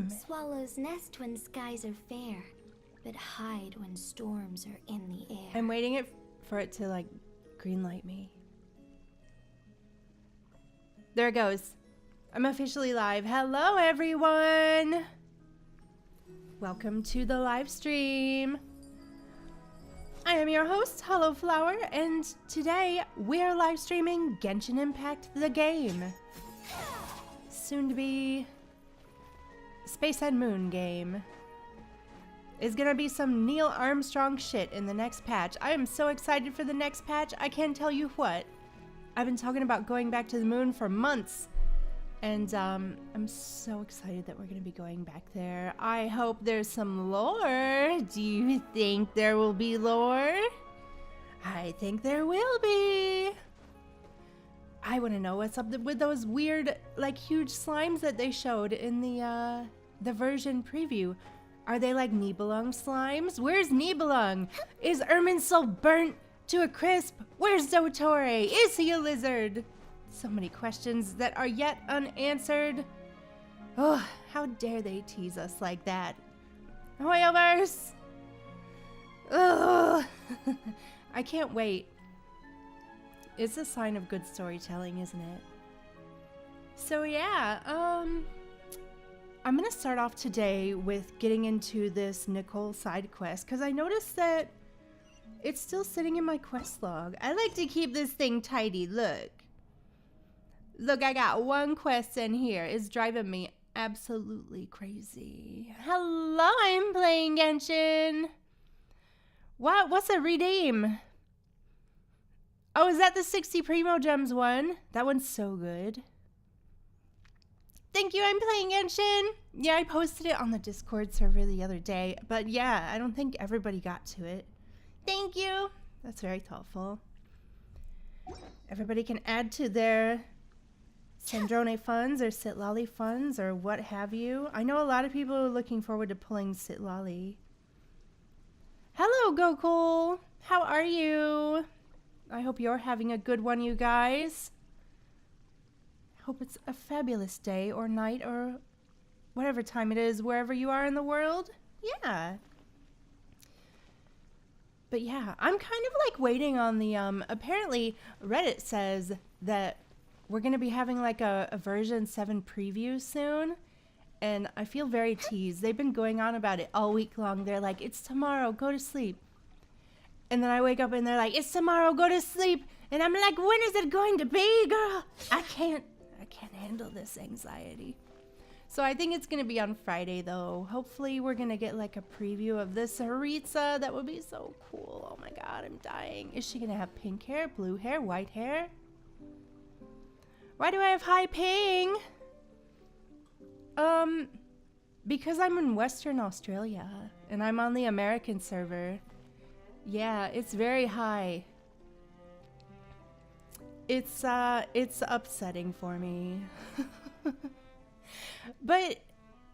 Swallows nest when skies are fair, but hide when storms are in the air. I'm waiting for it to like greenlight me. There it goes. I'm officially live. Hello everyone. Welcome to the live stream. I am your host, Hollow Flower, and today we are live streaming Genshin Impact the game. Soon to be Space and Moon game. It's gonna be some Neil Armstrong shit in the next patch. I am so excited for the next patch, I can't tell you what. I've been talking about going back to the moon for months, and I'm so excited that we're gonna be going back there. I hope there's some lore. Do you think there will be lore? I think there will be. I want to know what's up with those weird, like, huge slimes that they showed in the version preview. Are they like Nibelung slimes? Where's Nibelung? Is Irminsul burnt to a crisp? Where's Dotore? Is he a lizard? So many questions that are yet unanswered. Oh, how dare they tease us like that? Hoyoverse! Ugh. I can't wait. It's a sign of good storytelling, isn't it? So yeah, I'm gonna start off today with getting into this Nicole side quest, because I noticed that it's still sitting in my quest log. I like to keep this thing tidy. Look, I got one quest in here. It's driving me absolutely crazy. Hello, I'm playing Genshin. What's a redeem? Oh, is that the 60 Primo Gems one? That one's so good. Thank you, I'm playing Genshin. Yeah, I posted it on the Discord server the other day, but yeah, I don't think everybody got to it. Thank you. That's very thoughtful. Everybody can add to their Sandrone funds or Sitlolly funds or what have you. I know a lot of people are looking forward to pulling Sitlolly. Hello, Gokul. How are you? I hope you're having a good one, you guys. Hope it's a fabulous day or night or whatever time it is wherever you are in the world. Yeah. But yeah, I'm kind of like waiting on the, apparently Reddit says that we're going to be having like a version 7 preview soon. And I feel very teased. They've been going on about it all week long. They're like, it's tomorrow, go to sleep. And then I wake up and they're like, it's tomorrow, go to sleep. And I'm like, when is it going to be, girl? I can't handle this anxiety. So I think it's going to be on Friday, though. Hopefully we're going to get like a preview of this Haritsa. That would be so cool. Oh my god, I'm dying. Is she going to have pink hair, blue hair, white hair? Why do I have high ping? Because I'm in Western Australia and I'm on the American server. Yeah, it's very high. It's upsetting for me. But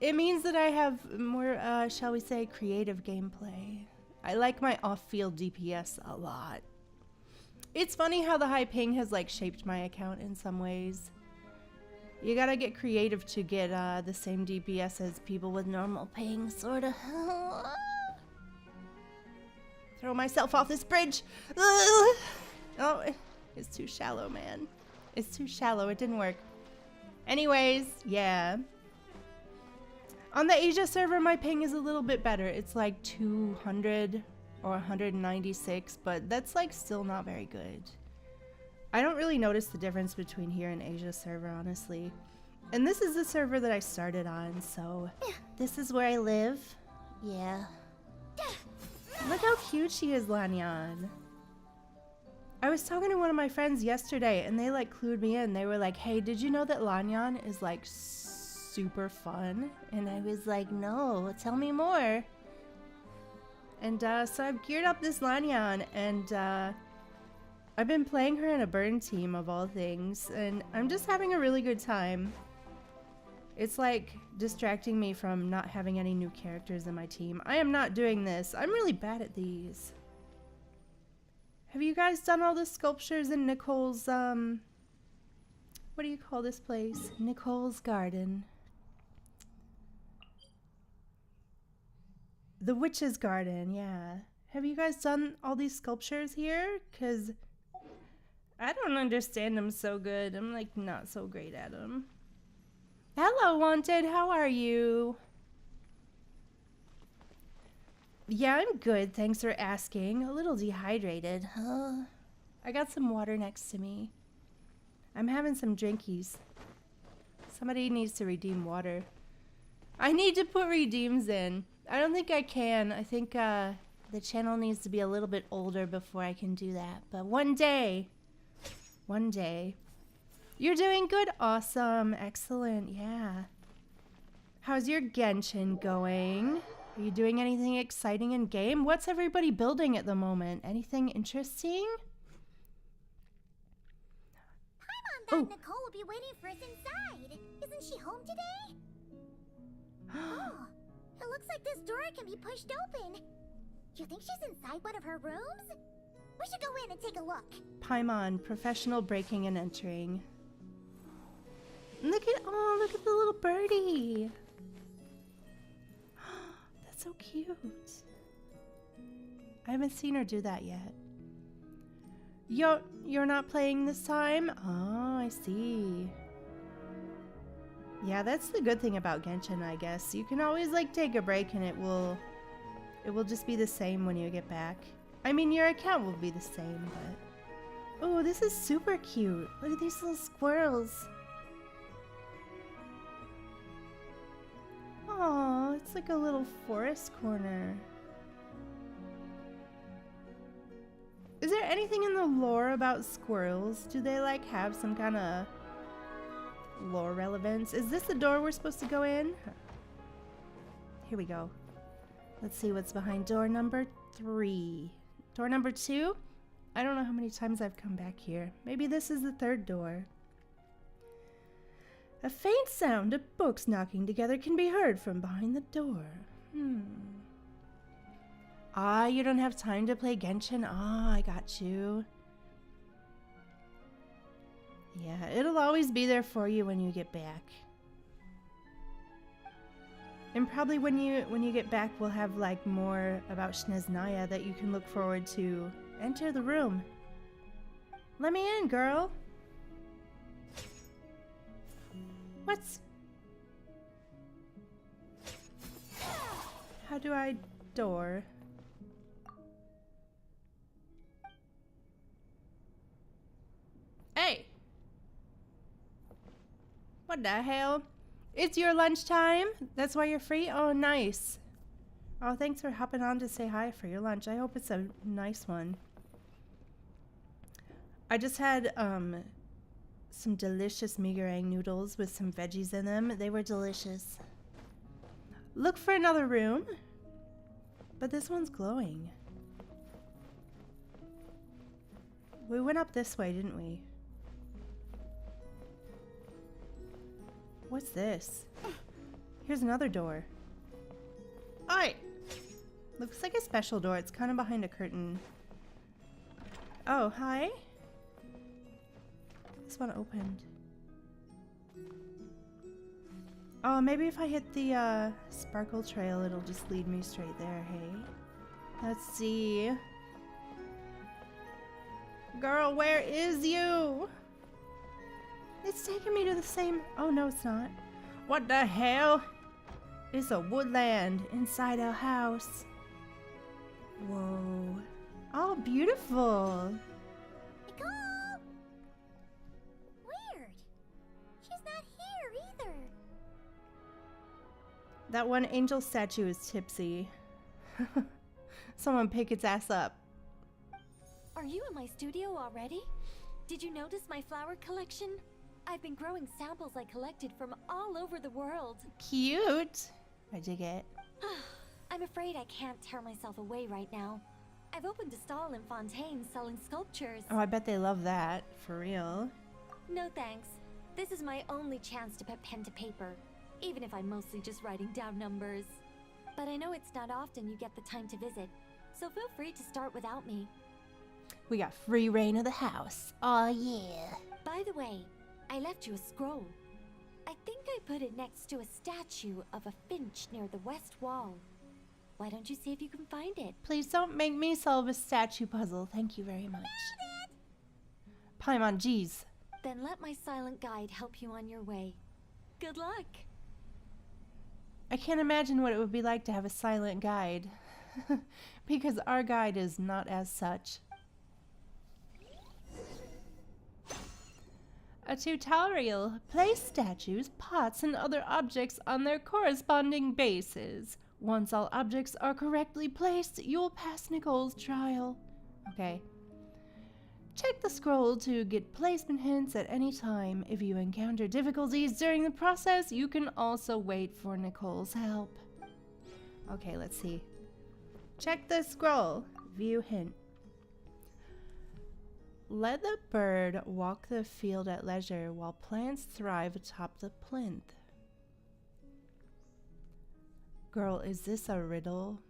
it means that I have more, shall we say, creative gameplay. I like my off-field DPS a lot. It's funny how the high ping has like shaped my account in some ways. You gotta get creative to get the same DPS as people with normal ping, sorta. Throw myself off this bridge. Oh, it's too shallow, man. It's too shallow. It didn't work. Anyways, yeah. On the Asia server, my ping is a little bit better. It's like 200 or 196, but that's like still not very good. I don't really notice the difference between here and Asia server, honestly. And this is the server that I started on, so this is where I live. Yeah. Look how cute she is, Lanyan. I was talking to one of my friends yesterday and they like clued me in. They were like, hey, did you know that Lanyan is like super fun? And I was like, no, tell me more. And so I've geared up this Lanyan and I've been playing her in a burn team of all things and I'm just having a really good time. It's like distracting me from not having any new characters in my team. I am not doing this. I'm really bad at these. Have you guys done all the sculptures in Nicole's What do you call this place? Nicole's garden. The witch's garden, yeah. Have you guys done all these sculptures here? Because I don't understand them so good. I'm like not so great at them. Hello, Wanted. How are you? Yeah, I'm good. Thanks for asking. A little dehydrated. I got some water next to me. I'm having some drinkies. Somebody needs to redeem water. I need to put redeems in. I don't think I can. I think the channel needs to be a little bit older before I can do that. But one day. One day. You're doing good? Awesome. Excellent. Yeah. How's your Genshin going? Are you doing anything exciting in game? What's everybody building at the moment? Anything interesting? Hi, Mom, Dad. Nicole will be waiting for us inside. Isn't she home today? Oh, it looks like this door can be pushed open. You think she's inside one of her rooms? We should go in and take a look. Paimon, professional breaking and entering. Look at the little birdie. That's so cute. I haven't seen her do that yet. You're not playing this time? Oh, I see. Yeah, that's the good thing about Genshin, I guess. You can always like take a break and it will just be the same when you get back. I mean, your account will be the same, but oh, this is super cute. Look at these little squirrels. Oh, it's like a little forest corner. Is there anything in the lore about squirrels? Do they like have some kind of lore relevance? Is this the door we're supposed to go in? Here we go. Let's see what's behind door number 3. Door number 2? I don't know how many times I've come back here. Maybe this is the 3rd door. A faint sound of books knocking together can be heard from behind the door. Ah, you don't have time to play Genshin? Ah, I got you. Yeah, it'll always be there for you when you get back. And probably when you get back, we'll have like more about Snezhnaya that you can look forward to. Enter the room. Let me in, girl. What's... How do I door? Hey! What the hell? It's your lunchtime? That's why you're free? Oh, nice. Oh, thanks for hopping on to say hi for your lunch. I hope it's a nice one. I just had some delicious mee goreng noodles with some veggies in them. They were delicious. Look for another room. But this one's glowing. We went up this way, didn't we? What's this? Here's another door. Oi! Looks like a special door. It's kind of behind a curtain. Oh, hi. This one opened. Oh, maybe if I hit the sparkle trail, it'll just lead me straight there, hey? Let's see. Girl, where is you? It's taking me to the same... Oh, no, it's not. What the hell? It's a woodland inside our house. Whoa. Oh, beautiful. Nicole! Weird. She's not here either. That one angel statue is tipsy. Someone pick its ass up. Are you in my studio already? Did you notice my flower collection? I've been growing samples I collected from all over the world. Cute. I dig it. I'm afraid I can't tear myself away right now. I've opened a stall in Fontaine selling sculptures. Oh, I bet they love that. For real. No thanks. This is my only chance to put pen to paper, even if I'm mostly just writing down numbers. But I know it's not often you get the time to visit, so feel free to start without me. We got free reign of the house. Oh, yeah. By the way, I left you a scroll. I think I put it next to a statue of a finch near the west wall. Why don't you see if you can find it? Please don't make me solve a statue puzzle. Thank you very much. Paimon, jeez. Then let my silent guide help you on your way. Good luck! I can't imagine what it would be like to have a silent guide. Because our guide is not as such. A tutorial. Place statues, pots, and other objects on their corresponding bases. Once all objects are correctly placed, you'll pass Nicole's trial. Okay. Check the scroll to get placement hints at any time. If you encounter difficulties during the process, you can also wait for Nicole's help. Okay, let's see. Check the scroll. View hint. Let the bird walk the field at leisure while plants thrive atop the plinth. Girl, is this a riddle?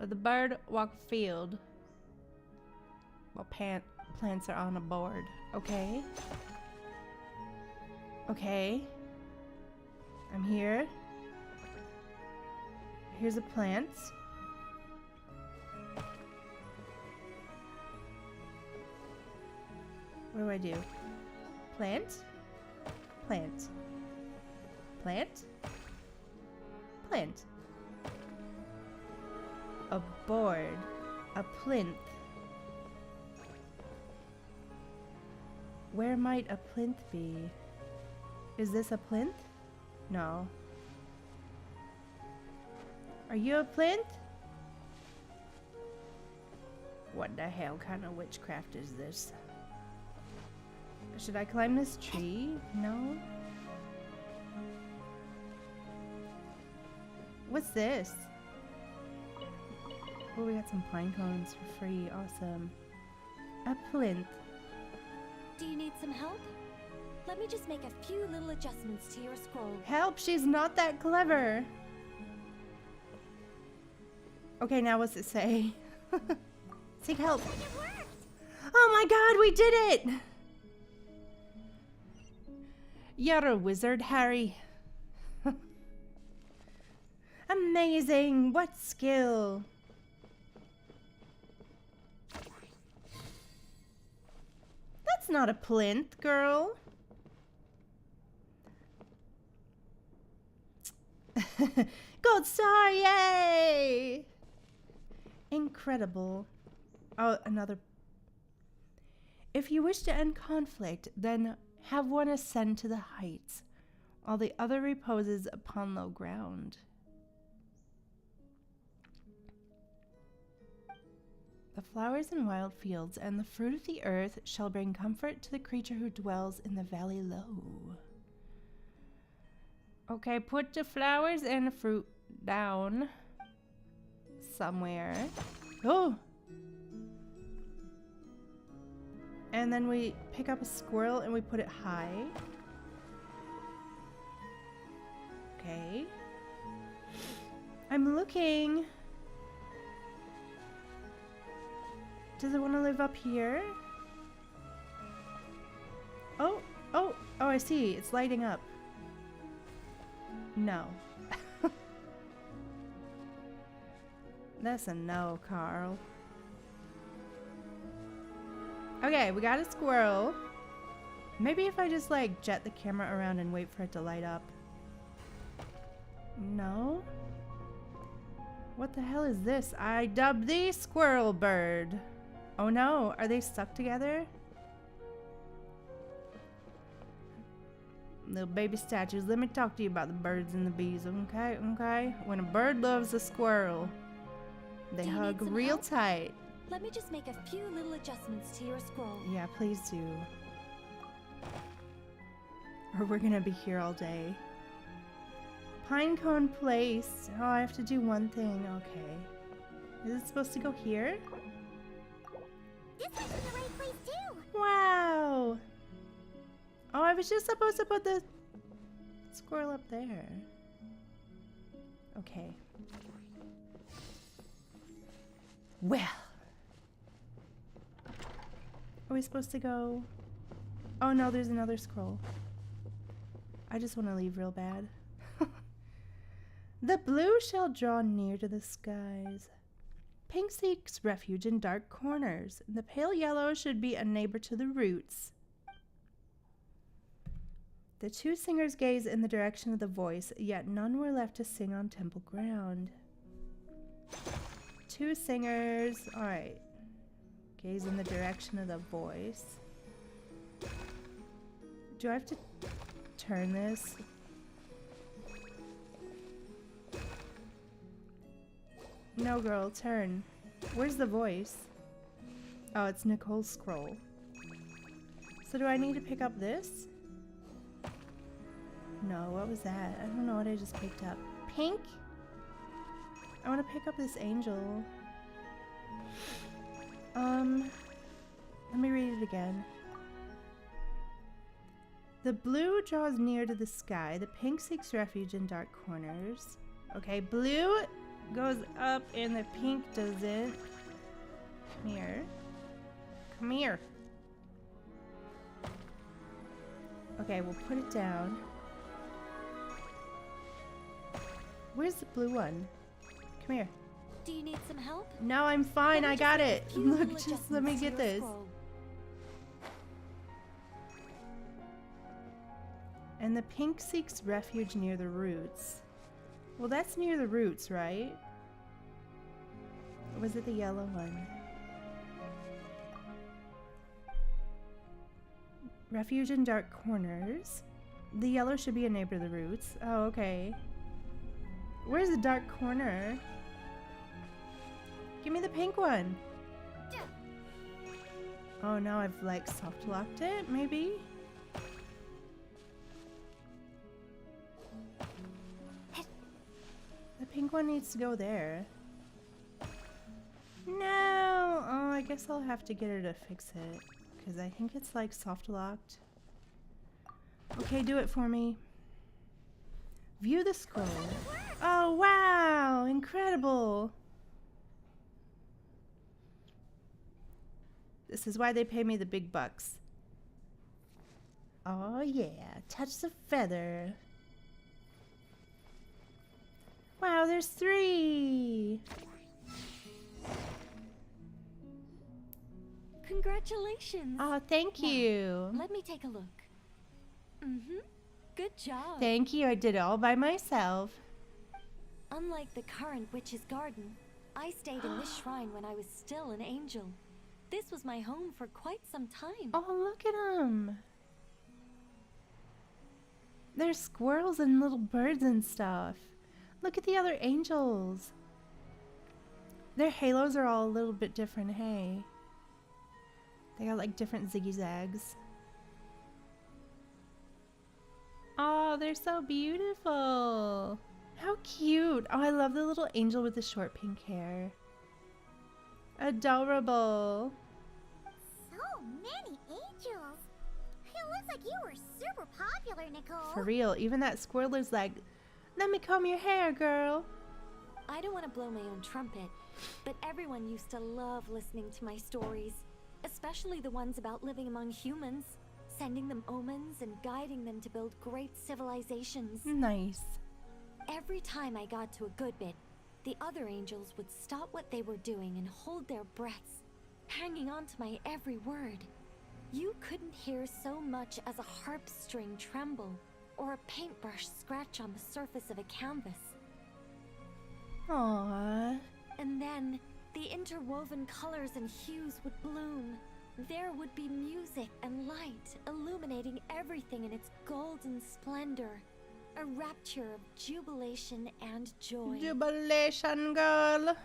Let the bird walk the field while plants are on a board. Okay. Okay. I'm here. Here's a plant. What do I do? Plant? Plant. Plant? Plant. A board. A plinth. Where might a plinth be? Is this a plinth? No. Are you a plinth? What the hell kind of witchcraft is this? Should I climb this tree? No. What's this? Oh, we got some pine cones for free. Awesome. A plinth. Do you need some help? Let me just make a few little adjustments to your scroll. Help! She's not that clever! Okay, now what's it say? Seek help! Oh my god, we did it! You're a wizard, Harry. Amazing! What skill! That's not a plinth, girl. Gold star, yay! Incredible. Oh, another. If you wish to end conflict, then have one ascend to the heights, while the other reposes upon low ground. The flowers in wild fields and the fruit of the earth shall bring comfort to the creature who dwells in the valley low. Okay, put the flowers and the fruit down somewhere. Oh! And then we pick up a squirrel and we put it high. Okay. I'm looking. Does it want to live up here? Oh, oh, oh, I see. It's lighting up. No. That's a no, Carl. Okay, we got a squirrel. Maybe if I just like jet the camera around and wait for it to light up. No? What the hell is this? I dubbed thee squirrel bird. Oh no, are they stuck together? Little baby statues, let me talk to you about the birds and the bees, okay? Okay? When a bird loves a squirrel, they hug real help? tight. Let me just make a few little adjustments to your scroll. Yeah, please do. Or we're gonna be here all day. Pinecone Place. Oh, I have to do one thing. Okay. Is it supposed to go here? This one's in the right place too. Wow. Oh, I was just supposed to put the squirrel up there. Okay. Well. Are we supposed to go Oh no, there's another scroll. I just want to leave real bad. The blue shall draw near to the skies. Pink seeks refuge in dark corners. The pale yellow should be a neighbor to the roots. The two singers gaze in the direction of the voice, yet none were left to sing on temple ground. Two singers. Alright. Gaze in the direction of the voice. Do I have to turn this? No, girl, turn. Where's the voice? Oh, it's Nicole's scroll. So do I need to pick up this? No, what was that? I don't know what I just picked up. Pink? I want to pick up this angel. Let me read it again. The blue draws near to the sky. The pink seeks refuge in dark corners. Okay, blue goes up and the pink doesn't. Come here. Come here. Okay, we'll put it down. Where's the blue one? Come here. Do you need some help? No, I'm fine. I got it. Few Look, little just let me adjustments to get your this. scroll. And the pink seeks refuge near the roots. Well, that's near the roots, right? Or was it the yellow one? Refuge in dark corners. The yellow should be a neighbor to the roots. Oh, okay. Where's the dark corner? Give me the pink one. Oh, now I've like soft locked it, maybe? The pink one needs to go there. No! Oh, I guess I'll have to get her to fix it. Because I think it's like soft locked. Okay, do it for me. View the scroll. Oh, wow! Incredible! This is why they pay me the big bucks. Oh, yeah. Touch the feather. Wow, there's 3! Congratulations! Oh, thank you. Let me take a look. Mm-hmm. Good job. Thank you. I did it all by myself. Unlike the current witch's garden, I stayed in this shrine when I was still an angel. This was my home for quite some time. Oh, look at them. There's squirrels and little birds and stuff. Look at the other angels. Their halos are all a little bit different, hey? They got like different zigzags. Oh, they're so beautiful. How cute. Oh, I love the little angel with the short pink hair. Adorable. So many angels. It looks like you were super popular, Nicole. For real, even that squirrel is like, let me comb your hair, girl. I don't want to blow my own trumpet, but everyone used to love listening to my stories, especially the ones about living among humans, sending them omens and guiding them to build great civilizations. Nice. Every time I got to a good bit, the other angels would stop what they were doing and hold their breaths, hanging on to my every word. You couldn't hear so much as a harp string tremble or a paintbrush scratch on the surface of a canvas. Aww. And then the interwoven colors and hues would bloom. There would be music and light illuminating everything in its golden splendor. A rapture of jubilation and joy. Jubilation, girl.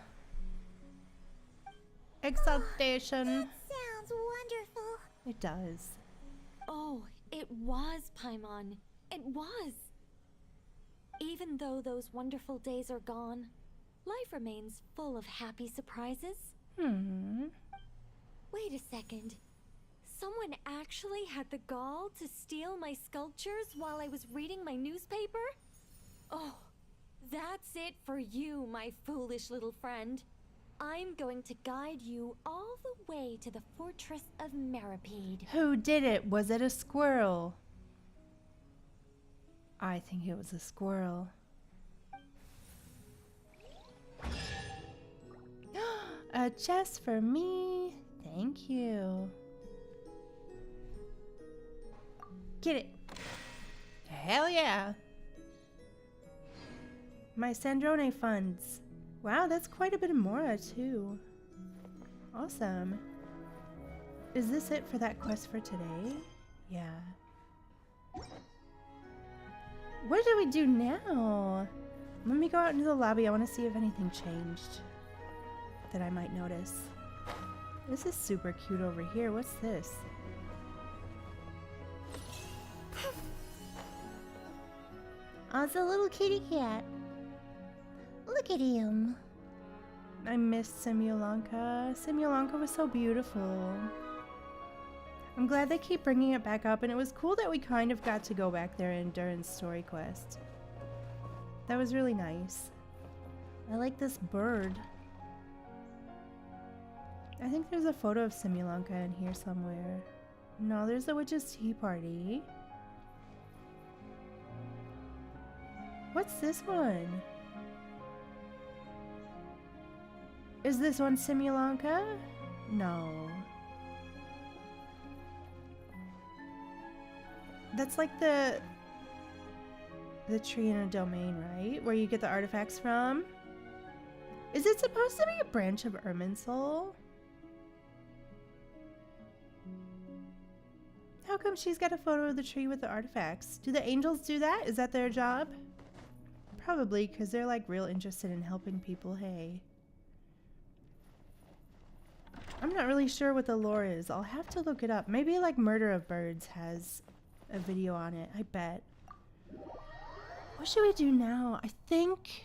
Exaltation. Sounds wonderful. It does. Oh, it was, Paimon. It was. Even though those wonderful days are gone, life remains full of happy surprises. Wait a second. Someone actually had the gall to steal my sculptures while I was reading my newspaper? Oh, that's it for you, my foolish little friend. I'm going to guide you all the way to the fortress of Meripede. Who did it? Was it a squirrel? I think it was a squirrel. A chest for me. Thank you. Get it. Hell yeah. My Sandrone funds. Wow, that's quite a bit of Mora too. Awesome. Is this it for that quest for today? Yeah. What do we do now? Let me go out into the lobby. I want to see if anything changed that I might notice. This is super cute over here. What's this? Oh, it's a little kitty cat. Look at him. I miss Simulanka. Simulanka was so beautiful. I'm glad they keep bringing it back up, and it was cool that we kind of got to go back there in Durin's story quest. That was really nice. I like this bird. I think there's a photo of Simulanka in here somewhere. No, there's the witch's tea party. What's this one? Is this one Simulanka? No. That's like the tree in a domain, right? Where you get the artifacts from? Is it supposed to be a branch of Irminsul? How come she's got a photo of the tree with the artifacts? Do the angels do that? Is that their job? Probably, because they're like real interested in helping people, hey. I'm not really sure what the lore is. I'll have to look it up. Maybe like Murder of Birds has a video on it. I bet. What should we do now? I think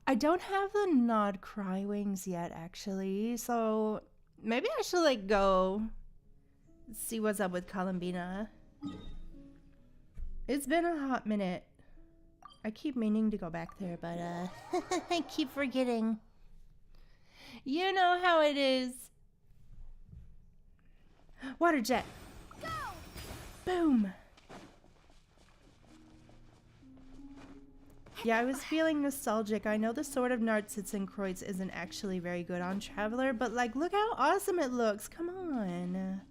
I don't have the Nod Cry Wings yet, actually. So maybe I should like go see what's up with Columbina. It's been a hot minute. I keep meaning to go back there, but I keep forgetting. You know how it is. Water jet. Go! Boom. Yeah, I was feeling nostalgic. I know the Sword of Narzitzen-Kreuz isn't actually very good on Traveler, but like, look how awesome it looks. Come on.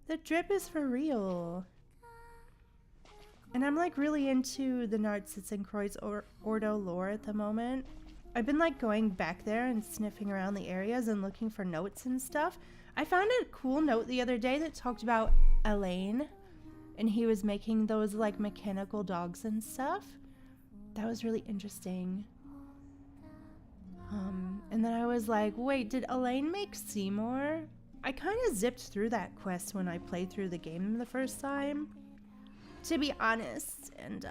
The drip is for real. And I'm like really into the Narzitzen-Kreuz Ordo lore at the moment. I've been like going back there and sniffing around the areas and looking for notes and stuff. I found a cool note the other day that talked about Elaine, and he was making those like mechanical dogs and stuff. That was really interesting. And then I was like, wait, did Elaine make Seymour? I kind of zipped through that quest when I played through the game the first time, to be honest, and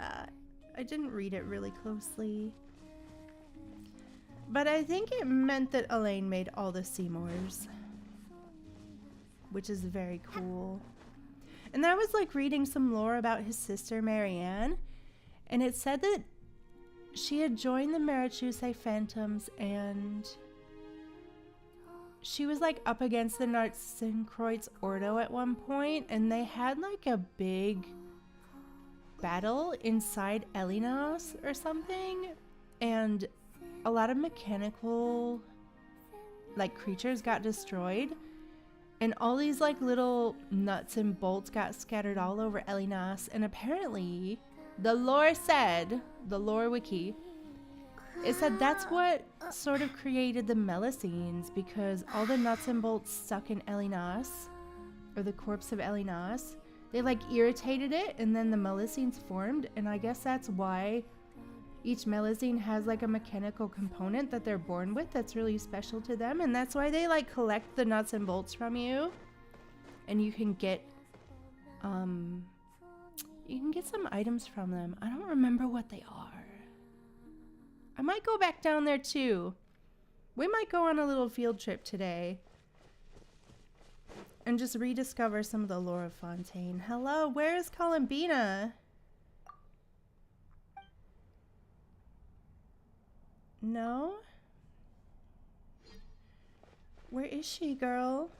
I didn't read it really closely. But I think it meant that Elaine made all the Seymours, which is very cool. And then I was like reading some lore about his sister Marianne, and it said that she had joined the Marechaussee Phantoms, and she was like up against the Narzitzen-Kreuz Ordo at one point, and they had like a big battle inside Elinas or something, and a lot of mechanical like creatures got destroyed, and all these like little nuts and bolts got scattered all over Elinas. And apparently the lore said, the lore wiki, it said that's what sort of created the Melusines, because all the nuts and bolts stuck in Elinas, or the corpse of Elinas, they like irritated it, and then the Melusines formed. And I guess that's why each Melusine has like a mechanical component that they're born with that's really special to them, and that's why they like collect the nuts and bolts from you, and you can get some items from them. I don't remember what they are. I might go back down there too. We might go on a little field trip today and just rediscover some of the lore of Fontaine. Hello, where is Columbina? No? Where is she, girl?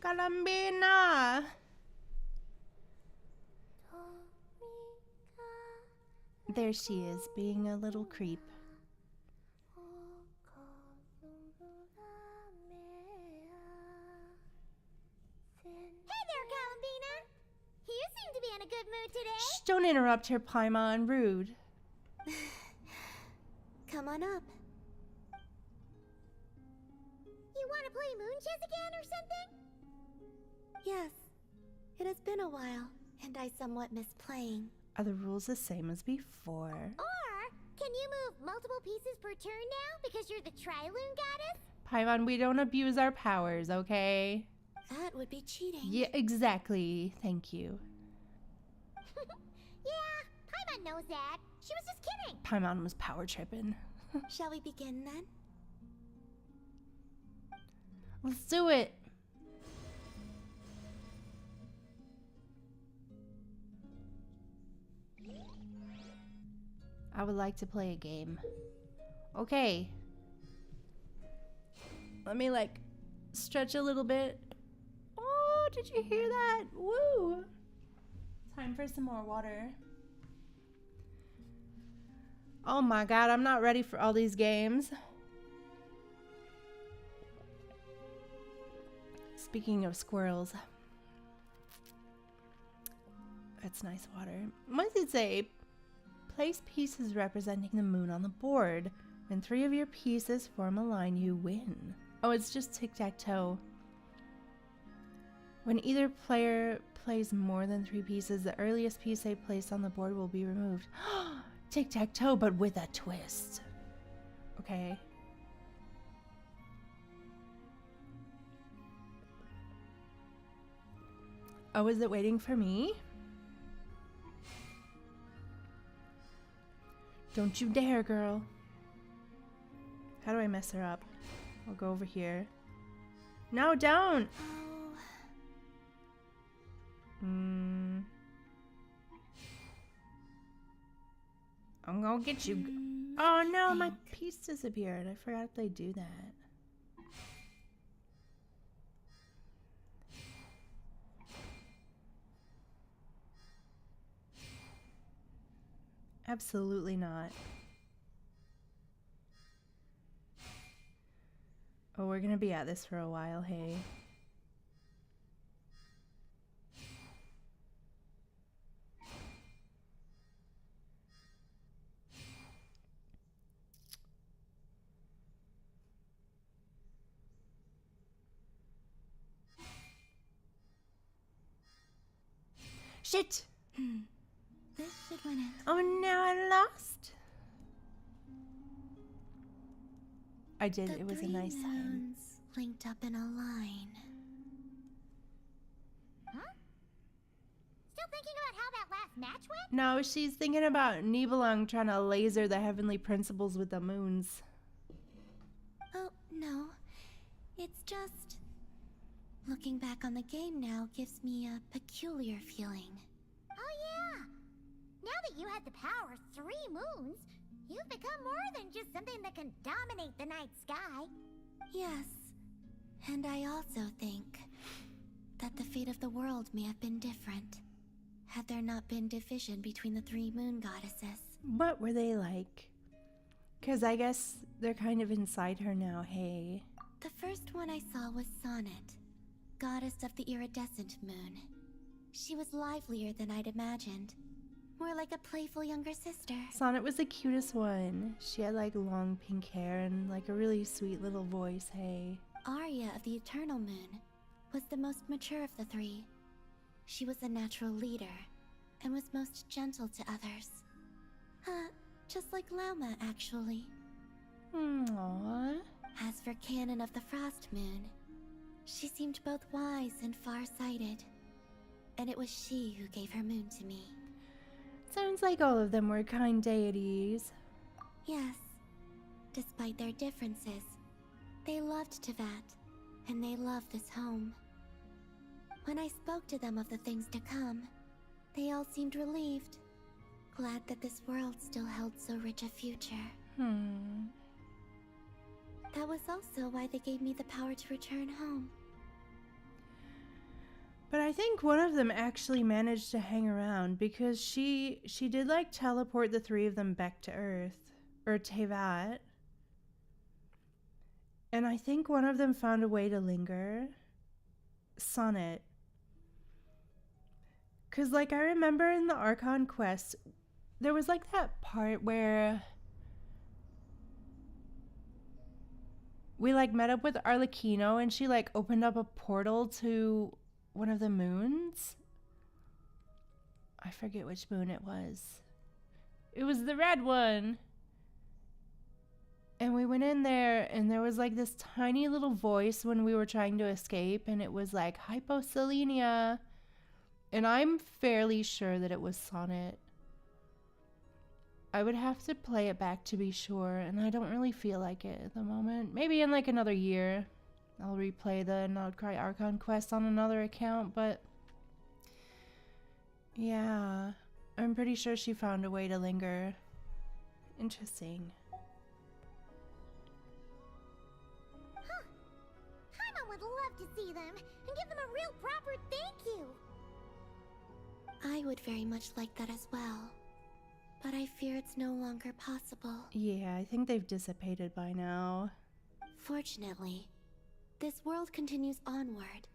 Columbina! There she is, being a little creep. Hey there, Columbina! You seem to be in a good mood today. Shh, don't interrupt her, Paimon. Rude. Come on up. You want to play moon chess again or something? Yes. It has been a while, and I somewhat miss playing. Are the rules the same as before? Or can you move multiple pieces per turn now because you're the Triloon goddess? Paimon, we don't abuse our powers, okay? That would be cheating. Yeah, exactly. Thank you. Yeah, Paimon knows that. She was just kidding. Paimon was power tripping. Shall we begin then? Let's do it. I would like to play a game. Okay. Let me like stretch a little bit. Oh, did you hear that? Woo! Time for some more water. Oh my god, I'm not ready for all these games. Speaking of squirrels. That's nice water. What does it say? Place pieces representing the moon on the board. When 3 of your pieces form a line, you win. Oh, it's just tic-tac-toe. When either player plays more than 3 pieces, the earliest piece they place on the board will be removed. Tic-tac-toe, but with a twist. Okay. Oh, is it waiting for me? Don't you dare, girl. How do I mess her up? I'll go over here. No, don't! I'm gonna get you. Oh no, my piece disappeared. I forgot they do that. Absolutely not. Oh, we're gonna be at this for a while, hey. Shit! This should win it. Oh no, I lost. I did. It was a nice time. Linked up in a line. Huh? Still thinking about how that last match went? No, she's thinking about Nibelung trying to laser the heavenly principles with the moons. Oh, no. It's just... Looking back on the game now gives me a peculiar feeling. Oh yeah! Now that you had the power of 3 moons, you've become more than just something that can dominate the night sky. Yes. And I also think that the fate of the world may have been different had there not been division between the 3 moon goddesses. What were they like? Because I guess they're kind of inside her now, hey. The first one I saw was Sonnet, goddess of the iridescent moon. She was livelier than I'd imagined. More like a playful younger sister. Sonnet was the cutest one. She had like long pink hair and like a really sweet little voice, hey. Arya of the Eternal Moon was the most mature of the 3. She was a natural leader and was most gentle to others. Just like Lauma, actually. Aww. As for Canon of the Frost Moon, she seemed both wise and far-sighted. And it was she who gave her moon to me. Sounds like all of them were kind deities. Yes. Despite their differences, they loved Tevat, and they loved this home. When I spoke to them of the things to come, they all seemed relieved, glad that this world still held so rich a future. That was also why they gave me the power to return home. But I think one of them actually managed to hang around because she did like teleport the three of them back to Earth, or Tevat. And I think one of them found a way to linger. Sonnet. Cause like I remember in the Archon quest, there was like that part where we like met up with Arlecchino and she like opened up a portal to one of the moons. I forget which moon it was. It was the red one. And we went in there and there was like this tiny little voice when we were trying to escape and it was like hyposelenia. And I'm fairly sure that it was Sonnet. I would have to play it back to be sure, and I don't really feel like it at the moment. Maybe in like another year, I'll replay the Nodcry Archon quest on another account, but yeah, I'm pretty sure she found a way to linger. Interesting. Huh. Paimon would love to see them and give them a real proper thank you. I would very much like that as well. But I fear it's no longer possible. Yeah, I think they've dissipated by now. Fortunately, this world continues onward,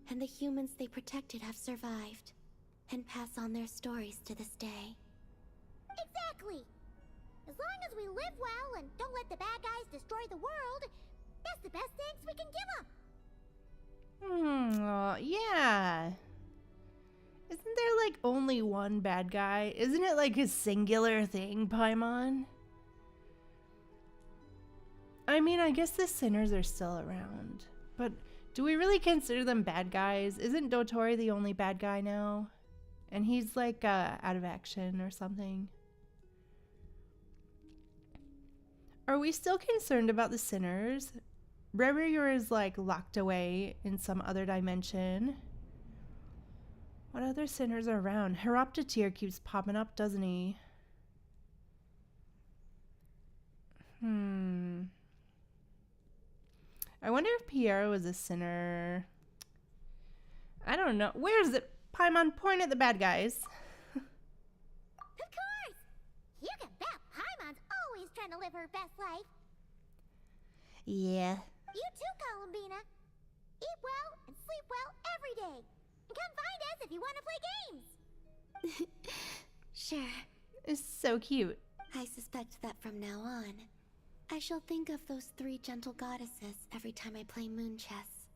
and the humans they protected have survived, and pass on their stories to this day. Exactly! As long as we live well and don't let the bad guys destroy the world, that's the best thanks we can give them. Yeah. Isn't there like only one bad guy? Isn't it like a singular thing, Paimon? I mean, I guess the sinners are still around, but do we really consider them bad guys? Isn't Dotori the only bad guy now? And he's like out of action or something. Are we still concerned about the sinners? Reverie is like locked away in some other dimension. What other sinners are around? Heroptatir keeps popping up, doesn't he? I wonder if Piero is a sinner. I don't know. Where is it? Paimon, point at the bad guys. Of course! You can bet Paimon's always trying to live her best life. Yeah. You too, Columbina. Eat well and sleep well every day. And come find us if you want to play games. Sure. It's so cute. I suspect that from now on, I shall think of those three gentle goddesses every time I play moon chess.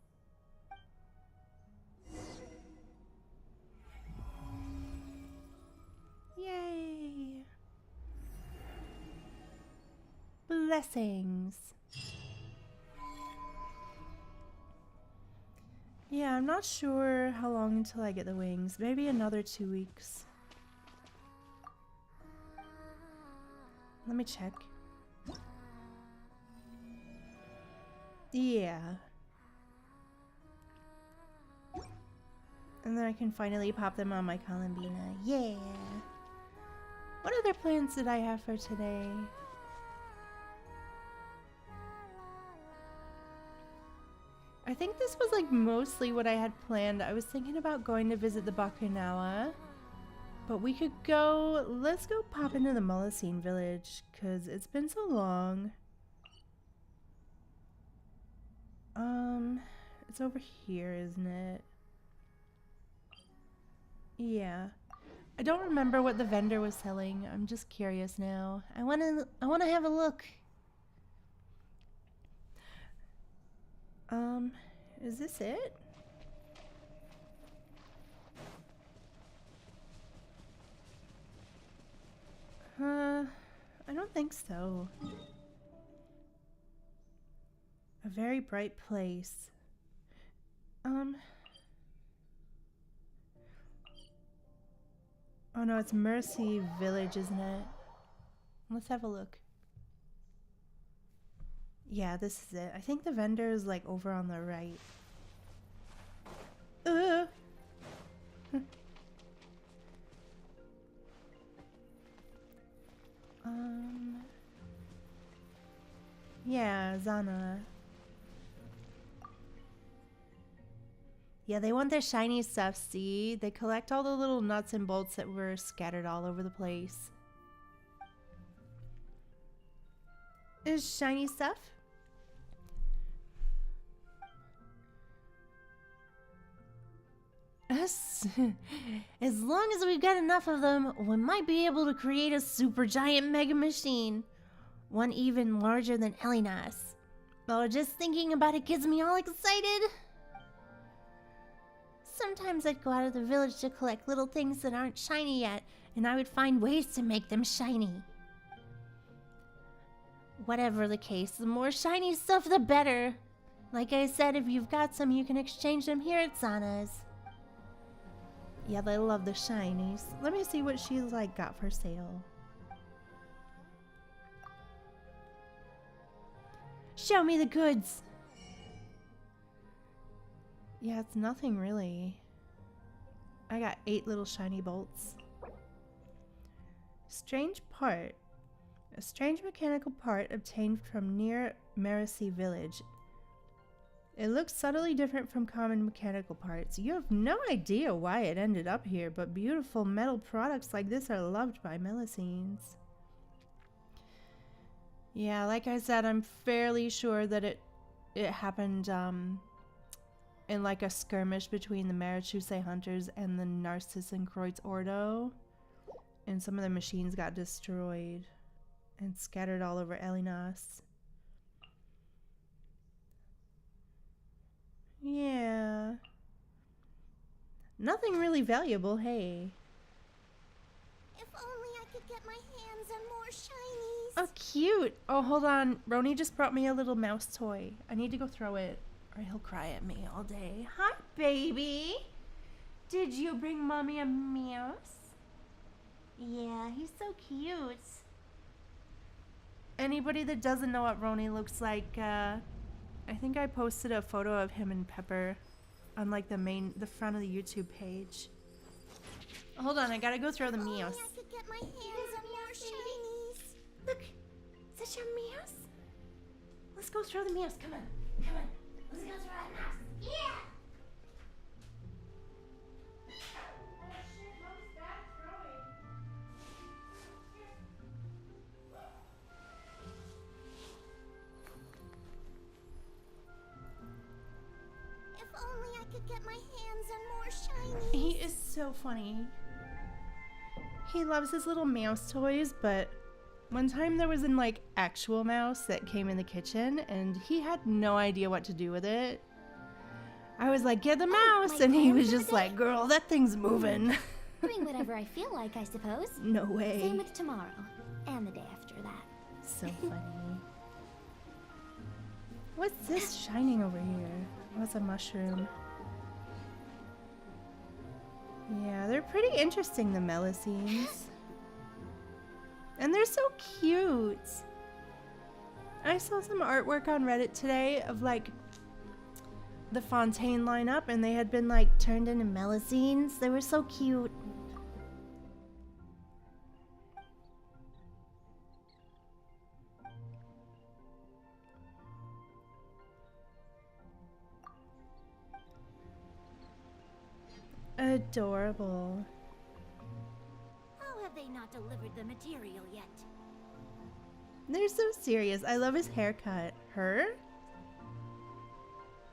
Yay. Blessings. Yeah, I'm not sure how long until I get the wings. Maybe another 2 weeks. Let me check. Yeah. And then I can finally pop them on my Columbina. Yeah. What other plans did I have for today? I think this was like mostly what I had planned. I was thinking about going to visit the Bakunawa. But we could go, let's go pop into the Mulisine village, because it's been so long. It's over here, isn't it? Yeah. I don't remember what the vendor was selling. I'm just curious now. I wanna have a look. Is this it? I don't think so. A very bright place. Oh no, it's Mercy Village, isn't it? Let's have a look. Yeah, this is it. I think the vendor is like over on the right. Yeah, Zana. Yeah, they want their shiny stuff, see? They collect all the little nuts and bolts that were scattered all over the place. Is shiny stuff? As long as we've got enough of them, we might be able to create a super giant mega machine. One even larger than Elinas. Oh, just thinking about it gets me all excited. Sometimes I'd go out of the village to collect little things that aren't shiny yet, and I would find ways to make them shiny. Whatever the case, the more shiny stuff, the better. Like I said, if you've got some, you can exchange them here at Zana's. Yeah, they love the shinies. Let me see what she's like got for sale. Show me the goods. Yeah, it's nothing really. I got 8 little shiny bolts. Strange part. A strange mechanical part obtained from near Marasi village. It looks subtly different from common mechanical parts. You have no idea why it ended up here, but beautiful metal products like this are loved by Melusines. Yeah, like I said, I'm fairly sure that it happened in like a skirmish between the Marachuse hunters and the Narcissenkreuz Ordo. And some of the machines got destroyed and scattered all over Elinas. Yeah. Nothing really valuable, hey. If only I could get my hands on more shinies. Oh, cute. Oh, hold on. Roni just brought me a little mouse toy. I need to go throw it, or he'll cry at me all day. Hi, baby. Did you bring mommy a mouse? Yeah, he's so cute. Anybody that doesn't know what Roni looks like, I think I posted a photo of him and Pepper on like the front of the YouTube page. Hold on, I gotta go throw the mouse. I could get my hands on more shinies. Look, is that your mouse? Let's go throw the mouse. Come on, come on. Let's go throw that mouse. Yeah. If only I could get my hands on more shinies. He is so funny. He loves his little mouse toys, but one time there was an like actual mouse that came in the kitchen and he had no idea what to do with it. I was like, get the mouse, and he was just like, girl, that thing's moving. Doing whatever I feel like, I suppose. No way. Same with tomorrow, and the day after that. So funny. What's this shining over here? What's a mushroom? Yeah, they're pretty interesting, the Melusines. And they're so cute. I saw some artwork on Reddit today of like the Fontaine lineup, and they had been like turned into Melusines. They were so cute. Adorable. How have they not delivered the material yet? They're so serious. I love his haircut. Her?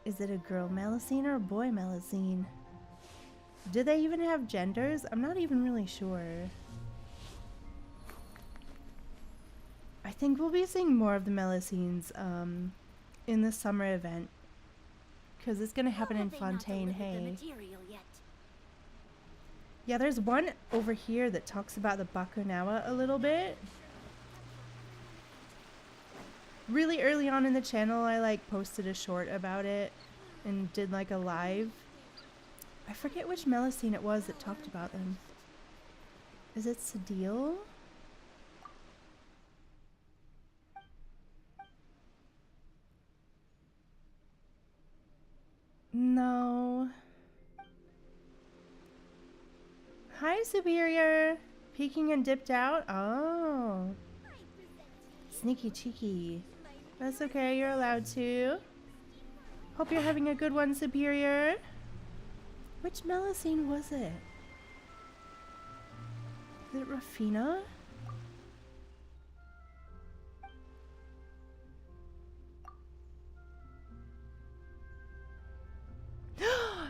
Is it a girl Melusine or a boy Melusine? Do they even have genders? I'm not even really sure. I think we'll be seeing more of the Melusines in the summer event. Because it's going to happen in Fontaine, hey. Yeah, there's one over here that talks about the Bakunawa a little bit. Really early on in the channel, I like posted a short about it and did like a live. I forget which Melusine it was that talked about them. Is it Sedil? No. Hi, Superior. Peeking and dipped out? Oh. Sneaky cheeky. That's okay, you're allowed to. Hope you're having a good one, Superior. Which Melusine was it? Is it Rafina?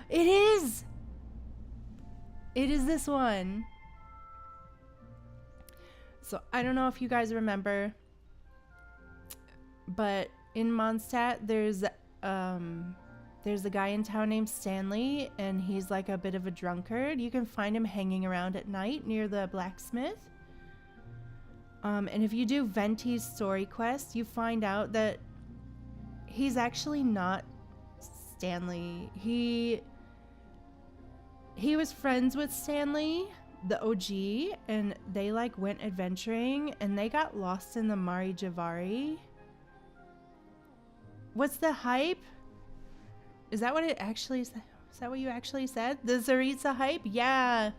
It is! It is this one. So I don't know if you guys remember, but in Mondstadt there's a guy in town named Stanley, and he's like a bit of a drunkard. You can find him hanging around at night near the blacksmith. And if you do Venti's story quest, you find out that he's actually not Stanley. He was friends with Stanley, the OG, and they like went adventuring and they got lost in the Mari Javari. What's the hype? Is that what it actually is? Is that what you actually said? The Zaritza hype? Yeah.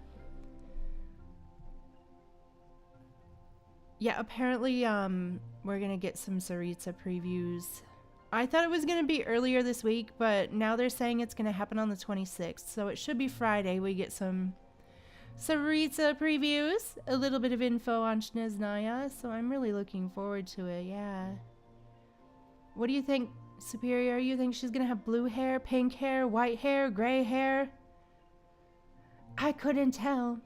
Yeah, apparently we're gonna get some Zaritza previews. I thought it was gonna be earlier this week, but now they're saying it's gonna happen on the 26th, so it should be Friday we get some Zaritza previews, a little bit of info on Snezhnaya, so I'm really looking forward to it. Yeah. What do you think, Superior? You think she's gonna have blue hair, pink hair, white hair, gray hair? I couldn't tell.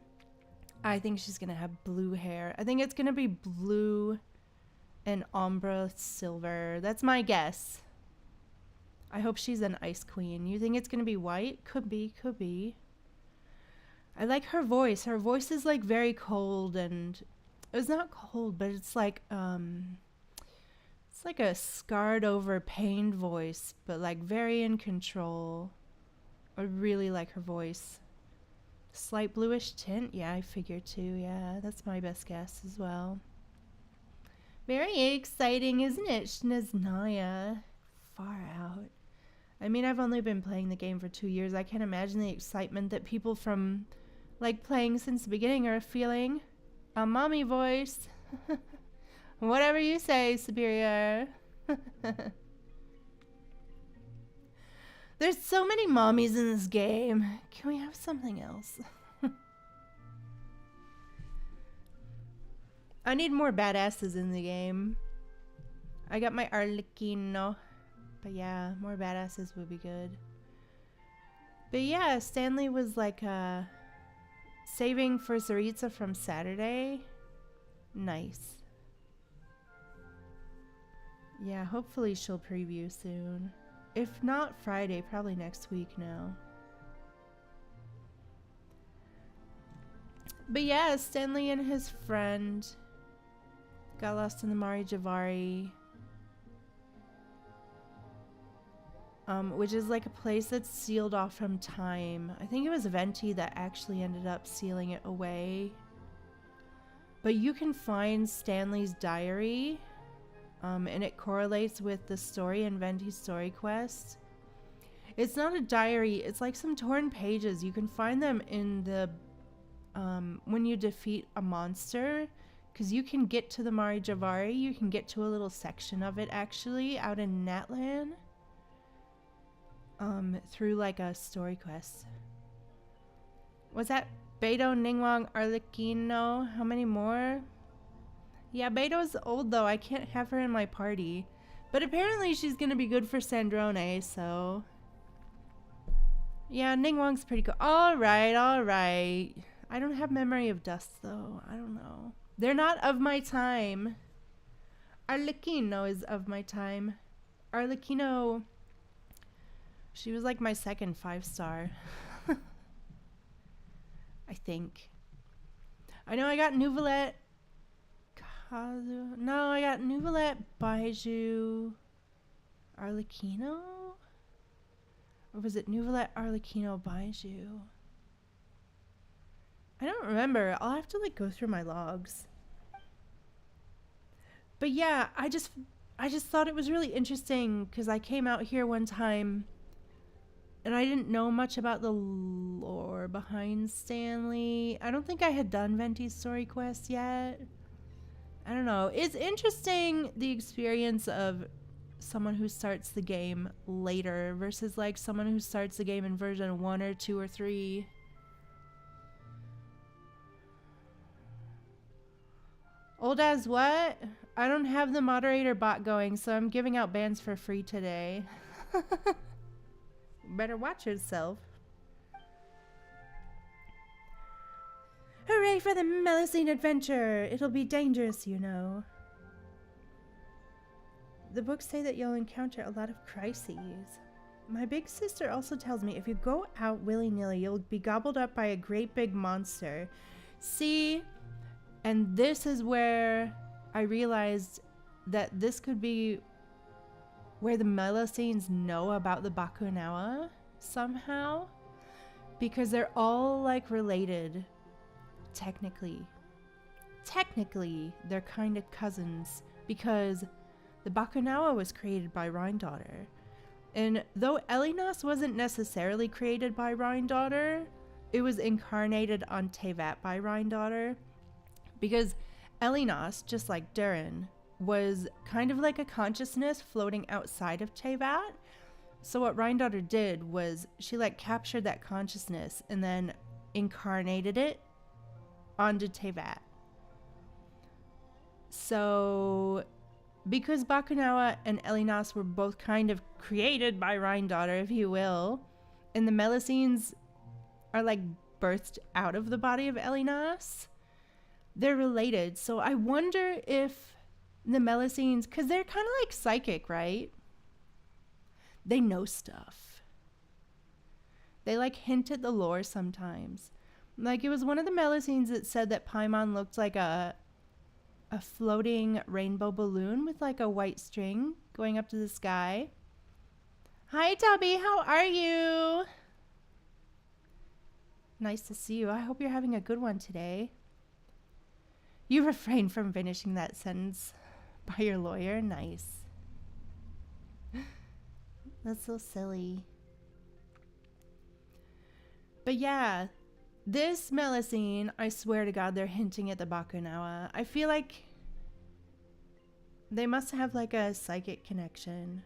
I think she's gonna have blue hair. I think it's gonna be blue and ombre silver. That's my guess. I hope she's an ice queen. You think it's gonna be white? Could be, could be. I like her voice. Her voice is like very cold, and it's not cold, but it's like a scarred over pained voice, but like very in control. I really like her voice. Slight bluish tint? Yeah, I figured too. Yeah, that's my best guess as well. Very exciting, isn't it, Snezhnaya? Far out. I mean, I've only been playing the game for 2 years. I can't imagine the excitement that people from, like, playing since the beginning are feeling. A mommy voice. Whatever you say, Superior. There's so many mommies in this game. Can we have something else? I need more badasses in the game. I got my Arlecchino. But yeah, more badasses would be good. But yeah, Stanley was like saving for Zaritza from Saturday. Nice. Yeah, hopefully she'll preview soon. If not Friday, probably next week now. But yeah, Stanley and his friend got lost in the Mari Javari. Which is like a place that's sealed off from time. I think it was Venti that actually ended up sealing it away. But you can find Stanley's diary. And it correlates with the story in Venti's story quest. It's not a diary, it's like some torn pages. You can find them in the when you defeat a monster, because you can get to the Mari Javari. You can get to a little section of it actually out in Natlan through like a story quest. Was that Beidou, Ningguang, Arlecchino? How many more? Yeah, Beidou's old though. I can't have her in my party. But apparently she's gonna be good for Sandrone, so... Yeah, Ningguang's pretty cool. Alright, alright. I don't have memory of dust though. I don't know. They're not of my time. Arlecchino is of my time. Arlecchino... She was like my second 5-star. I think. I know I got Nouvelette... No, I got Nouvelette, Baiju, Arlecchino? Or was it Nouvelette, Arlecchino, Baiju? I don't remember. I'll have to like go through my logs. But yeah, I just thought it was really interesting because I came out here one time and I didn't know much about the lore behind Stanley. I don't think I had done Venti's story quest yet. I don't know. It's interesting, the experience of someone who starts the game later versus like someone who starts the game in version 1 or 2 or 3. Old as what? I don't have the moderator bot going, so I'm giving out bans for free today. Better watch yourself. Hooray for the Melusine adventure! It'll be dangerous, you know. The books say that you'll encounter a lot of crises. My big sister also tells me if you go out willy-nilly, you'll be gobbled up by a great big monster. See? And this is where I realized that this could be where the Melusines know about the Bakunawa somehow. Because they're all like related. Technically, they're kind of cousins because the Bakunawa was created by Rhine-Daughter. And though Elinas wasn't necessarily created by Rhine-Daughter, it was incarnated on Tevat by Rhine-Daughter. Because Elinas, just like Durin, was kind of like a consciousness floating outside of Tevat. So what Rhine-Daughter did was she like captured that consciousness and then incarnated it onto Tevat. So, because Bakunawa and Elinas were both kind of created by Rhine-Daughter, if you will, and the Melusines are like birthed out of the body of Elinas, they're related. So I wonder if the Melusines, because they're kind of like psychic, right? They know stuff. They like hint at the lore sometimes. Like, it was one of the Melusines that said that Paimon looked like a floating rainbow balloon with, like, a white string going up to the sky. Hi, Tubby. How are you? Nice to see you. I hope you're having a good one today. You refrained from finishing that sentence by your lawyer. Nice. That's so silly. But, yeah. This Melusine, I swear to God, they're hinting at the Bakunawa. I feel like they must have like a psychic connection.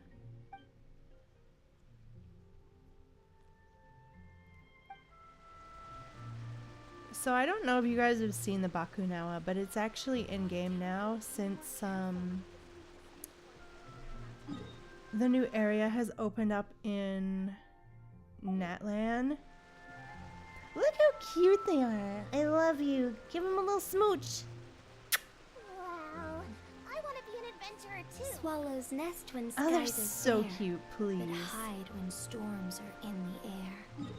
So I don't know if you guys have seen the Bakunawa, but it's actually in-game now since the new area has opened up in Natlan. Look how cute they are. I love you. Give them a little smooch. Wow. I want to be an adventurer too. Swallows nest when Oh, they're skies are so fair, cute, please. but hide when storms are in the air.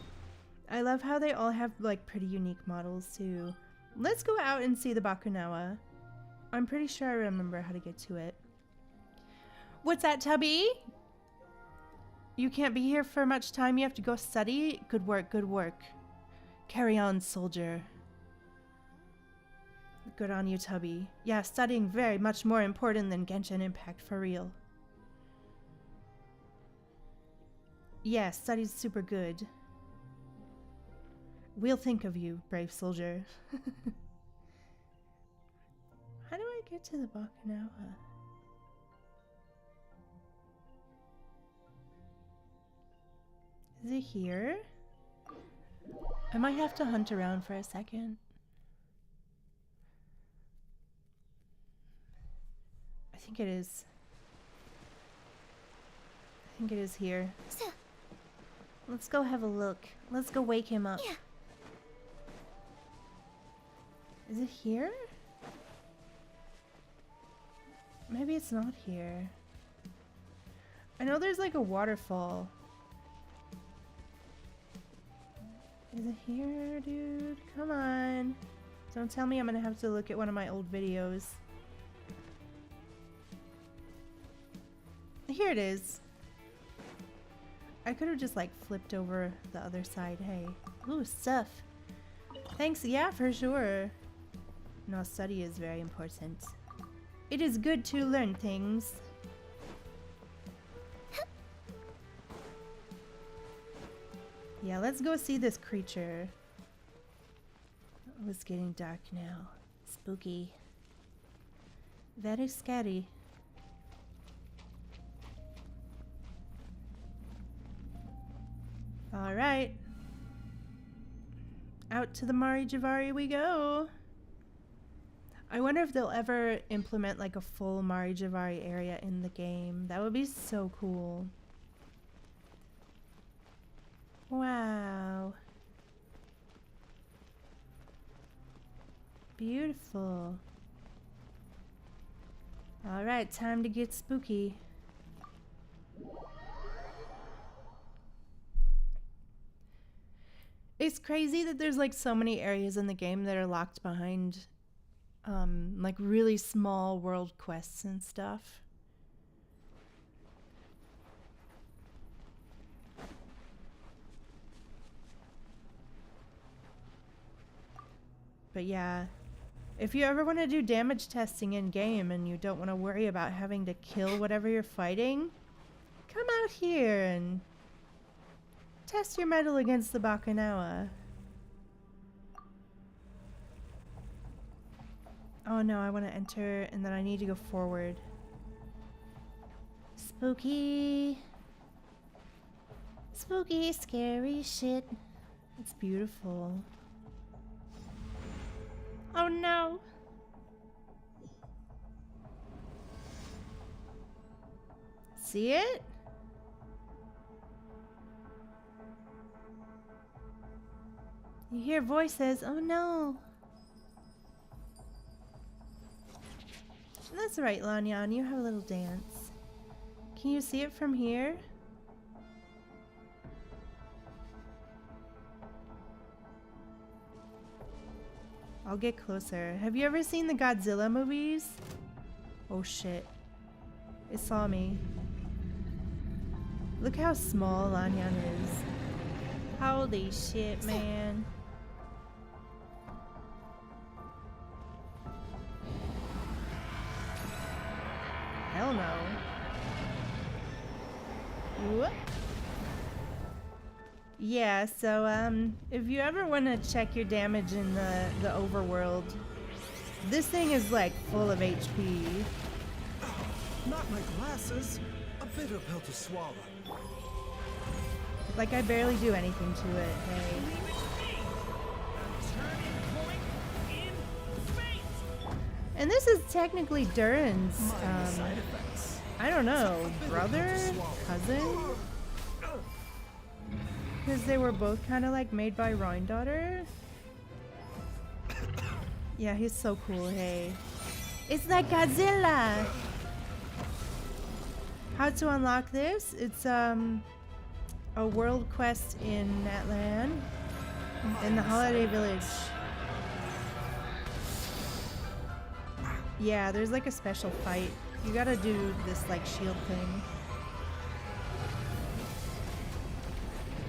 I love how they all have like pretty unique models too. Let's go out and see the Bakunawa. I'm pretty sure I remember how to get to it. What's that, Tubby? You can't be here for much time. You have to go study? Good work, good work. Carry on, soldier. Good on you, Tubby. Yeah, studying very much more important than Genshin Impact, for real. Yeah, study's super good. We'll think of you, brave soldier. How do I get to the Bakunawa? Is it here? I might have to hunt around for a second. I think it is. I think it is here. Let's go have a look. Let's go wake him up. Yeah. Is it here? Maybe it's not here. I know there's like a waterfall. Is it here, dude? Come on. Don't tell me I'm gonna have to look at one of my old videos. Here it is. I could have just like flipped over the other side. Hey. Ooh, stuff. Thanks. Yeah, for sure. No, study is very important. It is good to learn things. Yeah, let's go see this creature. Oh, it's getting dark now. Spooky. Very scary. Alright. Out to the Mari Javari we go. I wonder if they'll ever implement like a full Mari Javari area in the game. That would be so cool. Wow. Beautiful. Alright, time to get spooky. It's crazy that there's like so many areas in the game that are locked behind like really small world quests and stuff. But yeah, if you ever want to do damage testing in game and you don't want to worry about having to kill whatever you're fighting, come out here and test your mettle against the Bakunawa. Oh no, I want to enter and then I need to go forward. Spooky. Spooky, scary shit. It's beautiful. Oh no. See it? You hear voices. Oh no. That's right, Lanyan. You have a little dance. Can you see it from here? I'll get closer. Have you ever seen the Godzilla movies? Oh shit. It saw me. Look how small Lanyan is. Holy shit, man. Hell no. Whoop. Yeah, so if you ever want to check your damage in the overworld, this thing is like full of HP. Not my glasses. A bitter pill to swallow. Like I barely do anything to it, hey. And this is technically Durin's, I don't know, brother? Cousin? Because they were both kind of like made by Rhine-daughter. Yeah, he's so cool, hey. It's like Godzilla! How to unlock this? It's a world quest in Natlan, in the Holiday Village. Yeah, there's like a special fight. You gotta do this like shield thing.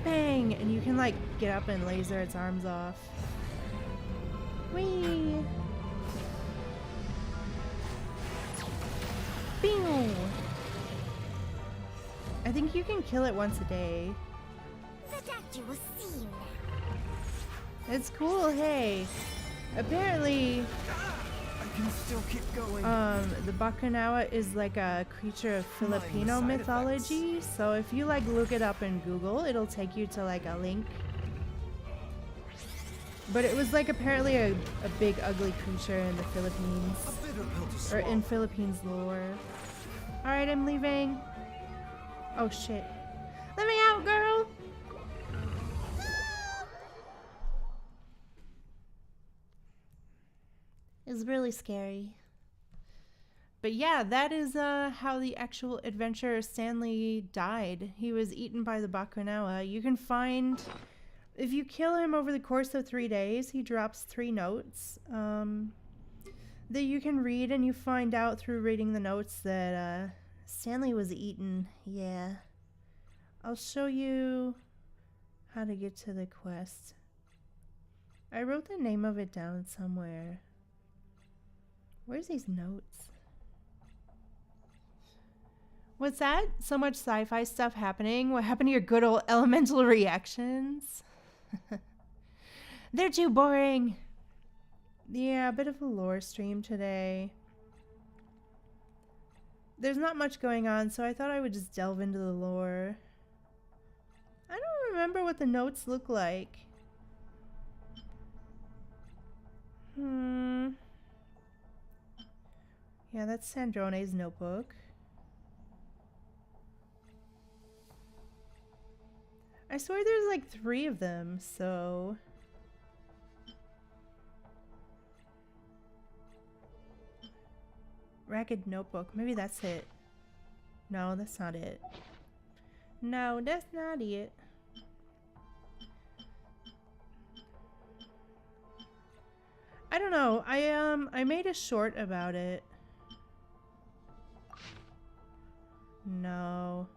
Bang! And you can like get up and laser its arms off. Whee! Bing! I think you can kill it once a day. The doctor will see you now. It's cool, hey. Apparently, I can still keep going. the Bakunawa is like a creature of Filipino mythology. So if you like look it up in Google, it'll take you to like a link. But it was like apparently a big ugly creature in the Philippines. A bitter pill to Or swallow. in Philippines lore. Alright, I'm leaving. Oh shit. Let me out, girl! It's really scary. But yeah, that is how the actual adventurer Stanley died. He was eaten by the Bakunawa. You can find... If you kill him over the course of 3 days, he drops 3 notes that you can read, and you find out through reading the notes that Stanley was eaten. Yeah. I'll show you how to get to the quest. I wrote the name of it down somewhere. Where's these notes? What's that? So much sci-fi stuff happening? What happened to your good old elemental reactions? They're too boring. Yeah, a bit of a lore stream today. There's not much going on, so I thought I would just delve into the lore. I don't remember what the notes look like. Yeah, that's Sandrone's notebook. I swear there's like 3 of them, so... Ragged notebook. Maybe that's it. No, that's not it. No, that's not it. I don't know. I made a short about it. No.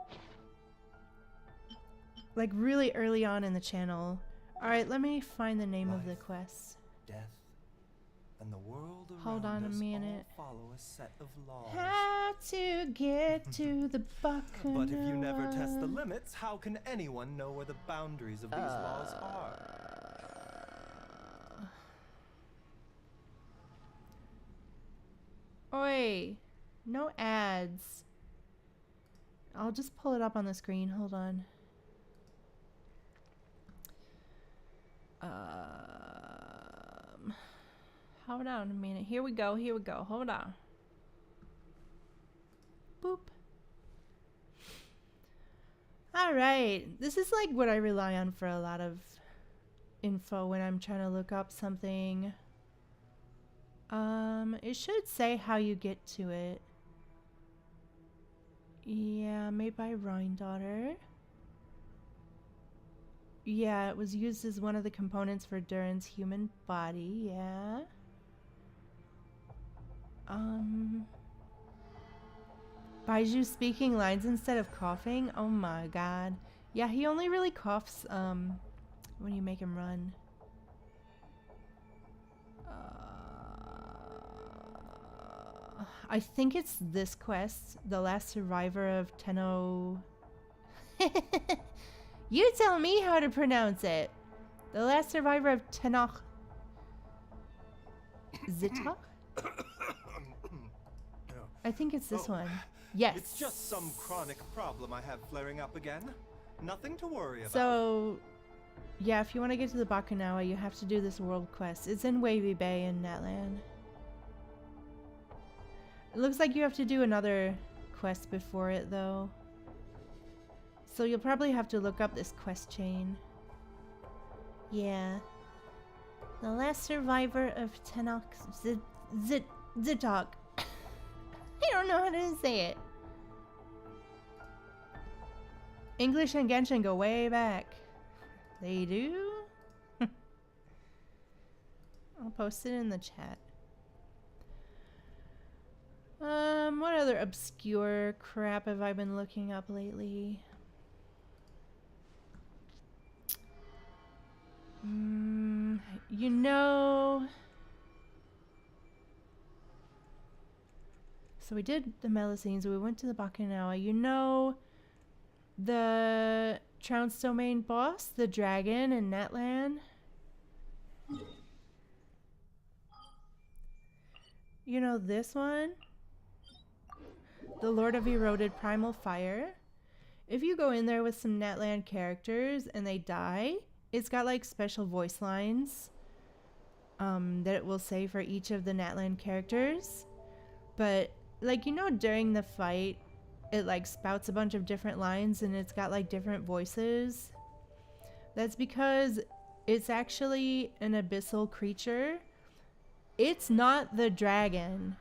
Like really early on in the channel. Alright, let me find the name of the quest. Death, and the world around Hold on a us minute. all follow a set of laws. How to get to the Bakunawa. But if you never test the limits, how can anyone know where the boundaries of these laws are? Oi, no ads. I'll just pull it up on the screen. Hold on. Hold on a minute. Here we go. Here we go. Hold on. Boop. All right. This is like what I rely on for a lot of info when I'm trying to look up something. It should say how you get to it. Yeah, made by Daughter. Yeah, it was used as one of the components for Durin's human body, yeah. Baiju speaking lines instead of coughing? Oh my god. Yeah, he only really coughs, when you make him run. I think it's this quest, the last survivor of Tenno... You tell me how to pronounce it. The last survivor of Tenno... Zitok? I think it's this one. Yes. It's just some chronic problem I have flaring up again. Nothing to worry about. So, yeah, if you want to get to the Bakunawa, you have to do this world quest. It's in Wavy Bay in Natlan. It looks like you have to do another quest before it, though. So you'll probably have to look up this quest chain. Yeah. The last survivor of Tenok Zitok. I don't know how to say it. English and Genshin go way back. They do? I'll post it in the chat. What other obscure crap have I been looking up lately? You know... So we did the Melusines, we went to the Bakunawa. You know the Trounce Domain boss, the dragon in Natlan? You know this one? The Lord of Eroded Primal Fire. If you go in there with some Natlan characters and they die, it's got like special voice lines that it will say for each of the Natlan characters. But like, you know, during the fight, it like spouts a bunch of different lines and it's got like different voices. That's because it's actually an abyssal creature. It's not the dragon.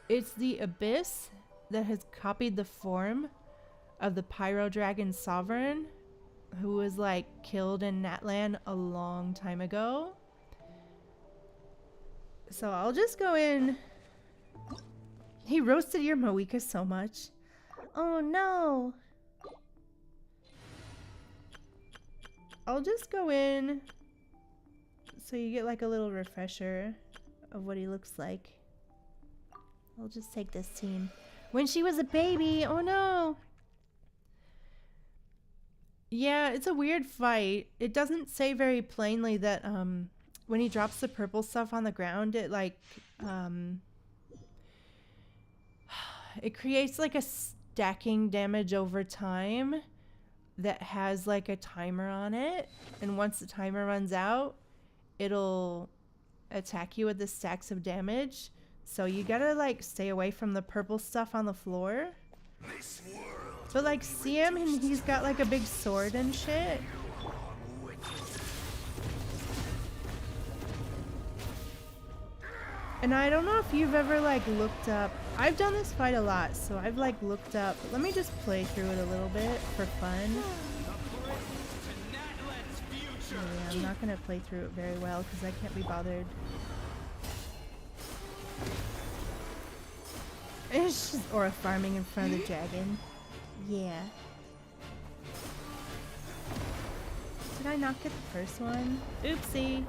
It's the abyss that has copied the form of the Pyro Dragon Sovereign, who was like killed in Natlan a long time ago. So I'll just go in. He roasted your Moeka so much. Oh no. I'll just go in so you get like a little refresher of what he looks like. I'll just take this scene. When she was a baby, oh no. Yeah, it's a weird fight. It doesn't say very plainly that when he drops the purple stuff on the ground, it like it creates like a stacking damage over time that has like a timer on it, and once the timer runs out, it'll attack you with the stacks of damage. So you gotta like stay away from the purple stuff on the floor. But like, see him, and he's got like a big sword and shit. And I don't know if you've ever like looked up, I've done this fight a lot, so I've like looked up, let me just play through it a little bit for fun. Yeah, I'm not gonna play through it very well because I can't be bothered. It's just Aura farming in front of the dragon. Yeah. Did I not get the first one? Oopsie.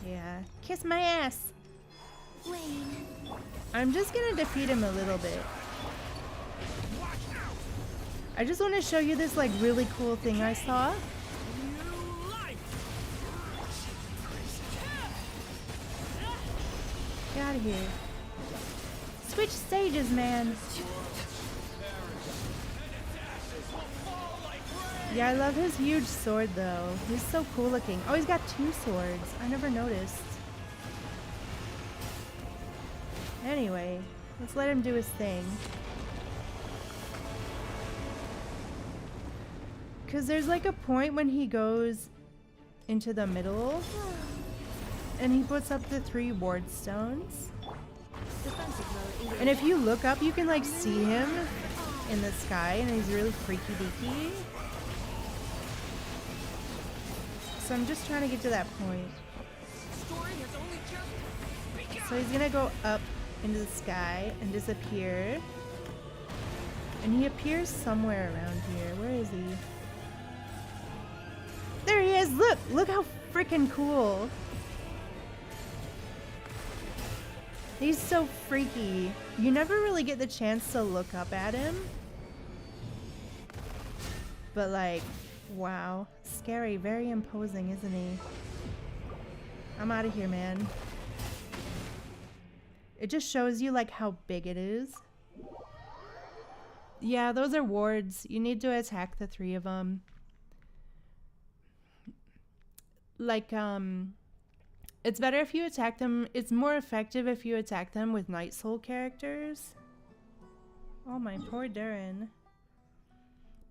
Yeah. Kiss my ass. Wayne. I'm just gonna defeat him a little bit. I just want to show you this like really cool thing I saw. Get out of here. Switch stages, man. Yeah, I love his huge sword though. He's so cool looking. Oh, he's got 2 swords. I never noticed. Anyway, let's let him do his thing. Because there's like a point when he goes into the middle and he puts up the 3 ward stones. And if you look up, you can like see him in the sky, and he's really freaky deaky. So I'm just trying to get to that point. So he's gonna go up into the sky and disappear. And he appears somewhere around here. Where is he? There he is! Look! Look how freaking cool! He's so freaky. You never really get the chance to look up at him. But like, wow. Scary, very imposing, isn't he? I'm out of here, man. It just shows you like how big it is. Yeah, those are wards. You need to attack the 3 of them. Like, it's better if you attack them. It's more effective if you attack them with Night Soul characters. Oh, my poor Durin.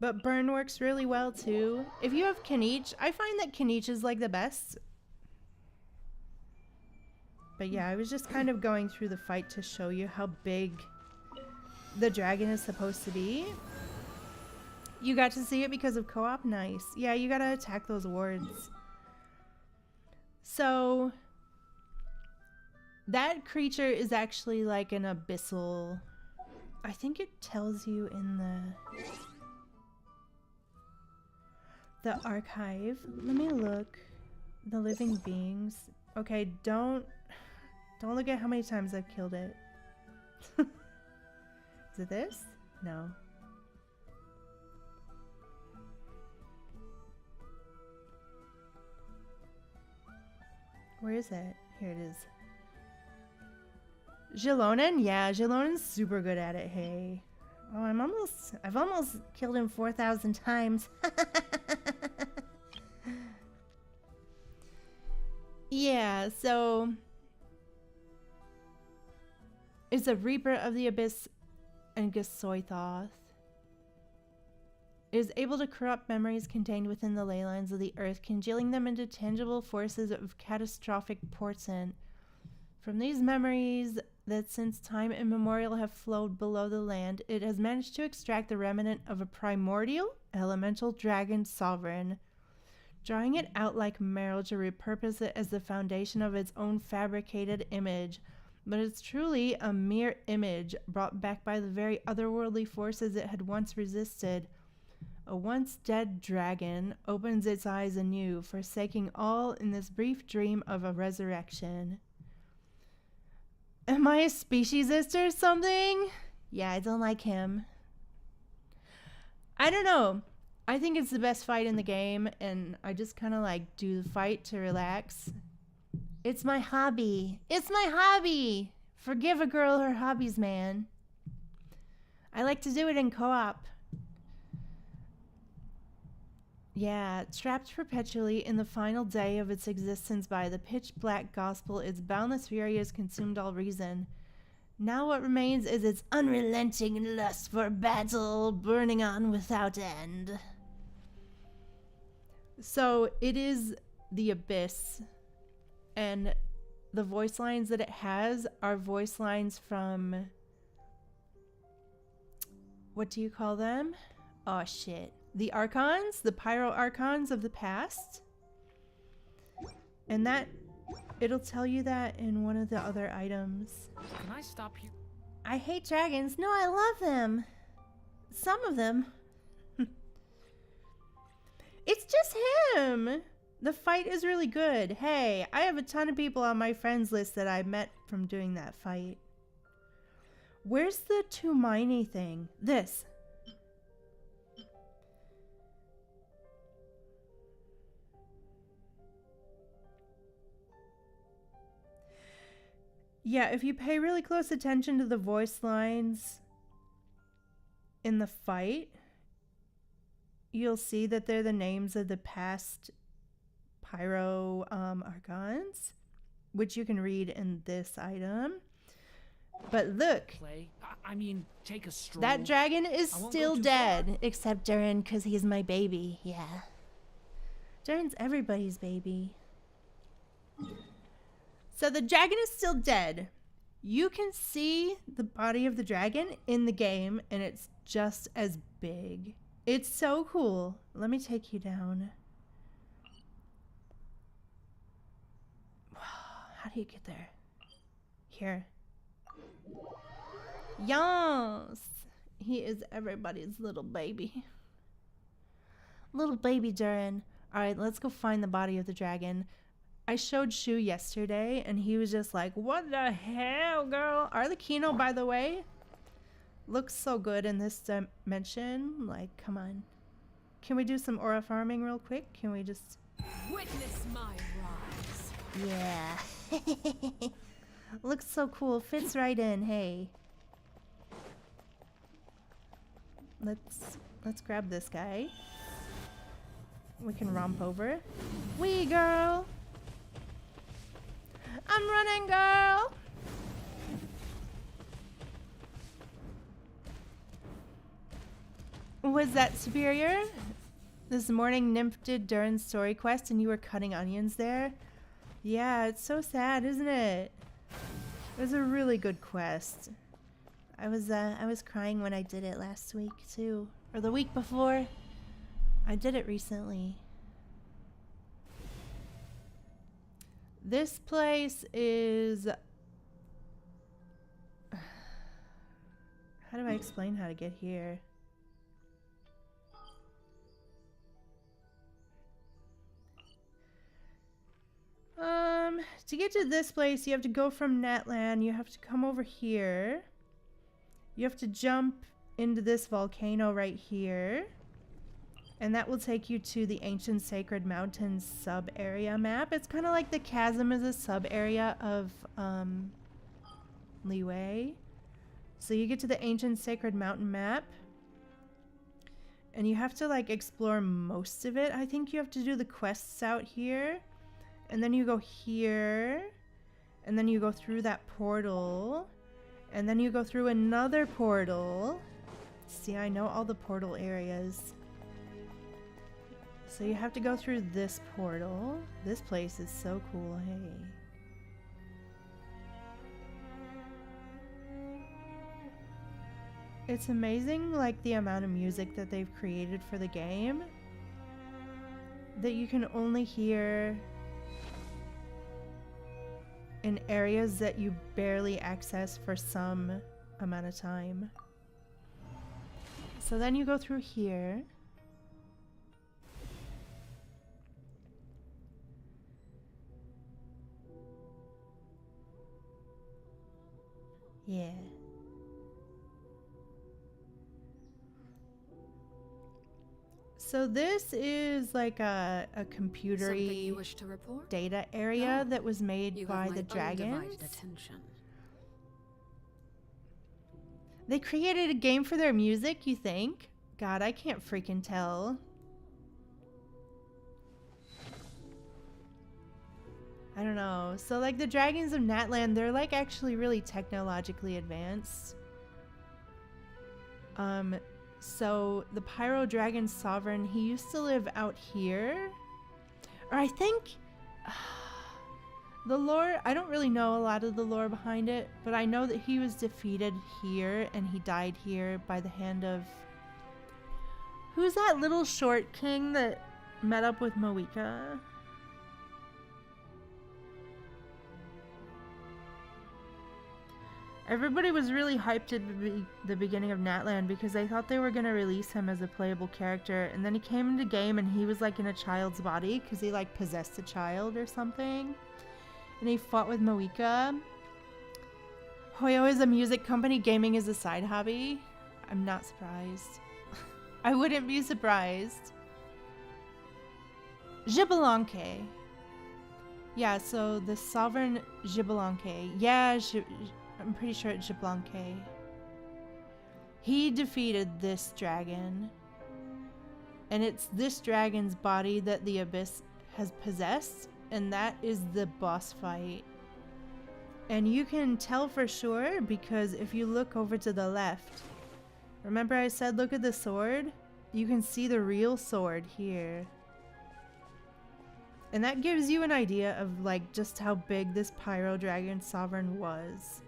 But burn works really well too. If you have Kinich, I find that Kinich is like the best. But yeah, I was just kind of going through the fight to show you how big the dragon is supposed to be. You got to see it because of co-op? Nice. Yeah, you gotta attack those wards. So that creature is actually like an abyssal. I think it tells you in the archive. Let me look. The living beings. Okay, don't look at how many times I've killed it. Is it this? No. Where is it? Here it is. Jilonen? Yeah, Jilonen's super good at it, hey. Oh, I've almost killed him 4,000 times. Yeah, so it's a Reaper of the Abyss and Gasoithoth. It is able to corrupt memories contained within the ley lines of the earth, congealing them into tangible forces of catastrophic portent. From these memories that since time immemorial have flowed below the land, it has managed to extract the remnant of a primordial elemental dragon sovereign, drawing it out like marrow to repurpose it as the foundation of its own fabricated image. But it's truly a mere image brought back by the very otherworldly forces it had once resisted. A once dead dragon opens its eyes anew, forsaking all in this brief dream of a resurrection. Am I a speciesist or something? Yeah, I don't like him. I don't know. I think it's the best fight in the game, and I just kind of like do the fight to relax. It's my hobby. It's my hobby! Forgive a girl her hobbies, man. I like to do it in co-op. Yeah, trapped perpetually in the final day of its existence by the pitch black gospel, its boundless fury has consumed all reason. Now what remains is its unrelenting lust for battle, burning on without end. So it is the abyss, and the voice lines that it has are voice lines from, what do you call them? Oh shit. The Archons, the Pyro Archons of the past. And that, it'll tell you that in one of the other items. Can I stop you? I hate dragons. No, I love them. Some of them. It's just him. The fight is really good. Hey, I have a ton of people on my friends list that I met from doing that fight. Where's the too miney thing? This. Yeah, if you pay really close attention to the voice lines in the fight, you'll see that they're the names of the past Pyro Archons, which you can read in this item. But look, Play? I mean, take a stroll. that dragon is I won't still go too dead, far. except Durin, because he's my baby. Yeah. Durin's everybody's baby. So the dragon is still dead. You can see the body of the dragon in the game, and it's just as big. It's so cool. Let me take you down. How do you get there? Here. Yes! He is everybody's little baby. Little baby Durin. Alright, let's go find the body of the dragon. I showed Shu yesterday, and he was just like, what the hell, girl? Arlecchino, by the way, looks so good in this dimension. Like, come on. Can we do some aura farming real quick? Can we just... Witness my rise. Yeah. Looks so cool. Fits right in. Hey. Let's grab this guy. We can romp over. Wee girl. I'm running, girl. Was that superior? This morning, Nymph did Durin's story quest, and you were cutting onions there. Yeah, it's so sad, isn't it? It was a really good quest. I was crying when I did it last week too, or the week before. I did it recently. This place is... How do I explain how to get here? To get to this place, you have to go from Natlan. You have to come over here. You have to jump into this volcano right here. And that will take you to the Ancient Sacred Mountains sub-area map. It's kind of like the chasm is a sub-area of Liyue. So you get to the Ancient Sacred Mountain map. And you have to like explore most of it. I think you have to do the quests out here. And then you go here. And then you go through that portal. And then you go through another portal. See, I know all the portal areas. So you have to go through this portal. This place is so cool, hey. It's amazing, like, the amount of music that they've created for the game that you can only hear in areas that you barely access for some amount of time. So then you go through here. Yeah. So this is like a computery you wish to report? data area No. that was made You by have the my dragons. undivided attention. They created a game for their music, you think? God, I can't freaking tell. I don't know. So like the dragons of Natland, they're like actually really technologically advanced. So the Pyro Dragon Sovereign, he used to live out here. Or I think the lore, I don't really know a lot of the lore behind it, but I know that he was defeated here and he died here by the hand of... Who's that little short king that met up with Moika? Everybody was really hyped at the beginning of Natland because they thought they were going to release him as a playable character, and then he came into game and he was like in a child's body because he like possessed a child or something, and he fought with Moika. Hoyo is a music company, gaming is a side hobby. I'm not surprised. I wouldn't be surprised. Jibalanke. Yeah, so the Sovereign Jibalanke. Yeah, I'm pretty sure it's Jibalanke. He defeated this dragon. And it's this dragon's body that the Abyss has possessed. And that is the boss fight. And you can tell for sure because if you look over to the left, remember I said look at the sword? You can see the real sword here. And that gives you an idea of like just how big this Pyro Dragon Sovereign was.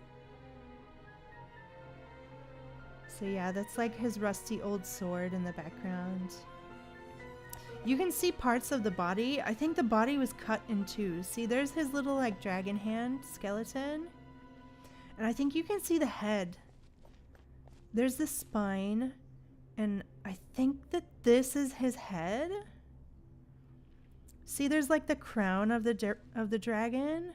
So yeah, that's like his rusty old sword in the background. You can see parts of the body. I think the body was cut in two. See, there's his little like dragon hand skeleton. And I think you can see the head. There's the spine. And I think that this is his head. See, there's like the crown of the dragon.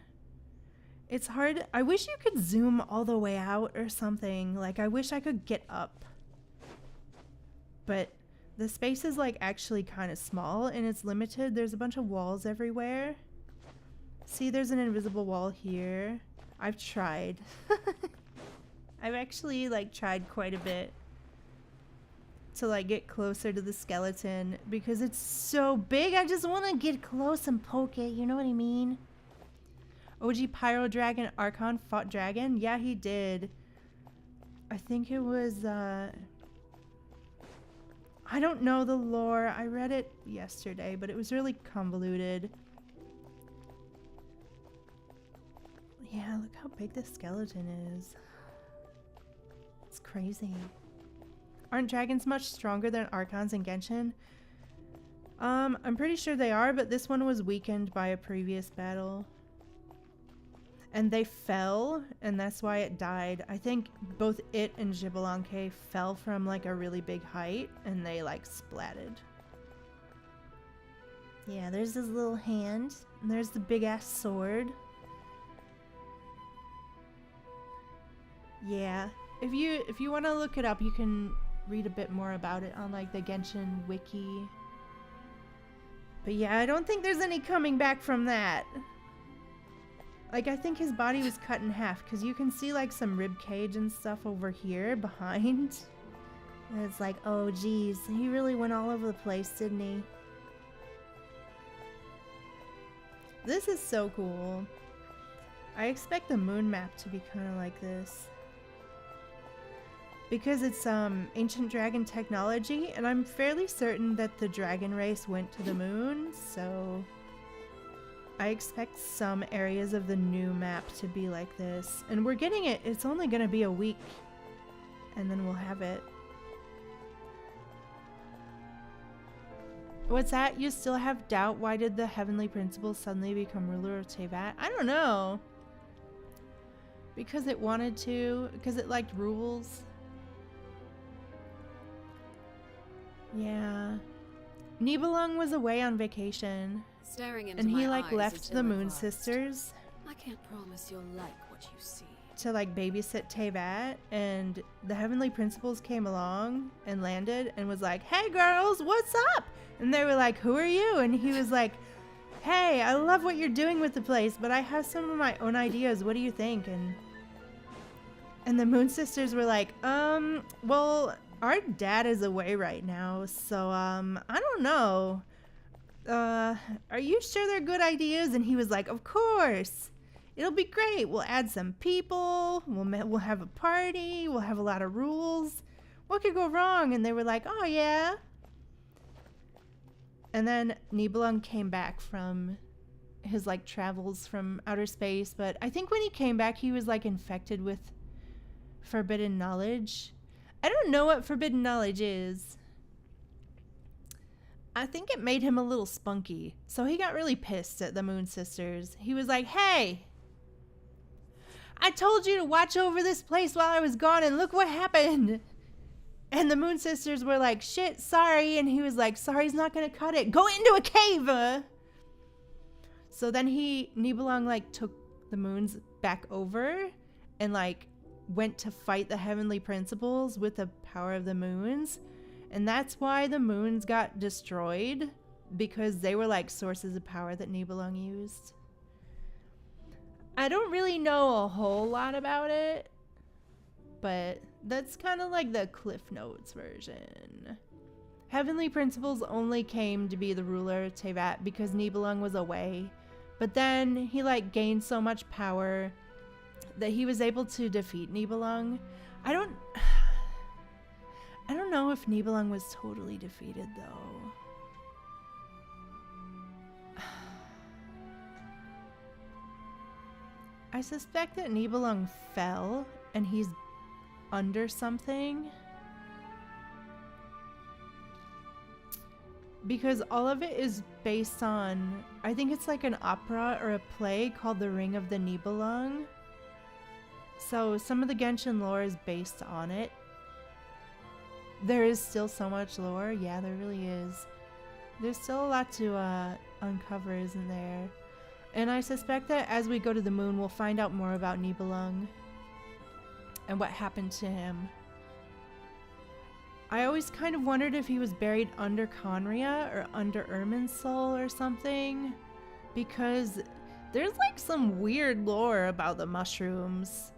It's hard. I wish you could zoom all the way out or something. Like, I wish I could get up. But the space is like actually kind of small and it's limited. There's a bunch of walls everywhere. See, there's an invisible wall here. I've tried. I've actually like tried quite a bit to like get closer to the skeleton because it's so big. I just want to get close and poke it. You know what I mean? OG Pyro Dragon Archon fought dragon? Yeah, he did. I think it was, I don't know the lore. I read it yesterday, but it was really convoluted. Yeah, look how big this skeleton is. It's crazy. Aren't dragons much stronger than Archons in Genshin? I'm pretty sure they are, but this one was weakened by a previous battle. And they fell, and that's why it died. I think both it and Jibalanke fell from like a really big height, and they like splatted. Yeah, there's his little hand, and there's the big ass sword. Yeah, if you want to look it up, you can read a bit more about it on like the Genshin wiki. But yeah, I don't think there's any coming back from that. Like, I think his body was cut in half because you can see like some rib cage and stuff over here behind. And it's like, oh geez, he really went all over the place, didn't he? This is so cool. I expect the moon map to be kind of like this. Because it's ancient dragon technology, and I'm fairly certain that the dragon race went to the moon, so I expect some areas of the new map to be like this. And we're getting it. It's only going to be a week, and then we'll have it. What's that? You still have doubt? Why did the Heavenly Principle suddenly become ruler of Teyvat? I don't know. Because it wanted to. Because it liked rules. Yeah. Nibelung was away on vacation. Staring into And he my like eyes left until the I Moon realized, Sisters I can't promise you'll like what you see. to like babysit Teyvat, and the Heavenly Principles came along and landed and was like, hey girls, what's up? And they were like, who are you? And he was like, hey, I love what you're doing with the place, but I have some of my own ideas. What do you think? And the Moon Sisters were like, well, our dad is away right now, so, I don't know. Are you sure they're good ideas? And he was like, of course. It'll be great. We'll add some people. We'll have a party. We'll have a lot of rules. What could go wrong? And they were like, oh, yeah. And then Nibelung came back from his, like, travels from outer space. But I think when he came back, he was, like, infected with forbidden knowledge. I don't know what forbidden knowledge is. I think it made him a little spunky. So he got really pissed at the Moon Sisters. He was like, hey, I told you to watch over this place while I was gone, and look what happened. And the Moon Sisters were like, shit, sorry. And he was like, sorry's not gonna cut it. Go into a cave. So then Nibelung, like, took the moons back over and, like, went to fight the heavenly principles with the power of the moons. And that's why the moons got destroyed, because they were like sources of power that Nibelung used. I don't really know a whole lot about it, but that's kind of like the Cliff Notes version. Heavenly principles only came to be the ruler of Tevat because Nibelung was away, but then he like gained so much power that he was able to defeat Nibelung. I don't know if Nibelung was totally defeated though. I suspect that Nibelung fell and he's under something. Because all of it is based on, I think it's like an opera or a play called The Ring of the Nibelung. So some of the Genshin lore is based on it. There is still so much lore. Yeah, there really is. There's still a lot to uncover, isn't there? And I suspect that as we go to the moon, we'll find out more about Nibelung and what happened to him. I always kind of wondered if he was buried under Conria or under Irminsul or something, because there's like some weird lore about the mushrooms.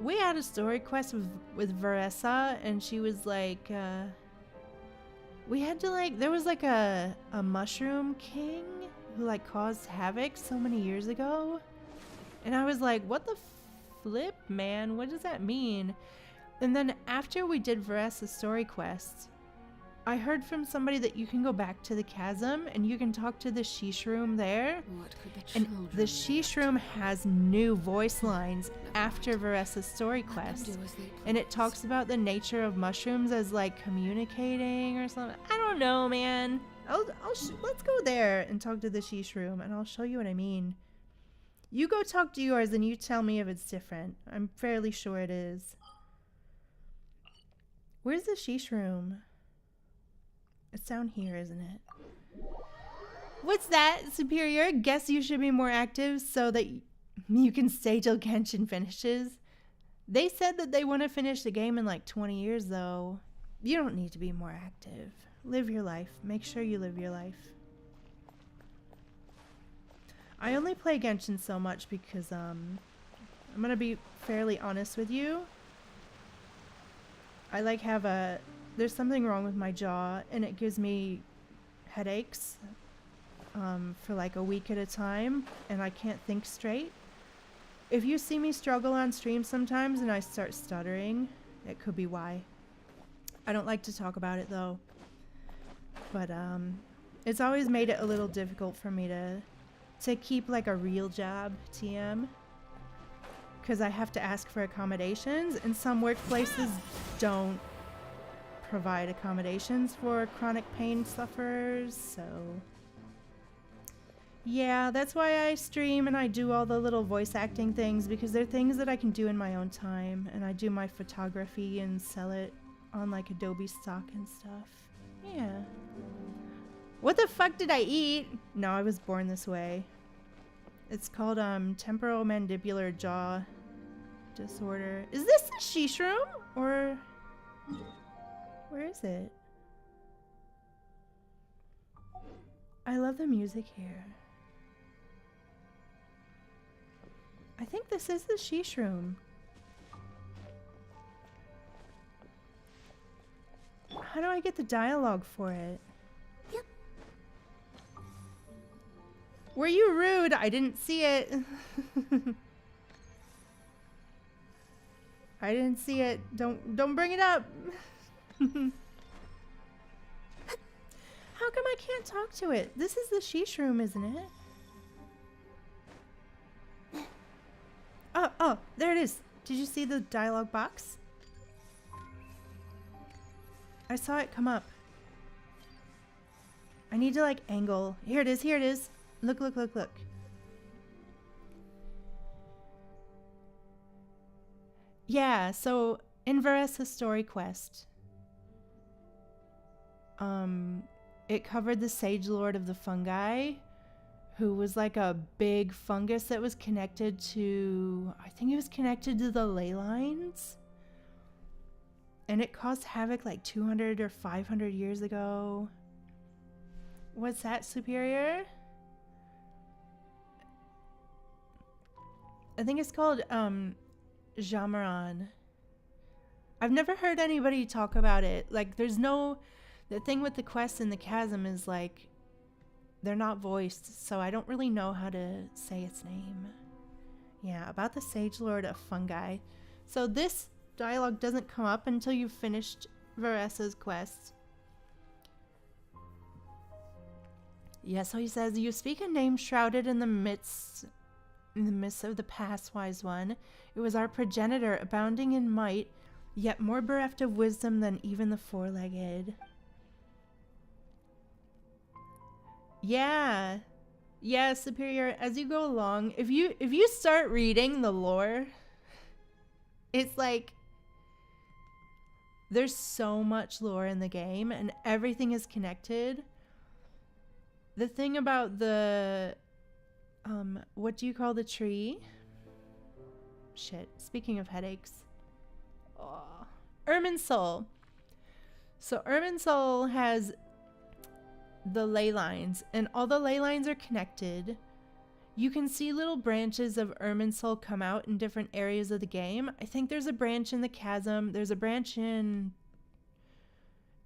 We had a story quest with Veressa, and she was like, we had to like, there was like a mushroom king who like caused havoc so many years ago. And I was like, what the flip, man? What does that mean? And then after we did Veressa's story quest, I heard from somebody that you can go back to the chasm and you can talk to the Shishroom there. What could the And children the Shishroom has new voice lines after Veressa's story quest. And it talks about the nature of mushrooms as like communicating or something. I don't know, man. Let's go there and talk to the Shishroom and I'll show you what I mean. You go talk to yours and you tell me if it's different. I'm fairly sure it is. Where's the Shishroom? It's down here, isn't it? What's that, Superior? Guess you should be more active so that you can stay till Genshin finishes. They said that they want to finish the game in like 20 years, though. You don't need to be more active. Live your life. Make sure you live your life. I only play Genshin so much because, I'm gonna be fairly honest with you. I like have a... There's something wrong with my jaw, and it gives me headaches for like a week at a time, and I can't think straight. If you see me struggle on stream sometimes and I start stuttering, it could be why. I don't like to talk about it though. But it's always made it a little difficult for me to keep like a real job, TM. Because I have to ask for accommodations, and some workplaces don't provide accommodations for chronic pain sufferers, so yeah, that's why I stream and I do all the little voice acting things, because they're things that I can do in my own time, and I do my photography and sell it on like Adobe stock and stuff. Yeah. What the fuck did I eat? No, I was born this way. It's called temporomandibular jaw disorder. Is this the Shishroom or where is it? I love the music here. I think this is the Shishroom. How do I get the dialogue for it? Yep. Were you rude? I didn't see it. I didn't see it. Don't bring it up. How come I can't talk to it? This is the sheesh room, isn't it? Oh, there it is. Did you see the dialogue box? I saw it come up. I need to like angle. Here it is, here it is. Look, look, look, look. Yeah, so in Veressa's story quest, it covered the Sage Lord of the Fungi, who was like a big fungus that was connected to, I think it was connected to the ley lines. And it caused havoc like 200 or 500 years ago. What's that, Superior? I think it's called, Jamaran. I've never heard anybody talk about it. Like, there's no... The thing with the quest in the chasm is, like, they're not voiced, so I don't really know how to say its name. Yeah, about the Sage Lord of Fungi. So this dialogue doesn't come up until you've finished Veressa's quest. Yeah, so he says, you speak a name shrouded in the midst of the past, wise one. It was our progenitor, abounding in might, yet more bereft of wisdom than even the four-legged. Yeah, Superior, as you go along, if you start reading the lore, it's like there's so much lore in the game and everything is connected. The thing about the what do you call the tree? Shit, speaking of headaches. Oh, Irminsul. So Irminsul has the ley lines, and all the ley lines are connected. You can see little branches of Irminsul come out in different areas of the game. I think there's a branch in the chasm. There's a branch in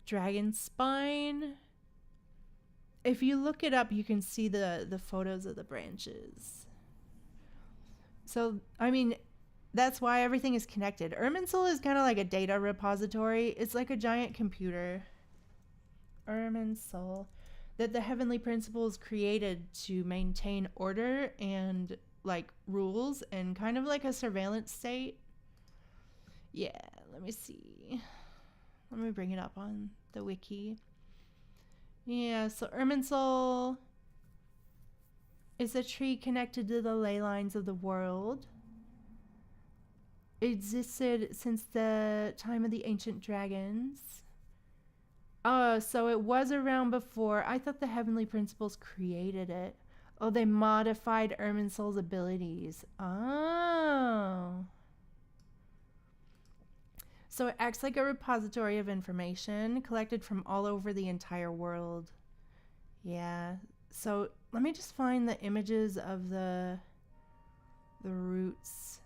Dragonspine. If you look it up, you can see the photos of the branches. So, I mean, that's why everything is connected. Irminsul is kind of like a data repository. It's like a giant computer. Irminsul. That the Heavenly Principles created to maintain order and like rules and kind of like a surveillance state. Yeah, let me see. Let me bring it up on the wiki. Yeah, so Irminsul is a tree connected to the ley lines of the world. It existed since the time of the ancient dragons. Oh, so it was around before. I thought the Heavenly Principles created it. Oh, they modified Irminsul's abilities. Oh. So it acts like a repository of information collected from all over the entire world. Yeah. So let me just find the images of the roots.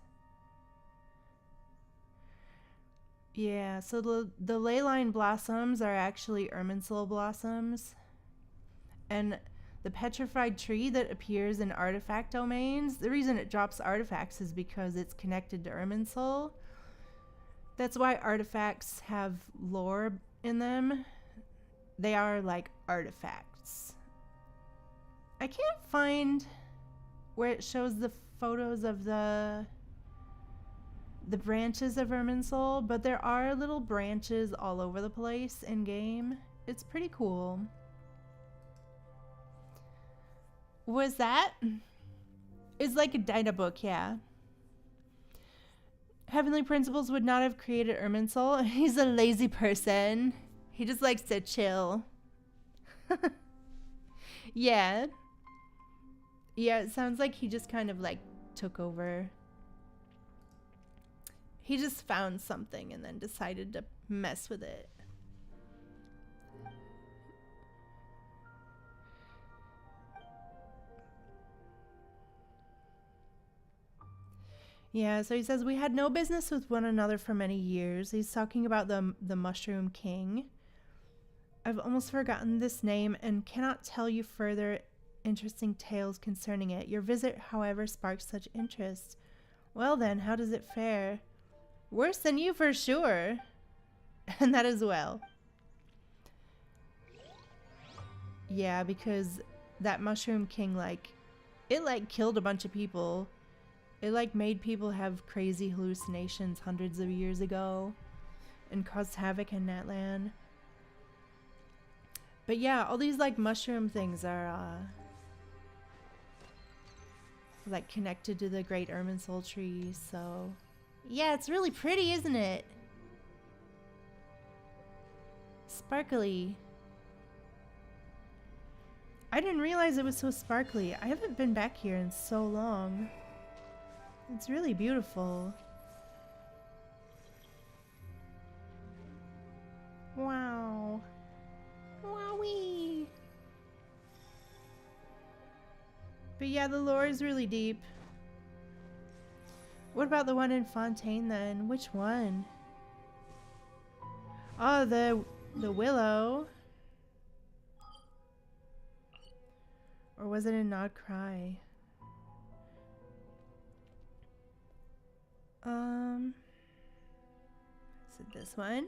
Yeah, so the ley line blossoms are actually Irminsul blossoms. And the petrified tree that appears in artifact domains, the reason it drops artifacts is because it's connected to Irminsul. That's why artifacts have lore in them. They are like artifacts. I can't find where it shows the photos of the branches of Irminsul, but there are little branches all over the place in game. It's pretty cool. Was that? It's like a data book, yeah. Heavenly Principles would not have created Irminsul. He's a lazy person. He just likes to chill. Yeah. Yeah, it sounds like he just kind of like took over. He just found something and then decided to mess with it. Yeah, so he says, we had no business with one another for many years. He's talking about the Mushroom King. I've almost forgotten this name and cannot tell you further interesting tales concerning it. Your visit, however, sparks such interest. Well then, how does it fare? Worse than you for sure. And that as well. Yeah, because that Mushroom King, like, it like killed a bunch of people. It like made people have crazy hallucinations hundreds of years ago and caused havoc in that land. But yeah, all these like mushroom things are like connected to the Great Irminsul tree, so yeah, it's really pretty, isn't it? Sparkly. I didn't realize it was so sparkly. I haven't been back here in so long. It's really beautiful. Wow. Wowee. But yeah, the lore is really deep. What about the one in Fontaine then? Which one? Oh, the willow. Or was it in Nod Cry? Is it this one?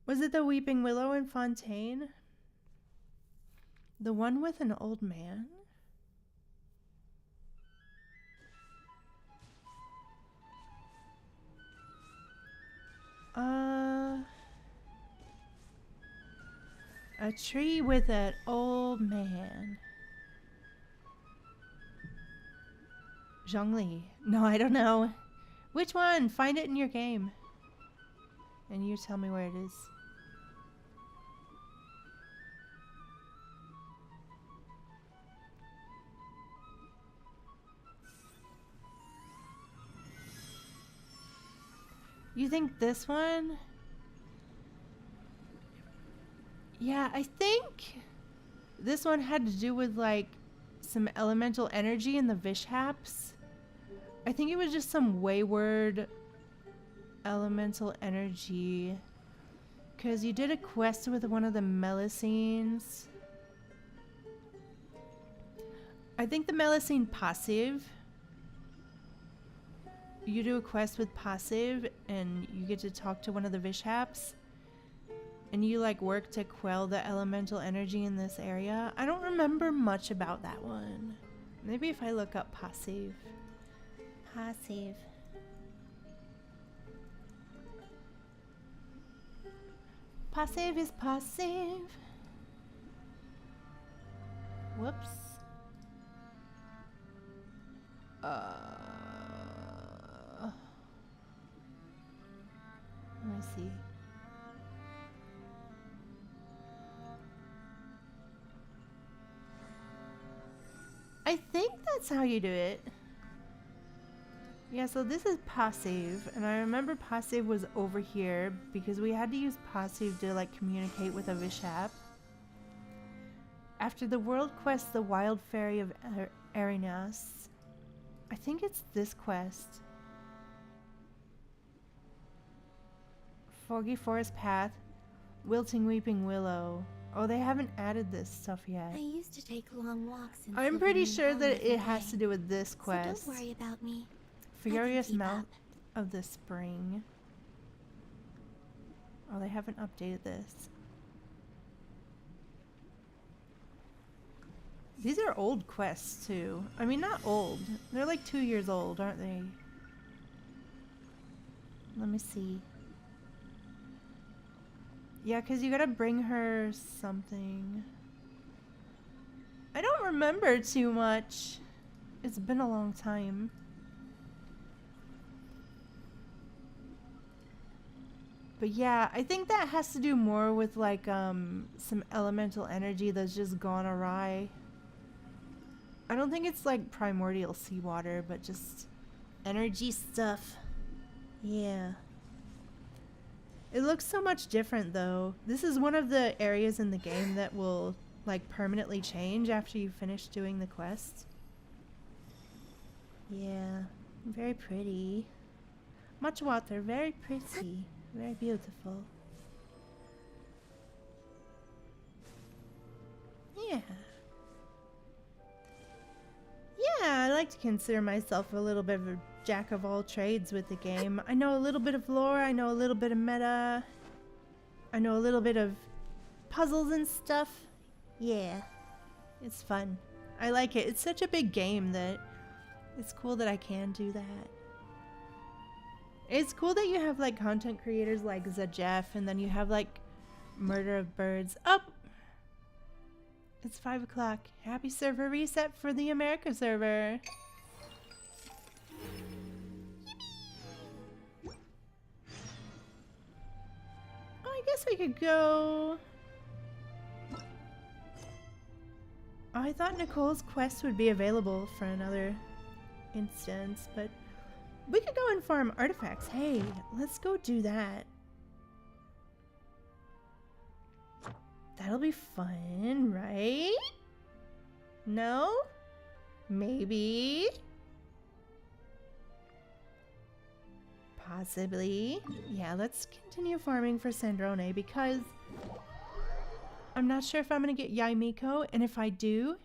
Was it the Weeping Willow in Fontaine? The one with an old man? A tree with an old man. Zhongli. No, I don't know. Which one? Find it in your game. And you tell me where it is. You think this one? Yeah, I think this one had to do with like some elemental energy in the Vishaps. I think it was just some wayward elemental energy. Because you did a quest with one of the Melusines. I think the Melusine passive. You do a quest with passive and you get to talk to one of the Vishaps. And you like work to quell the elemental energy in this area. I don't remember much about that one. Maybe if I look up passive. Passive. Passive is passive. Whoops. Let me see. I think that's how you do it. Yeah, so this is passive, and I remember passive was over here because we had to use passive to like communicate with a Vishap. After the world quest, the Wild Fairy of Arinas. I think it's this quest. Foggy Forest Path, Wilting Weeping Willow. Oh, they haven't added this stuff yet. I used to take long walks in I'm pretty Sylvan sure Valley that every it has day. to do with this quest. So don't worry about me. Furious keep Mouth up. of the Spring. Oh, they haven't updated this. These are old quests too. I mean, not old. They're like 2 years old, aren't they? Let me see. Yeah, because you gotta bring her something. I don't remember too much. It's been a long time. But yeah, I think that has to do more with like some elemental energy that's just gone awry. I don't think it's like primordial seawater, but just energy stuff. Yeah. It looks so much different though. This is one of the areas in the game that will like permanently change after you finish doing the quest. Yeah, very pretty. Much water, very pretty, very beautiful. Yeah. Yeah, I like to consider myself a little bit of a jack of all trades with the game. I know a little bit of lore, I know a little bit of meta, I know a little bit of puzzles and stuff. Yeah, it's fun. I like it. It's such a big game that it's cool that I can do that. It's cool that you have like content creators like Zajeff, and then you have like Murder of Birds. Oh! It's 5 o'clock. Happy server reset for the America server. Oh, I guess we could go... Oh, I thought Nicole's quest would be available for another instance, but we could go and farm artifacts. Hey, let's go do that. That'll be fun, right? No? Maybe? Possibly. Yeah, let's continue farming for Sandrone because I'm not sure if I'm gonna get Yaimiko, and if I do,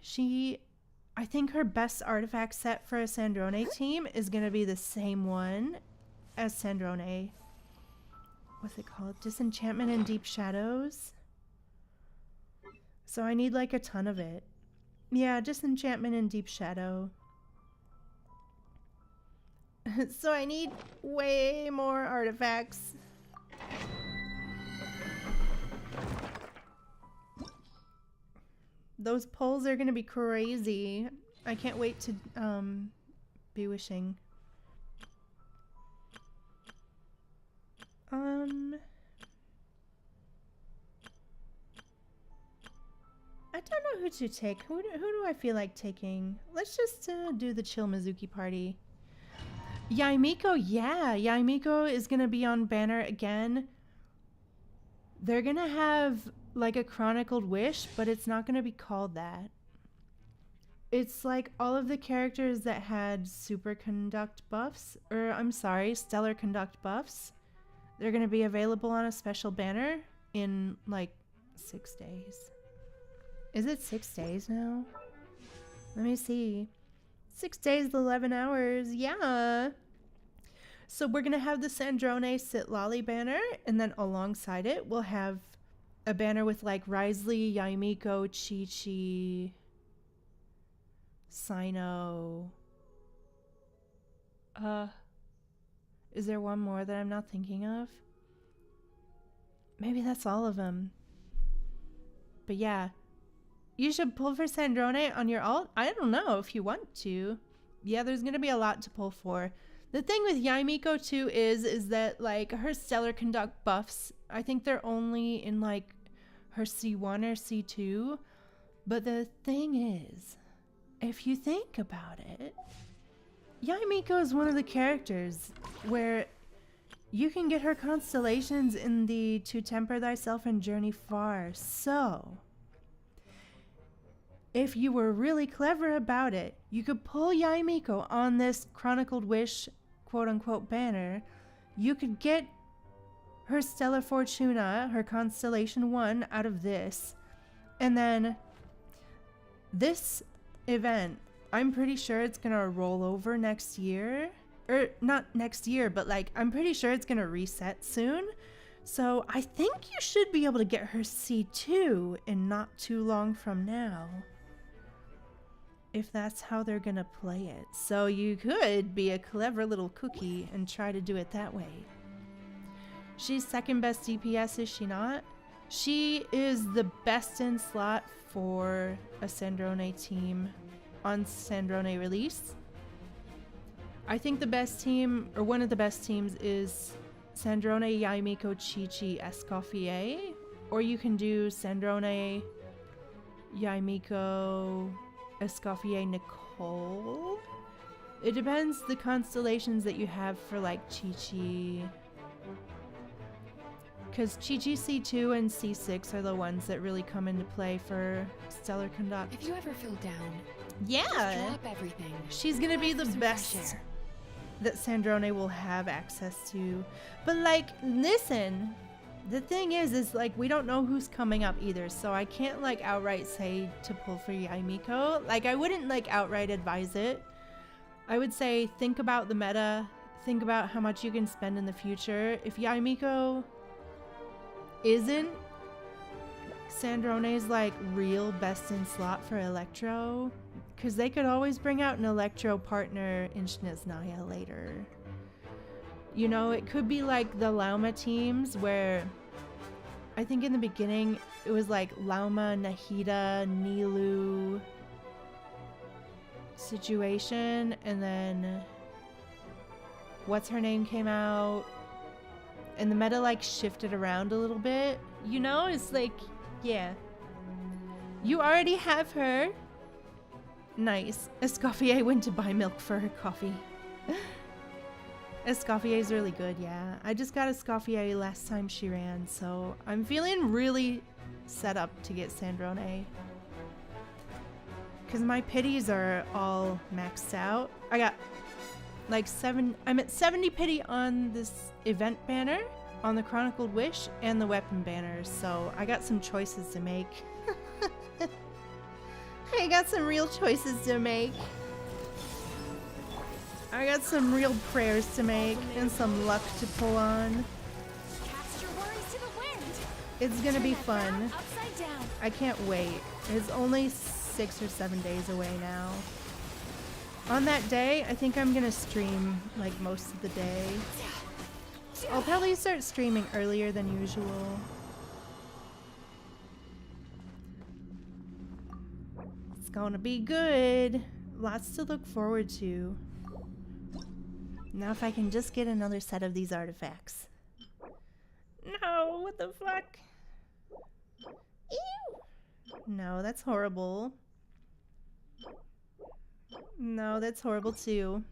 I think her best artifact set for a Sandrone team is gonna be the same one as Sandrone. What's it called? Disenchantment and Deep Shadows? So I need like a ton of it. Yeah, Disenchantment and Deep Shadow. So I need way more artifacts. Those polls are gonna be crazy. I can't wait to be wishing. I don't know who to take. Who do I feel like taking? Let's just do the Chill Mizuki party. Yaimiko, yeah. Yaimiko is gonna be on banner again. They're gonna have like a chronicled wish, but it's not gonna be called that. It's like all of the characters that had super conduct buffs, or I'm sorry, stellar conduct buffs. They're gonna be available on a special banner in like 6 days. Is it 6 days now? Let me see. 6 days, 11 hours. Yeah. So we're gonna have the Sandrone Sit Lolly banner, and then alongside it, we'll have a banner with like Risley, Yaimiko, Chi-Chi, Sino. Is there one more that I'm not thinking of? Maybe that's all of them. But yeah. You should pull for Sandrone on your alt? I don't know if you want to. Yeah, there's gonna be a lot to pull for. The thing with Yaimiko too is that like her stellar conduct buffs, I think they're only in like her C1 or C2. But the thing is, if you think about it, Yaimiko is one of the characters where you can get her constellations in the To Temper Thyself and Journey Far. So if you were really clever about it, you could pull Yaimiko on this Chronicled Wish quote-unquote banner. You could get her Stellar Fortuna, her Constellation 1 out of this. And then this event, I'm pretty sure it's gonna roll over next year. Or not next year, but like I'm pretty sure it's gonna reset soon. So I think you should be able to get her C2 in not too long from now, if that's how they're gonna play it. So you could be a clever little cookie and try to do it that way. She's second best DPS, is she not? She is the best in slot for a Sandrone team on Sandrone release. I think the best team, or one of the best teams, is Sandrone, Yaimiko, Chi-Chi, Escoffier. Or you can do Sandrone, Yaimiko, Escoffier, Nicole. It depends the constellations that you have for like Chi-Chi. Because Chi-Chi C2 and C6 are the ones that really come into play for Stellar Conduct. If you ever feel down, Yeah! just drop everything. She's gonna be the Some best. fresh air. that Sandrone will have access to. But like, listen, the thing is like, we don't know who's coming up either, so I can't like outright say to pull for Yaimiko. Like, I wouldn't like outright advise it. I would say think about the meta, think about how much you can spend in the future. If Yaimiko isn't Sandrone's like real best in slot for Electro, because they could always bring out an Electro partner in Shniznaya later. You know, it could be like the Lauma teams where I think in the beginning it was like Lauma, Nahida, Nilu situation, and then what's her name came out, and the meta like shifted around a little bit. You know, it's like, yeah, you already have her. Nice. Escoffier went to buy milk for her coffee. Escoffier's really good, yeah. I just got Escoffier last time she ran, so I'm feeling really set up to get Sandrone. Because my pities are all maxed out. I got like I'm at 70 pity on this event banner, on the Chronicled Wish, and the weapon banners, so I got some choices to make. I got some real choices to make. I got some real prayers to make and some luck to pull on. Cast your worries to the wind. It's gonna be fun. Upside down. I can't wait. It's only 6 or 7 days away now. On that day, I think I'm gonna stream like most of the day. I'll probably start streaming earlier than usual. It's gonna be good. Lots to look forward to. Now if I can just get another set of these artifacts. No, what the fuck? Ew! No, that's horrible. No, that's horrible too.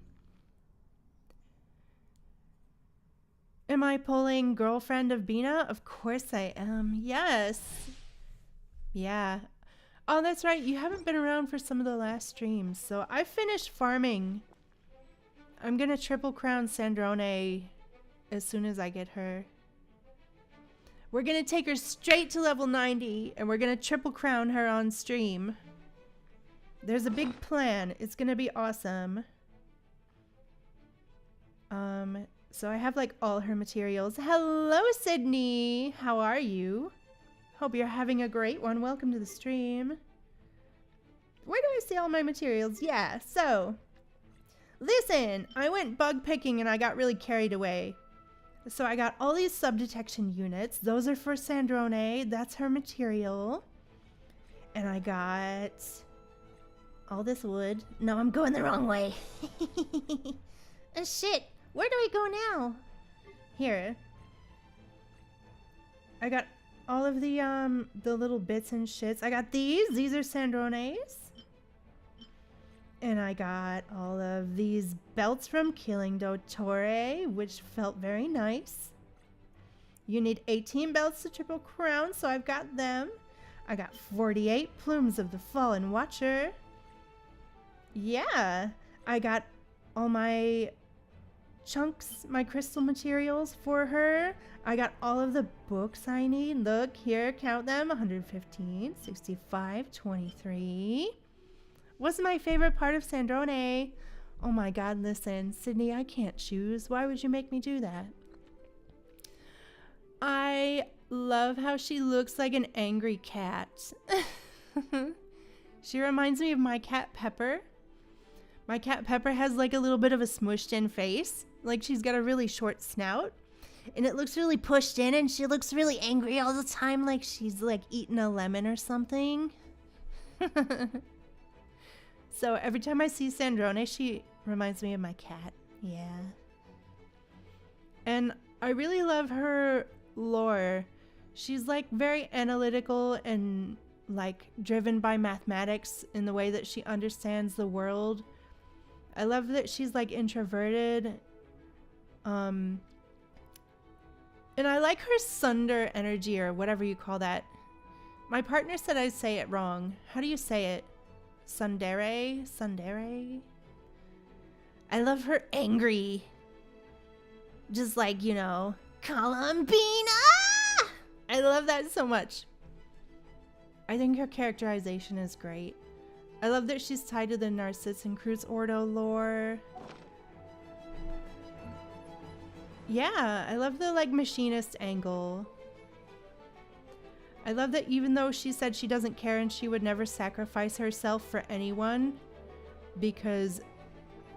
Am I pulling Girlfriend of Bina? Of course I am. Yes. Yeah. Oh, that's right. You haven't been around for some of the last streams. So I finished farming. I'm gonna triple crown Sandrone as soon as I get her. We're gonna take her straight to level 90 and we're gonna triple crown her on stream. There's a big plan. It's gonna be awesome. So I have like all her materials. Hello, Sydney. How are you? Hope you're having a great one. Welcome to the stream. Where do I see all my materials? Yeah, so listen, I went bug picking and I got really carried away. So I got all these sub-detection units. Those are for Sandrone. That's her material. And I got all this wood. No, I'm going the wrong way. Shit. Where do I go now? Here. I got all of the little bits and shits. I got these. These are Sandrone's. And I got all of these belts from Killing Dottore, which felt very nice. You need 18 belts to triple crown, so I've got them. I got 48 plumes of the Fallen Watcher. Yeah. I got all my chunks, my crystal materials for her. I got all of the books I need. Look here, count them. 115, 65, 23. What's my favorite part of Sandrone? Oh my god, listen, Sydney, I can't choose. Why would you make me do that? I love how she looks like an angry cat. She reminds me of my cat Pepper. My cat Pepper has like a little bit of a smushed in face. Like she's got a really short snout. And it looks really pushed in and she looks really angry all the time, like she's like eating a lemon or something. So every time I see Sandrone, she reminds me of my cat. Yeah. And I really love her lore. She's like very analytical and like driven by mathematics in the way that she understands the world. I love that she's like introverted. And I like her Sunder energy or whatever you call that. My partner said I say it wrong. How do you say it? Sundere? Sundere? I love her angry. Just like, you know, Columbina! I love that so much. I think her characterization is great. I love that she's tied to the Narcissus and Cruz Ordo lore. Yeah, I love the like machinist angle. I love that even though she said she doesn't care and she would never sacrifice herself for anyone, because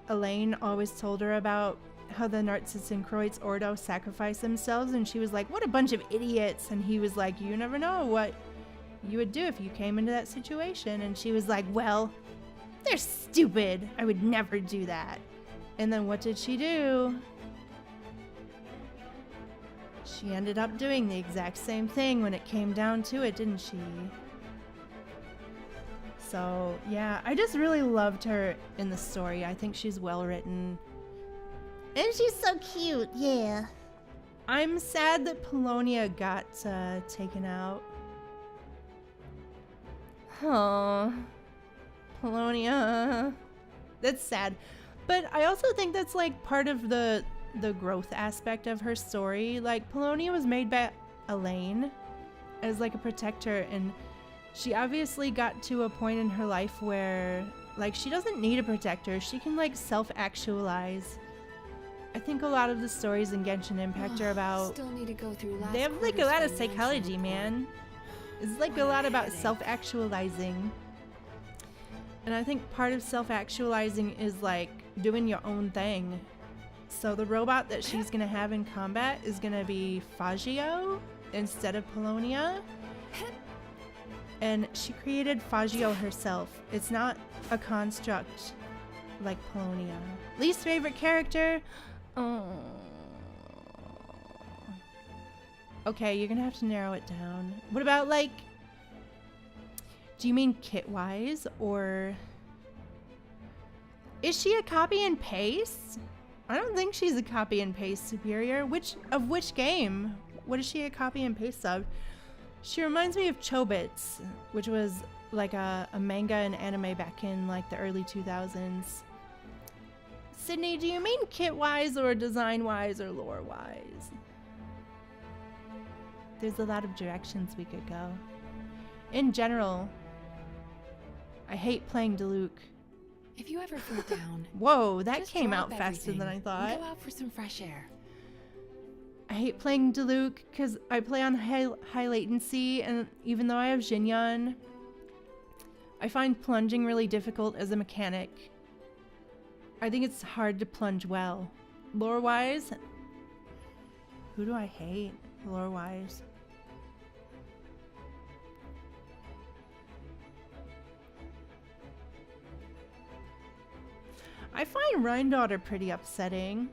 Elaine always told her about how the Narcissus and Cruz Ordo sacrifice themselves, and she was like, what a bunch of idiots. And he was like, you never know what you would do if you came into that situation. And she was like, well, they're stupid. I would never do that. And then what did she do? She ended up doing the exact same thing when it came down to it, didn't she? So, yeah, I just really loved her in the story. I think she's well written. And she's so cute, yeah. I'm sad that Polonia got taken out. Oh, Polonia. That's sad. But I also think that's like part of the growth aspect of her story. Like, Polonia was made by Elaine as like a protector, and she obviously got to a point in her life where like she doesn't need a protector. She can like self-actualize. I think a lot of the stories in Genshin Impact are about, Still need to go through last they have like a quarter's lot of financial psychology, report. man. It's like a lot about self-actualizing. And I think part of self-actualizing is like doing your own thing. So the robot that she's gonna have in combat is gonna be Fagio instead of Polonia. And she created Fagio herself. It's not a construct like Polonia. Least favorite character? Oh. Okay, you're gonna have to narrow it down. What about like, do you mean kit-wise, or is she a copy and paste? I don't think she's a copy and paste superior. Which game? What is she a copy and paste of? She reminds me of Chobits, which was like a manga and anime back in like the early 2000s. Sydney, do you mean kit-wise or design-wise or lore-wise? There's a lot of directions we could go. In general, I hate playing Diluc. If you ever feel down, Whoa, that just came drop out faster than I everything thought. and go out for some fresh air. I hate playing Diluc because I play on high latency, and even though I have Xinyan, I find plunging really difficult as a mechanic. I think it's hard to plunge well. Lore-wise, who do I hate lore-wise? I find Rhine-Daughter pretty upsetting.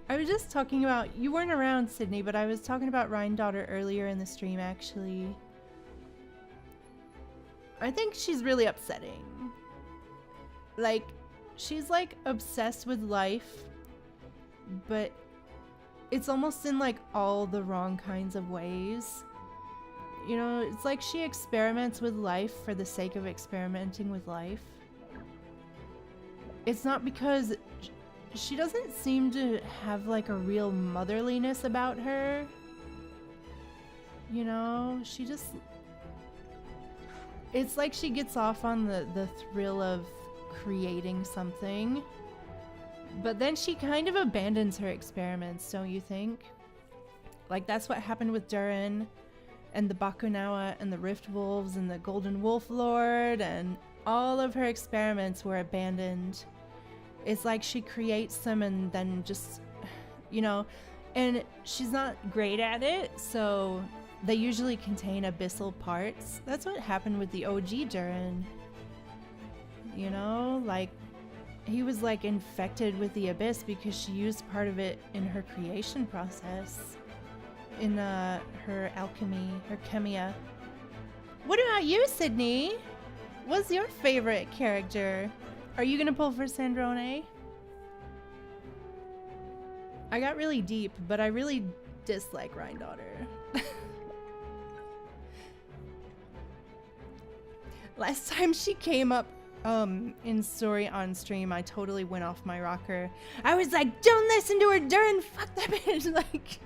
I was just talking about, you weren't around, Sydney, but I was talking about Rhine-Daughter earlier in the stream, actually. I think she's really upsetting. Like, she's like obsessed with life, but it's almost in like all the wrong kinds of ways. You know, it's like she experiments with life for the sake of experimenting with life. It's not because she doesn't seem to have like a real motherliness about her. You know, she just, it's like she gets off on the thrill of creating something, but then she kind of abandons her experiments, don't you think? Like, that's what happened with Durin and the Bakunawa and the Rift Wolves and the Golden Wolf Lord, and all of her experiments were abandoned. It's like she creates them and then just, you know, and she's not great at it, so they usually contain abyssal parts. That's what happened with the OG Durin. You know, like, he was like infected with the abyss because she used part of it in her creation process. In her alchemy, her chemia. What about you, Sydney? What's your favorite character? Are you gonna pull for Sandrone? I got really deep, but I really dislike Rhine-Daughter. Last time she came up in story on stream, I totally went off my rocker. I was like, don't listen to her, Durin, fuck that bitch, like,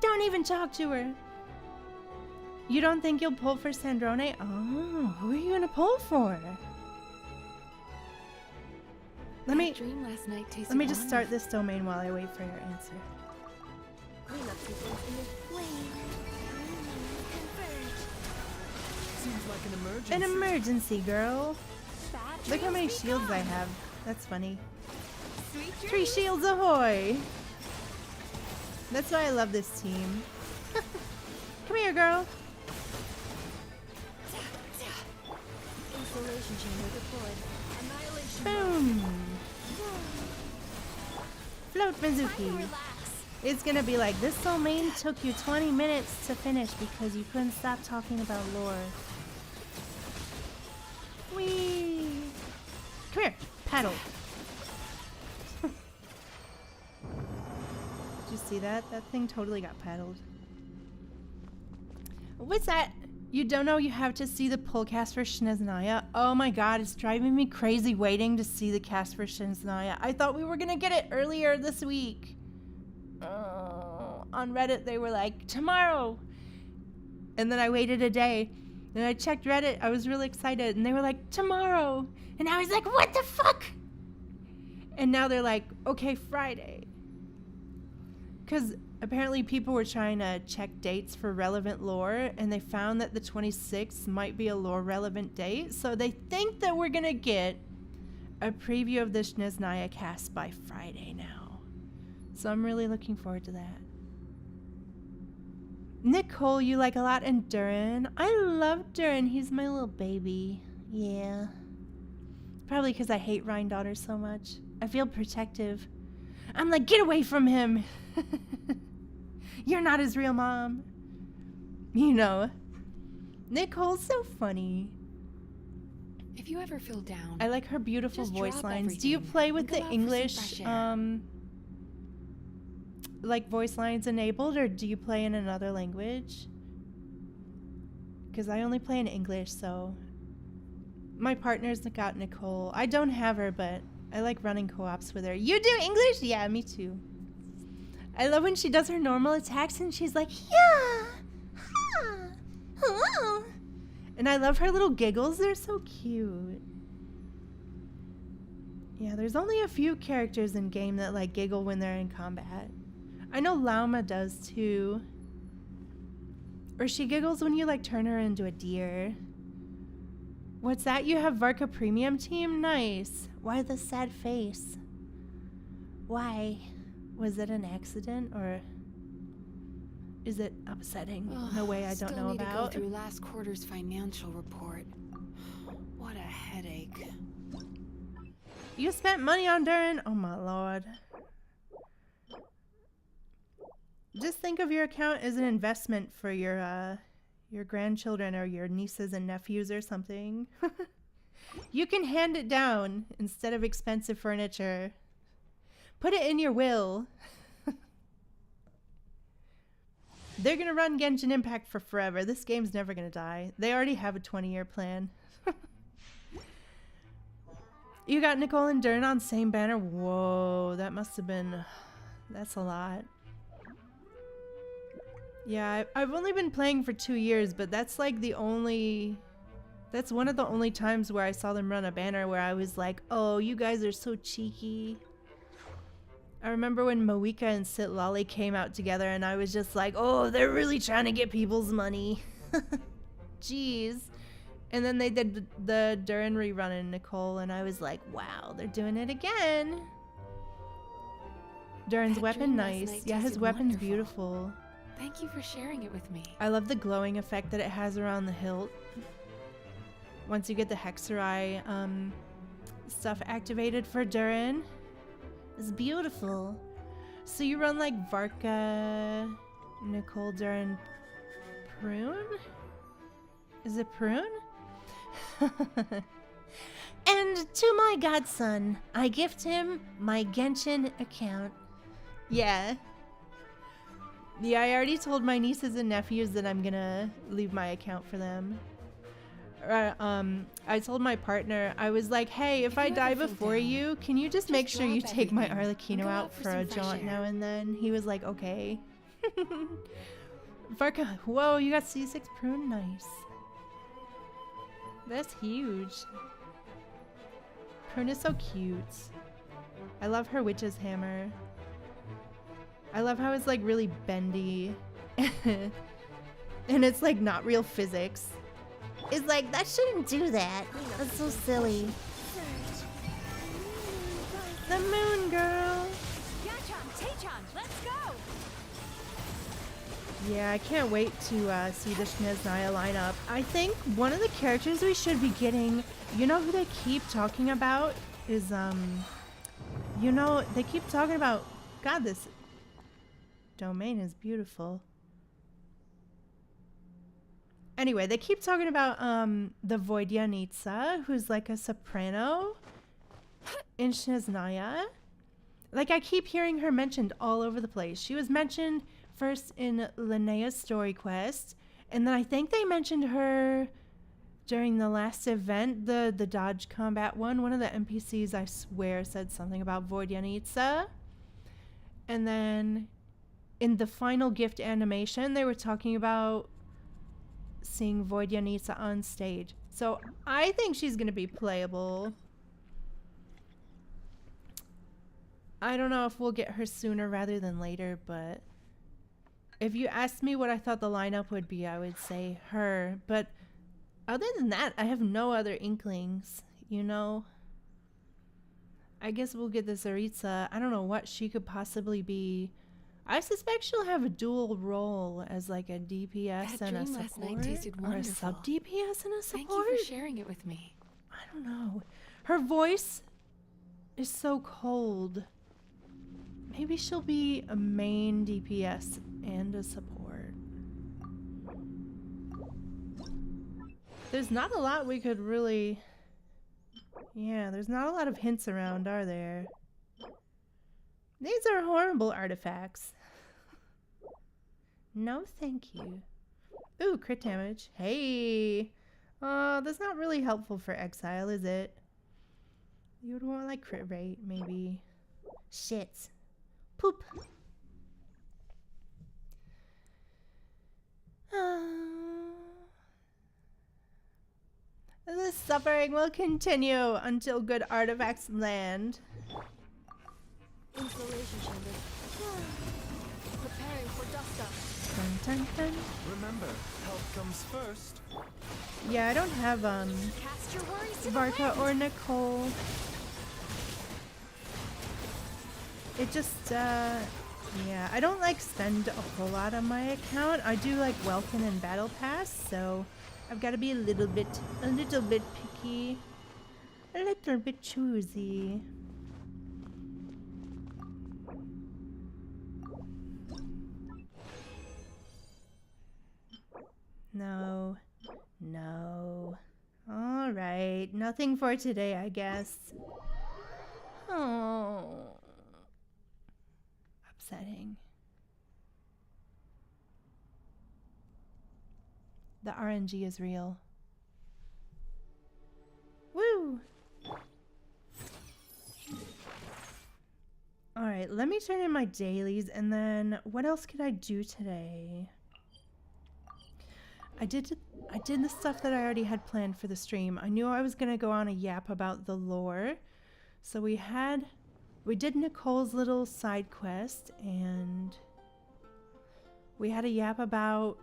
don't even talk to her. You don't think you'll pull for Sandrone? Oh, who are you gonna pull for? Let me just start this domain while I wait for your answer. Seems like an emergency. An emergency, girl. Look how many shields I have. That's funny. 3 shields ahoy! That's why I love this team. Come here, girl. Installation chamber deployed. Annihilation. Boom. Float Mizuki. It's gonna be like, this domain took you 20 minutes to finish because you couldn't stop talking about lore. Whee! Come here, paddle. Did you see that? That thing totally got paddled. What's that? You don't know you have to see the pull cast for Shneznaya? Oh my god, it's driving me crazy waiting to see the cast for Shneznaya. I thought we were gonna get it earlier this week. On Reddit, they were like, tomorrow. And then I waited a day. And I checked Reddit. I was really excited. And they were like, tomorrow. And I was like, what the fuck? And now they're like, okay, Friday. Because apparently people were trying to check dates for relevant lore. And they found that the 26th might be a lore relevant date. So they think that we're going to get a preview of the Shneznaya cast by Friday now. So I'm really looking forward to that. Nicole, you like a lot, and Durin. I love Durin. He's my little baby. Yeah. Probably because I hate Rhine so much. I feel protective. I'm like, get away from him. You're not his real mom. You know. Nicole's so funny. If you ever feel down, I like her beautiful just voice drop lines. Do you everything play and with go the out for some English, fresh air. like voice lines enabled, or do you play in another language? Because I only play in English, so my partner's got Nicole. I don't have her, but I like running co-ops with her. You do English? Yeah, me too. I love when she does her normal attacks and she's like, yeah, ha, hello. And I love her little giggles. They're so cute. Yeah, there's only a few characters in game that like giggle when they're in combat. I know Lauma does too. Or she giggles when you like turn her into a deer. What's that? You have Varka Premium Team? Nice. Why the sad face? Why? Was it an accident or is it upsetting in a way I don't know Still need to go about? through last quarter's financial report. What a headache. You spent money on Durin? Oh my lord. Just think of your account as an investment for your grandchildren or your nieces and nephews or something. You can hand it down instead of expensive furniture. Put it in your will. They're gonna run Genshin Impact for forever. This game's never gonna die. They already have a 20-year plan. You got Nicole and Durin on same banner? Whoa, that must have been... That's a lot. Yeah, I've only been playing for 2 years, but that's like the only... That's one of the only times where I saw them run a banner where I was like, oh, you guys are so cheeky. I remember when Moeka and Sitlolly came out together and I was just like, oh, they're really trying to get people's money. Jeez. And then they did the Durin rerun in Nicole and I was like, wow, they're doing it again. Durin's That weapon, dream last nice. night Yeah, his tasted weapon's wonderful. beautiful. Thank you for sharing it with me. I love the glowing effect that it has around the hilt. Once you get the Hexerai stuff activated for Durin. It's beautiful. So you run like Varka, Nicole, Durin, Prune? Is it Prune? And to my godson, I gift him my Genshin account. Yeah. Yeah, I already told my nieces and nephews that I'm gonna leave my account for them. I told my partner, I was like, hey, if I die before you, can you just make sure you take my Arlecchino out for a jaunt now and then? He was like, okay. Varka, whoa, you got C6 prune? Nice. That's huge. Prune is so cute. I love her witch's hammer. I love how it's like really bendy. And it's like not real physics. It's like, that shouldn't do that. That's so silly. The moon girl. Let's go! Yeah, I can't wait to see the Snezhnaya lineup. I think one of the characters we should be getting, you know who they keep talking about is, you know, they keep talking about, God, this domain is beautiful. Anyway, they keep talking about the Voidyanitsa, who's like a soprano in Snezhnaya. Like, I keep hearing her mentioned all over the place. She was mentioned first in Linnea's story quest, and then I think they mentioned her during the last event, the Dodge Combat one. One of the NPCs, I swear, said something about Voidyanitsa. And then in the final gift animation, they were talking about seeing Voidyanitsa on stage. So I think she's gonna be playable. I don't know if we'll get her sooner rather than later, but if you asked me what I thought the lineup would be, I would say her. But other than that, I have no other inklings, you know? I guess we'll get the Tsaritsa. I don't know what she could possibly be. I suspect she'll have a dual role as like a DPS and a support, or a sub DPS and a support. Thank you for sharing it with me. I don't know. Her voice is so cold. Maybe she'll be a main DPS and a support. There's not a lot we could really... Yeah, there's not a lot of hints around, are there? These are horrible artifacts. No, thank you. Ooh, crit damage. Hey! That's not really helpful for exile, is it? You would want, like, crit rate, maybe. Shit. Poop. The suffering will continue until good artifacts land. Installation chamber. Preparing for dust up. Dun, dun, dun. Remember, health comes first. Yeah, I don't have Cast your worries to the Varka wind. or Nicole. It just yeah, I don't like spend a whole lot on my account. I do like Welkin and Battle Pass, so I've got to be a little bit picky, a little bit choosy. No. No. Alright, nothing for today, I guess. Oh. Upsetting. The RNG is real. Woo! Alright, let me turn in my dailies, and then what else could I do today? I did the stuff that I already had planned for the stream. I knew I was gonna go on a yap about the lore. So we did Nicole's little side quest, and we had a yap about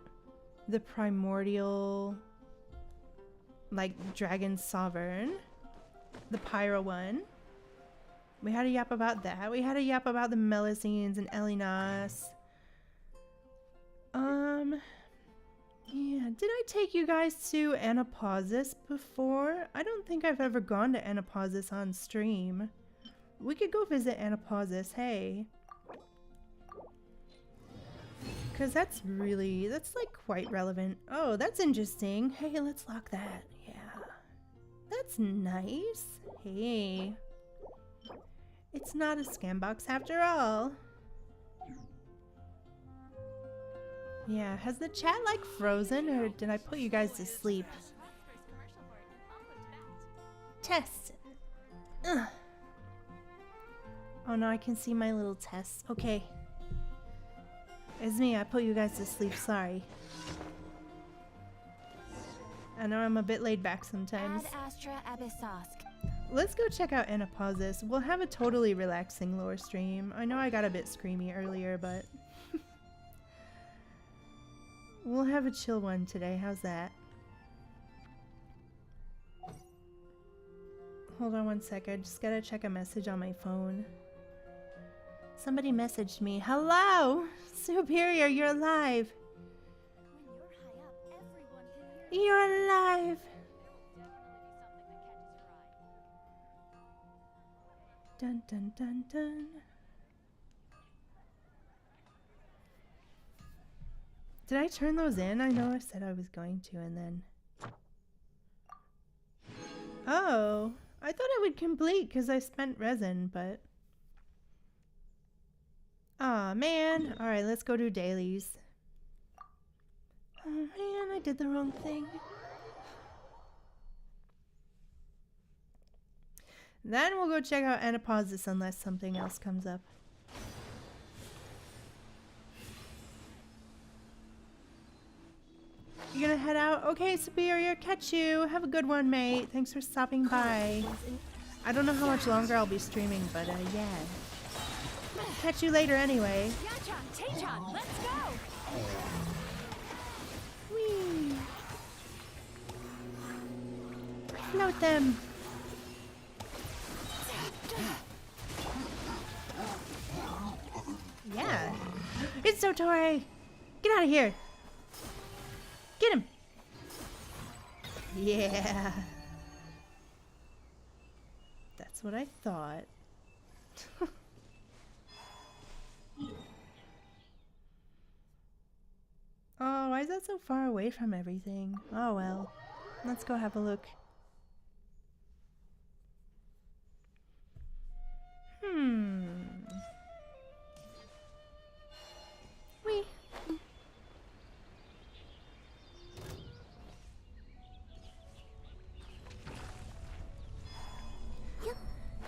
the primordial, like, dragon sovereign, the pyro one. We had a yap about that. We had a yap about the Melusines and Elinas. Yeah, did I take you guys to Anapausis before? I don't think I've ever gone to Anapausis on stream. We could go visit Anapausis, hey. Because that's like quite relevant. Oh, that's interesting. Hey, let's lock that. Yeah. That's nice. Hey. It's not a scam box after all. Yeah, has the chat like frozen, or did I put you guys to sleep? Test. Ugh. Oh no, I can see my little test. Okay. It's me. I put you guys to sleep. Sorry. I know I'm a bit laid back sometimes. Ad Astra Abyssosk. Let's go check out Anapausis. We'll have a totally relaxing lore stream. I know I got a bit screamy earlier, but we'll have a chill one today. How's that? Hold on one sec. I just gotta check a message on my phone. Somebody messaged me. Hello! Superior, you're alive! You're alive! Dun dun dun dun. Did I turn those in? I know I said I was going to, and then... Oh! I thought I would complete because I spent resin, but... Aw, man. Alright, let's go do dailies. Oh man, I did the wrong thing. Then we'll go check out Anapausis unless something else comes up. You gonna head out? Okay, Superior, catch you. Have a good one, mate. Thanks for stopping by. I don't know how much longer I'll be streaming, but yeah. Catch you later anyway. Let's go! Whee! Float them! Yeah! It's Dotore! Get out of here! Get him! Yeah! That's what I thought. Oh, why is that so far away from everything? Oh well. Let's go have a look. Wee.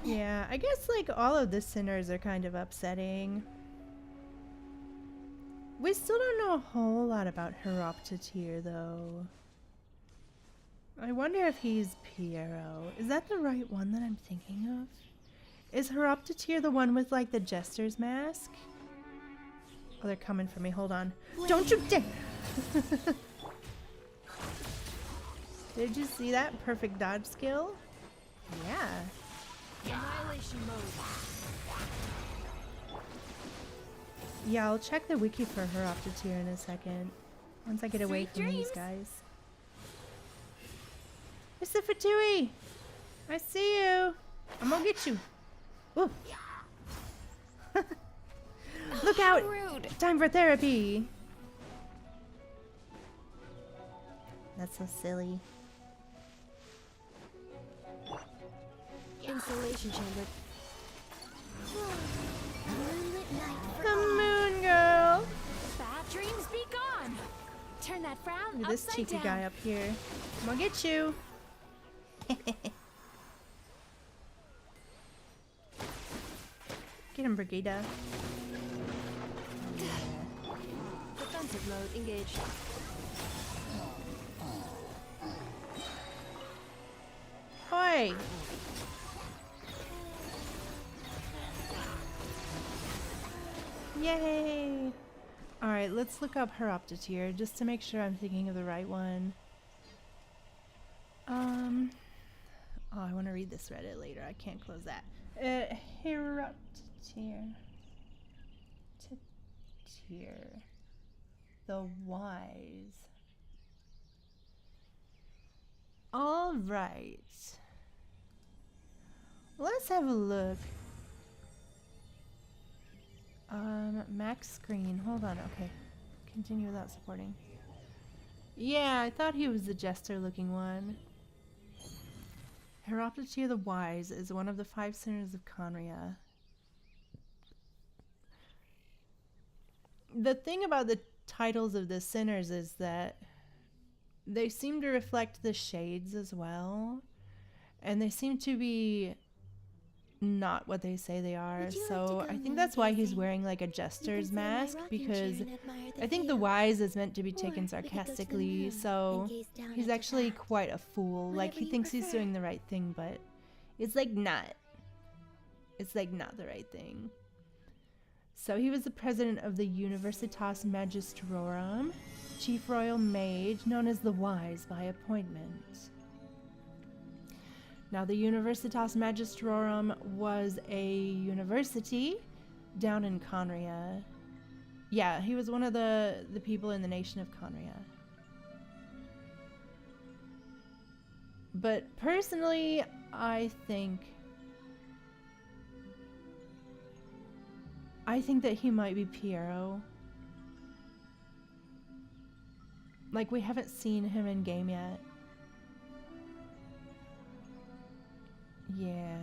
Yeah, I guess like all of the sinners are kind of upsetting. We still don't know a whole lot about Heroptatir, though. I wonder if he's Piero. Is that the right one that I'm thinking of? Is Heroptatir the one with, like, the Jester's mask? Oh, they're coming for me. Hold on. Don't you dare! Did you see that perfect dodge skill? Yeah. Annihilation mode. Yeah, I'll check the wiki for Heroptatir in a second. Once I get away from these guys. Mr. Fatui! I see you! I'm gonna get you! Ooh. Look out! Rude. Time for therapy! That's so silly. Installation chamber. The moon girl! Bad dreams be gone. Turn that frown Look at this upside cheeky down. guy up here. I'm gonna get you! Get him, Brigida. Defensive mode engaged. Oi! Yay! Alright, let's look up Heroptatir just to make sure I'm thinking of the right one. Oh, I want to read this Reddit later. I can't close that. Heroptatir. The Wise. Alright. Let's have a look. Max screen. Hold on. Okay. Continue without supporting. Yeah, I thought he was the jester looking one. Heroptatir the Wise is one of the 5 sinners of Conria. The thing about the titles of the sinners is that they seem to reflect the shades as well. And they seem to be not what they say they are. Would you like So to I come think that's why he's gazing? wearing like a You jester's can sit in my mask, rocking chair because and admire the I think the view. wise is meant to be Or taken we could go to the sarcastically, moon so and gaze down he's into actually that. quite a fool. Like, Whatever he you thinks he's prefer. doing the right thing, but it's like not. It's like not the right thing. So he was the president of the Universitas Magistrorum, chief royal mage, known as the Wise by appointment. Now, the Universitas Magistrorum was a university down in Conria. Yeah, he was one of the people in the nation of Conria. But personally, I think that he might be Piero. Like, we haven't seen him in game yet. Yeah.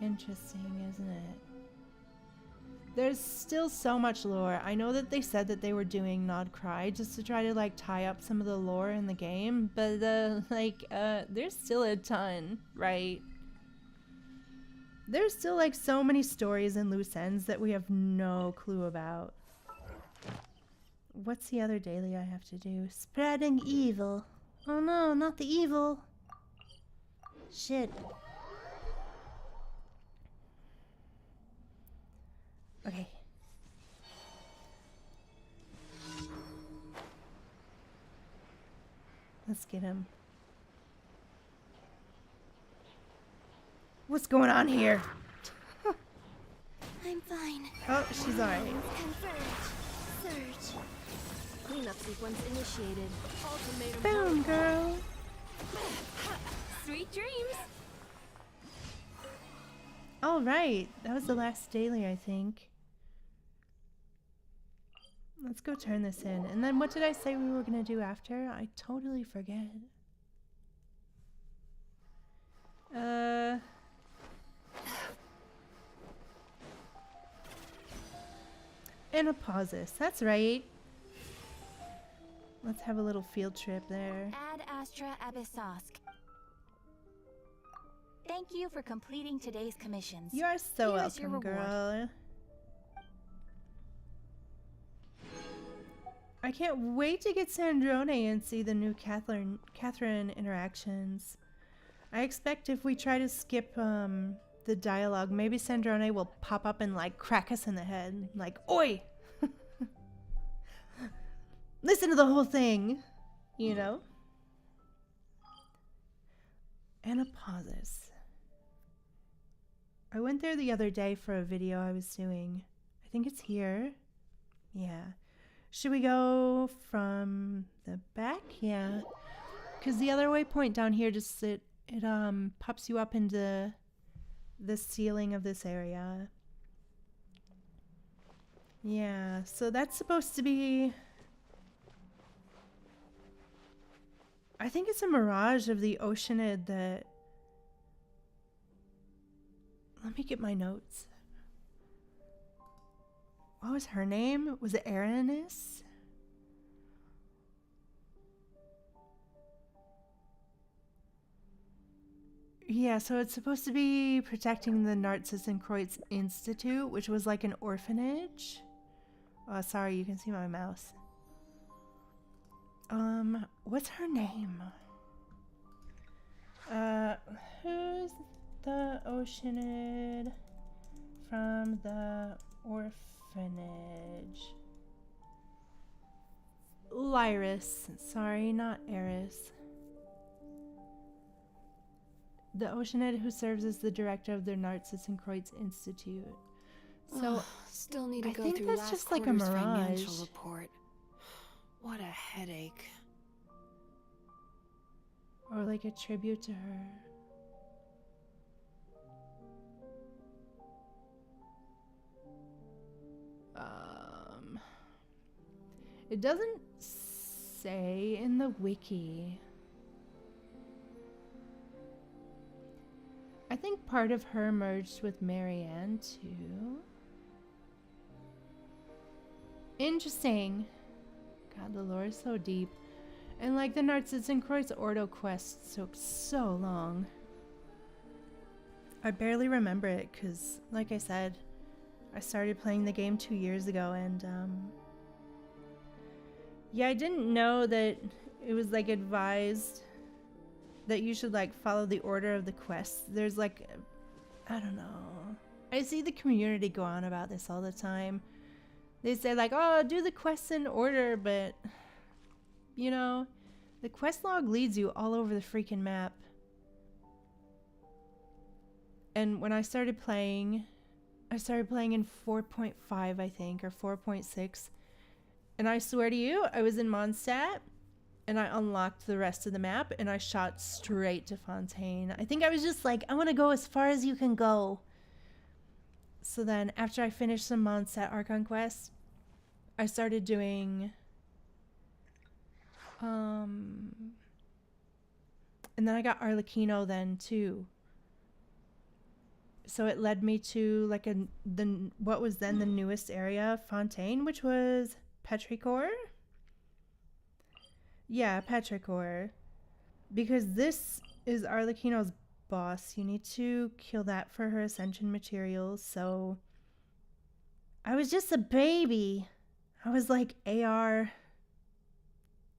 Interesting, isn't it? There's still so much lore. I know that they said that they were doing Nod Cry just to try to like tie up some of the lore in the game, but there's still a ton, right? There's still like so many stories and loose ends that we have no clue about. What's the other daily I have to do? Spreading evil. Oh no, not the evil. Shit. Okay. Let's get him. What's going on here? I'm fine. Oh, she's alright. Confirmed. Surge. Cleanup sequence initiated. Ultimatum Boom, girl. Sweet dreams. Alright, that was the last daily, I think. Let's go turn this in. And then what did I say we were going to do after? I totally forget. Anapausis, that's right. Let's have a little field trip there. Ad Astra Abyssosk. Thank you for completing today's commissions. You are so Here is your welcome, reward. girl. I can't wait to get Sandrone and see the new Catherine interactions. I expect if we try to skip the dialogue, maybe Sandrone will pop up and like crack us in the head. Like, oi! Listen to the whole thing, you know? Anapausis. I went there the other day for a video I was doing. I think it's here. Yeah. Should we go from the back? Yeah. Because the other waypoint down here just it pops you up into the ceiling of this area. Yeah, so that's supposed to be... I think it's a mirage of the Oceanid that... Let me get my notes. What was her name? Was it Aranis? Yeah, so it's supposed to be protecting the Narcissus and Kreutz Institute, which was like an orphanage. Oh, sorry, you can see my mouse. What's her name? Who's the Oceanid from the orphanage? Lyris. Sorry, not Eris. The Oceanid who serves as the director of the Narcissus and Kreutz Institute. So, still need to I go think through that's last just like a quarter's financial mirage. report. What a headache. Or like a tribute to her. It doesn't say in the wiki. I think part of her merged with Marianne too. Interesting. God, the lore is so deep. And like the Narcissus and Kreutz Ordo quests took so long. I barely remember it because, like I said, I started playing the game 2 years ago, and yeah, I didn't know that it was like advised that you should like follow the order of the quests. There's like, I don't know. I see the community go on about this all the time. They say like, oh, do the quests in order, but you know, the quest log leads you all over the freaking map. And when I started playing in 4.5, I think, or 4.6. And I swear to you, I was in Mondstadt, and I unlocked the rest of the map, and I shot straight to Fontaine. I think I was just like, I want to go as far as you can go. So then, after I finished some Mondstadt Archon quests, I started doing... and then I got Arlecchino then, too. So it led me to like what was then the newest area, Fontaine, which was Petrichor. Yeah, Petrichor. Because this is Arlecchino's boss. You need to kill that for her ascension materials. So I was just a baby. I was like AR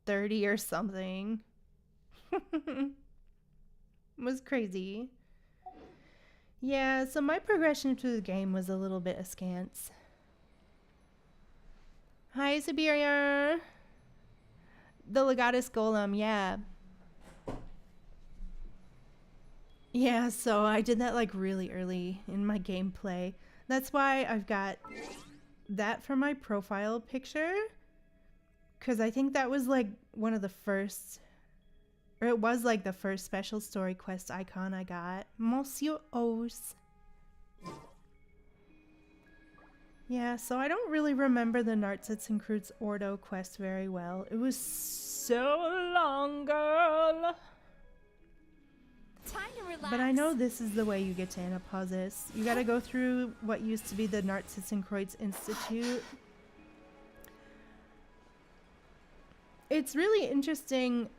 30 or something. It was crazy. Yeah, so my progression through the game was a little bit askance. Hi, Superior. The Legatus Golem, yeah. Yeah, so I did that like really early in my gameplay. That's why I've got that for my profile picture. Because I think that was like one of the first... Or it was like the first special story quest icon I got. Monsieur Os. Yeah, so I don't really remember the Nartsitz Ordo quest very well. It was so long, girl. Time to relax. But I know this is the way you get to Anapausis. You gotta go through what used to be the Nartsitz Institute. It's really interesting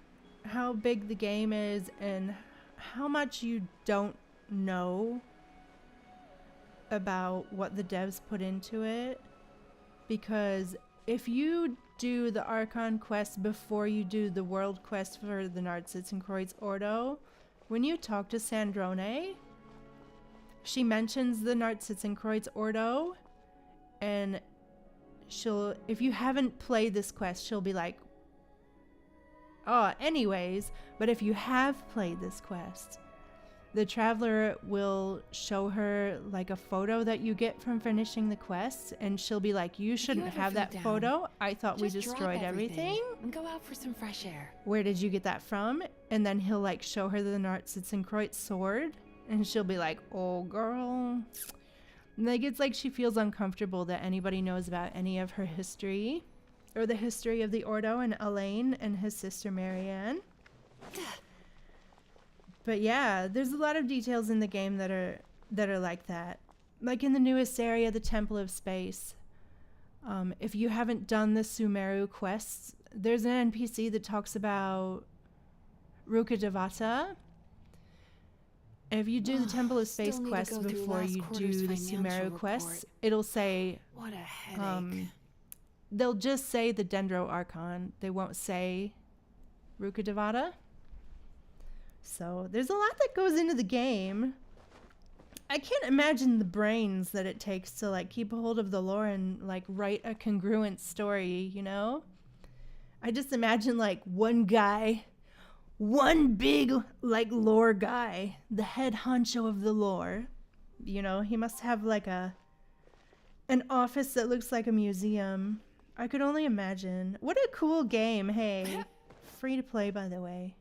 how big the game is and how much you don't know about what the devs put into it, because if you do the Archon quest before you do the world quest for the Nartsitz Ordo, when you talk to Sandrone, she mentions the Nartsitz Ordo, and she'll, if you haven't played this quest, she'll be like, oh, anyways, but if you have played this quest, the Traveler will show her like a photo that you get from finishing the quest, and she'll be like, you shouldn't have that photo. I thought we destroyed everything. And go out for some fresh air. Where did you get that from? And then he'll like show her the Nartsitz sword, and she'll be like, oh girl. And like, it's like she feels uncomfortable that anybody knows about any of her history. Or the history of the Ordo and Elaine and his sister Marianne. But yeah, there's a lot of details in the game that are like that. Like in the newest area, the Temple of Space. If you haven't done the Sumeru quests, there's an NPC that talks about Ruka Devata. And if you do the Temple of Space quest before you do the Sumeru quests, it'll say... What a headache. They'll just say the Dendro Archon. They won't say Ruka Devata. So there's a lot that goes into the game. I can't imagine the brains that it takes to like keep a hold of the lore and like write a congruent story, you know? I just imagine like one guy, one big like lore guy, the head honcho of the lore. You know, he must have like an office that looks like a museum. I could only imagine. What a cool game, hey. Free to play, by the way.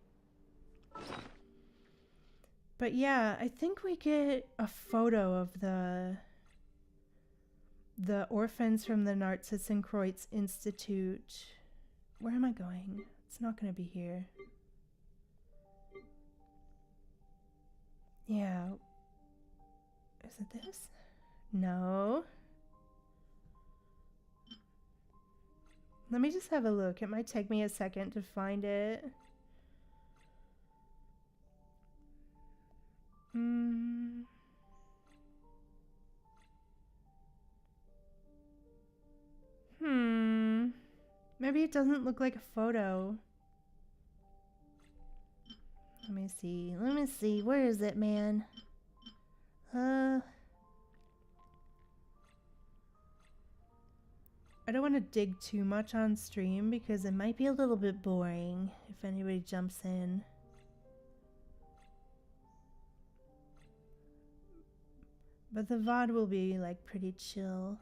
But yeah, I think we get a photo of the orphans from the Nartsitz Institute. Where am I going? It's not going to be here. Yeah. Is it this? No. Let me just have a look. It might take me a second to find it. Maybe it doesn't look like a photo. Let me see. Let me see. Where is it, man? I don't want to dig too much on stream because it might be a little bit boring if anybody jumps in. But the VOD will be like pretty chill.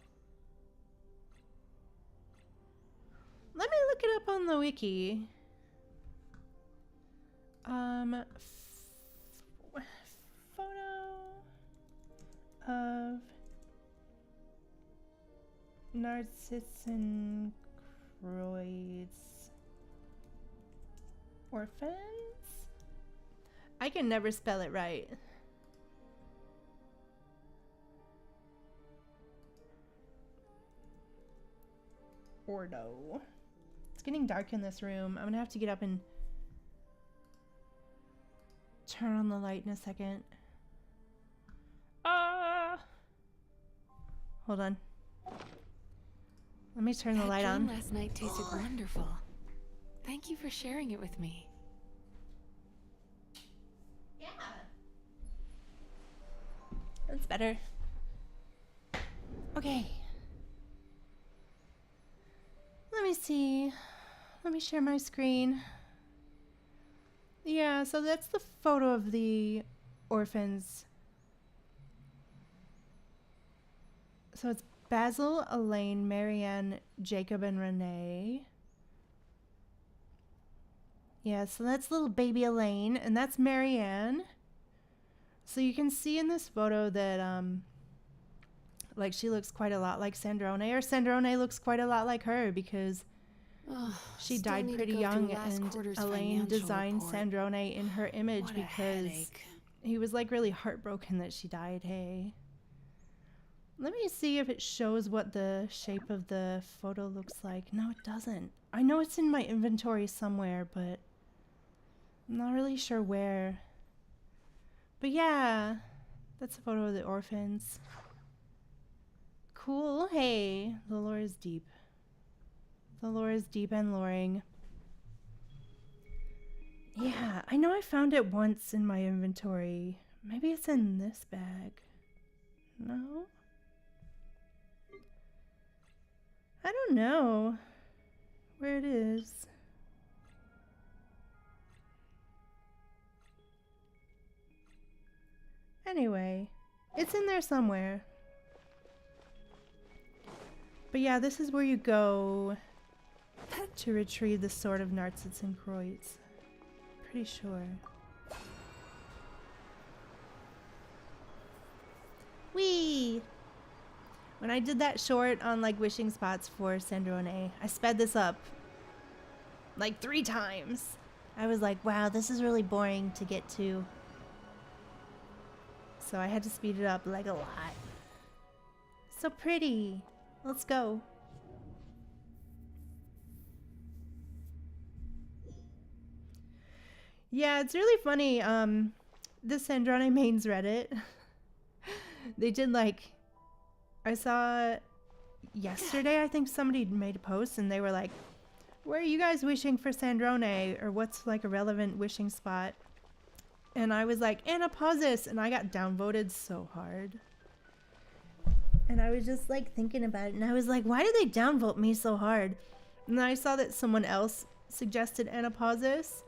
Let me look it up on the wiki. Photo of Narcissenkreuz orphans? I can never spell it right. Ordo. It's getting dark in this room. I'm gonna have to get up and turn on the light in a second. Hold on. Let me turn the light on. That dream last night tasted wonderful. Thank you for sharing it with me. Yeah. That's better. Okay. Let me see. Let me share my screen. Yeah, so that's the photo of the orphans. So it's Basil, Elaine, Marianne, Jacob, and Renee. Yeah, so that's little baby Elaine, and that's Marianne. So you can see in this photo that, like, she looks quite a lot like Sandrone, or Sandrone looks quite a lot like her because she died pretty young, and Elaine designed Sandrone in her image because he was, like, really heartbroken that she died, hey. Let me see if it shows what the shape of the photo looks like. No, it doesn't. I know it's in my inventory somewhere, but I'm not really sure where. But yeah, that's a photo of the orphans. Cool. Hey, the lore is deep. The lore is deep and loring. Yeah, I know I found it once in my inventory. Maybe it's in this bag. No? I don't know where it is. Anyway, it's in there somewhere. But yeah, this is where you go to retrieve the Sword of Narcissenkreuz. Pretty sure. Whee! When I did that short on like wishing spots for Sandrone, I sped this up like 3 times. I was like, wow, this is really boring to get to. So I had to speed it up like a lot. So pretty. Let's go. Yeah, it's really funny. The Sandrone mains Reddit. They did like, I saw yesterday, I think somebody made a post and they were like, where are you guys wishing for Sandrone? Or what's like a relevant wishing spot? And I was like, Anapausis, and I got downvoted so hard. And I was just like thinking about it, and I was like, why did they downvote me so hard? And then I saw that someone else suggested Anapausis,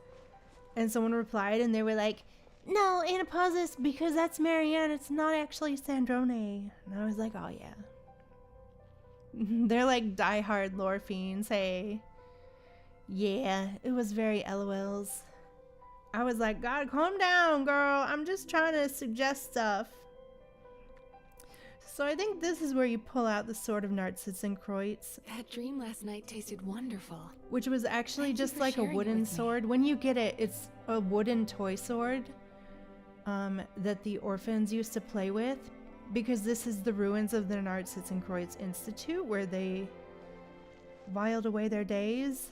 and someone replied, and they were like, no, Anapausis, because that's Marianne, it's not actually Sandrone. And I was like, oh yeah. They're like diehard lore fiends, hey. Yeah, it was very LOLs. I was like, God, calm down, girl. I'm just trying to suggest stuff. So I think this is where you pull out the Sword of Narcissenkreuz. That dream last night tasted wonderful. Which was actually just like a wooden sword. When you get it, it's a wooden toy sword that the orphans used to play with. Because this is the ruins of the Narcissenkreuz Institute where they whiled away their days.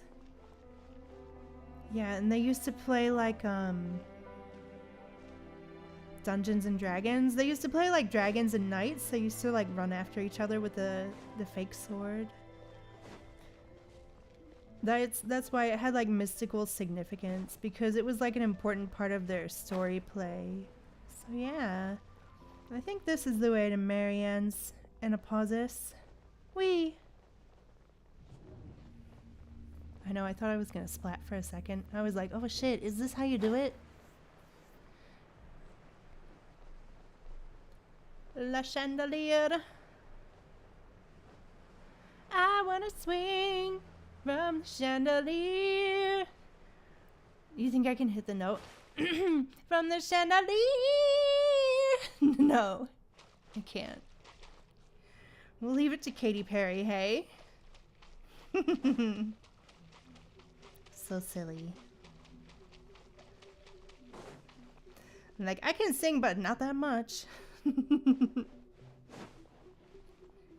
Yeah, and they used to play like Dungeons and Dragons. They used to play like dragons and knights. They used to like run after each other with the fake sword. That's why it had like mystical significance, because it was like an important part of their story play. So yeah, I think this is the way to Marianne's Anapausis. Whee! I know, I thought I was gonna splat for a second. I was like, oh shit, is this how you do it? La chandelier. I wanna swing from the chandelier. You think I can hit the note? From the chandelier. No, I can't. We'll leave it to Katy Perry, hey? So silly. Like, I can sing, but not that much.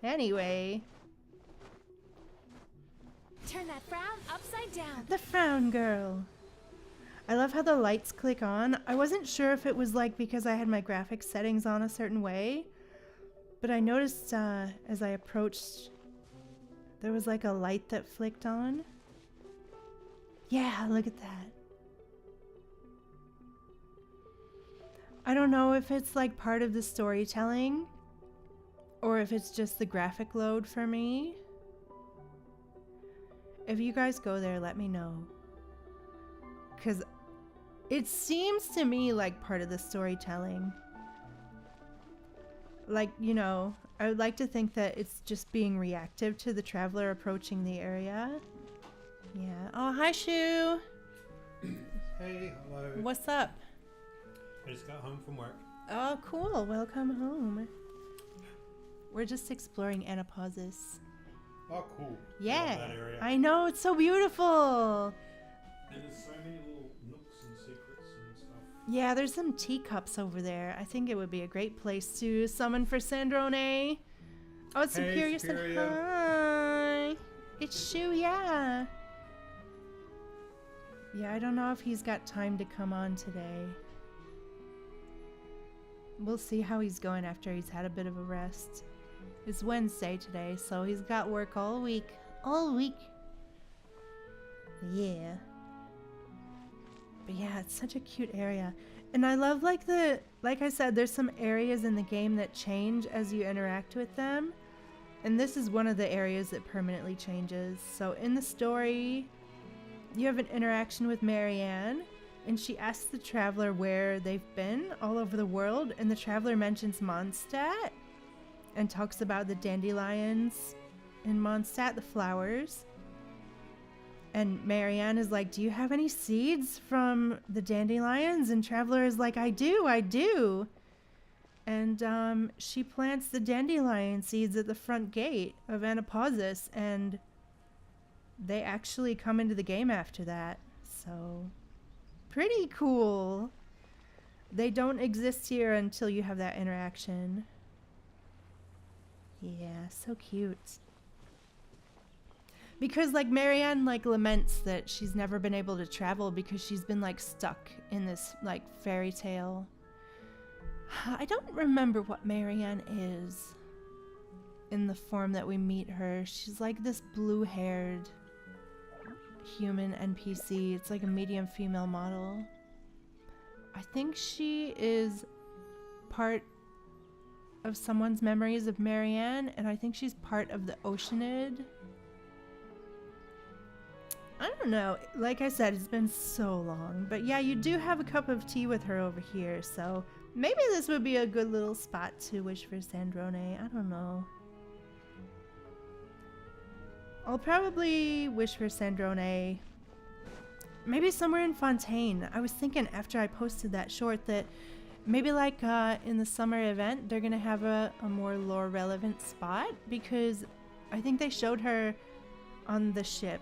Anyway. Turn that frown upside down. The frown girl. I love how the lights click on. I wasn't sure if it was like because I had my graphics settings on a certain way, but I noticed as I approached, there was like a light that flicked on. Yeah, look at that. I don't know if it's like part of the storytelling or if it's just the graphic load for me. If you guys go there, let me know. Because it seems to me like part of the storytelling. Like, you know, I would like to think that it's just being reactive to the traveler approaching the area. Yeah. Oh, hi, Shu. Hey, hello. What's up? I just got home from work. Oh, cool. Welcome home. We're just exploring Anapausis. Oh, cool. Yeah. Love that area. I know. It's so beautiful. And there's so many little nooks and secrets and stuff. Yeah, there's some teacups over there. I think it would be a great place to summon for Sandrone. Oh, it's Hey, Superior said Superior. hi. It's Shu, yeah. Yeah, I don't know if he's got time to come on today. We'll see how he's going after he's had a bit of a rest. It's Wednesday today, so he's got work all week. All week. Yeah. But yeah, it's such a cute area. And I love like I said, there's some areas in the game that change as you interact with them. And this is one of the areas that permanently changes. So in the story, you have an interaction with Marianne, and she asks the traveler where they've been all over the world, and the traveler mentions Mondstadt and talks about the dandelions in Mondstadt, the flowers. And Marianne is like, do you have any seeds from the dandelions? And traveler is like, I do. And she plants the dandelion seeds at the front gate of Anapausis, and they actually come into the game after that. So pretty cool. They don't exist here until you have that interaction. Yeah, so cute. Because like Marianne like laments that she's never been able to travel because she's been like stuck in this like fairy tale. I don't remember what Marianne is in the form that we meet her. She's like this blue-haired human NPC. It's like a medium female model. I think she is part of someone's memories of Marianne, and I think she's part of the Oceanid. I don't know. Like I said, it's been so long. But yeah, you do have a cup of tea with her over here, so maybe this would be a good little spot to wish for Sandrone. I don't know. I'll probably wish for Sandrone maybe somewhere in Fontaine. I was thinking after I posted that short that maybe like in the summer event they're gonna have a more lore relevant spot, because I think they showed her on the ship.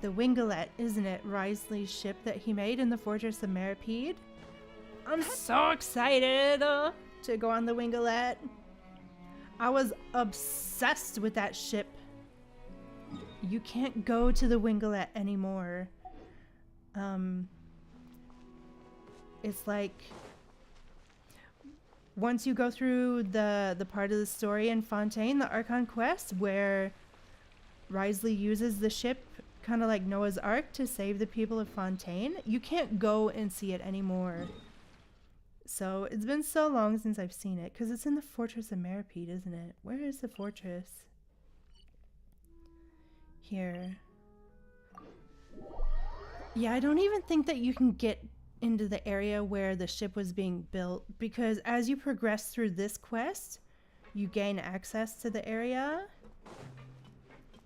The Wingalette, isn't it? Risley's ship that he made in the Fortress of Meripede. I'm so excited to go on the Wingalette. I was obsessed with that ship. You can't go to the Wingalette anymore. It's like once you go through the part of the story in Fontaine, the Archon quest, where Risley uses the ship kind of like Noah's Ark to save the people of Fontaine. You can't go and see it anymore. So it's been so long since I've seen it, because it's in the Fortress of Meripede, isn't it? Where is the fortress? Here. Yeah, I don't even think that you can get into the area where the ship was being built, because as you progress through this quest, you gain access to the area.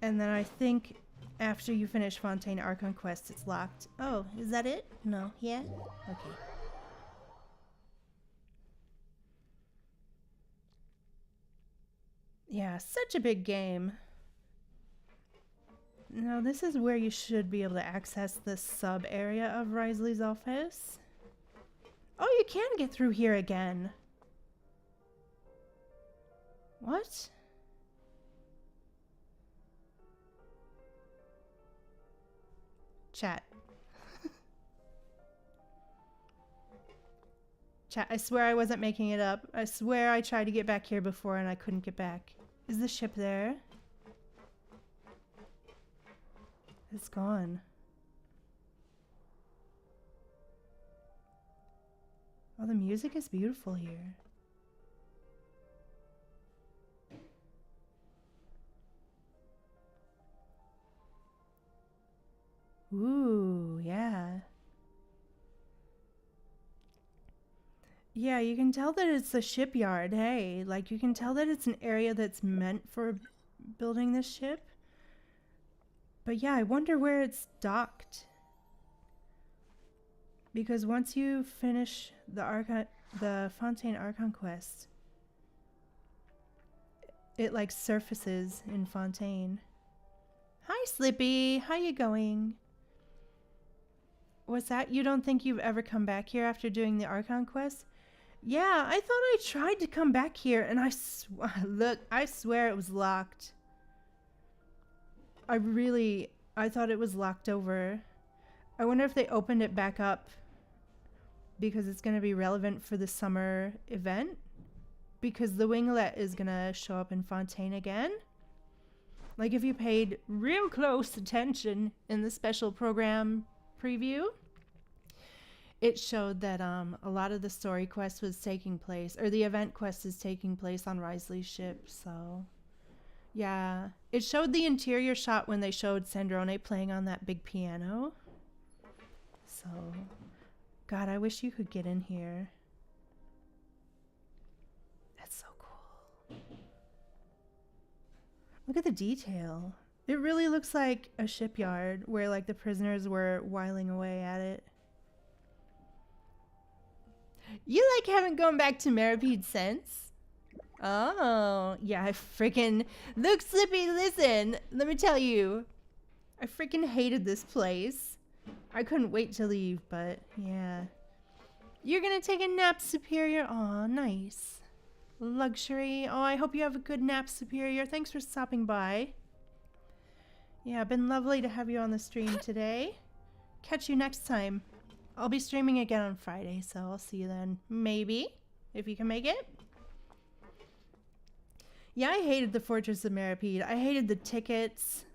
And then I think after you finish Fontaine Archon quest, it's locked. Oh, is that it? No. Yeah? Okay. Yeah, such a big game. Now, this is where you should be able to access the sub area of Risley's office. Oh, you can get through here again. What? Chat. Chat, I swear I wasn't making it up. I swear I tried to get back here before and I couldn't get back. Is the ship there? It's gone. Oh, the music is beautiful here. Ooh, yeah. Yeah, you can tell that it's a shipyard, hey. Like, you can tell that it's an area that's meant for building this ship. But yeah, I wonder where it's docked. Because once you finish the Fontaine Archon quest, it like surfaces in Fontaine. Hi Slippy, how you going? What's that? You don't think you've ever come back here after doing the Archon quest? Yeah, I thought I tried to come back here and I swear it was locked. I thought it was locked over. I wonder if they opened it back up because it's going to be relevant for the summer event. Because the winglet is going to show up in Fontaine again. Like if you paid real close attention in the special program preview, it showed that a lot of the story quest was taking place, or the event quest is taking place on Risley's ship, so... Yeah, it showed the interior shot when they showed Sandrone playing on that big piano. So, God, I wish you could get in here. That's so cool. Look at the detail. It really looks like a shipyard where like the prisoners were whiling away at it. You like haven't gone back to Meripede since? Oh, yeah, I freaking... Look, Slippy, listen. Let me tell you. I freaking hated this place. I couldn't wait to leave, but yeah. You're gonna take a nap, Superior? Aw, nice. Luxury. Oh, I hope you have a good nap, Superior. Thanks for stopping by. Yeah, been lovely to have you on the stream today. Catch you next time. I'll be streaming again on Friday, so I'll see you then. Maybe, if you can make it. Yeah, I hated the Fortress of Meripede. I hated the tickets.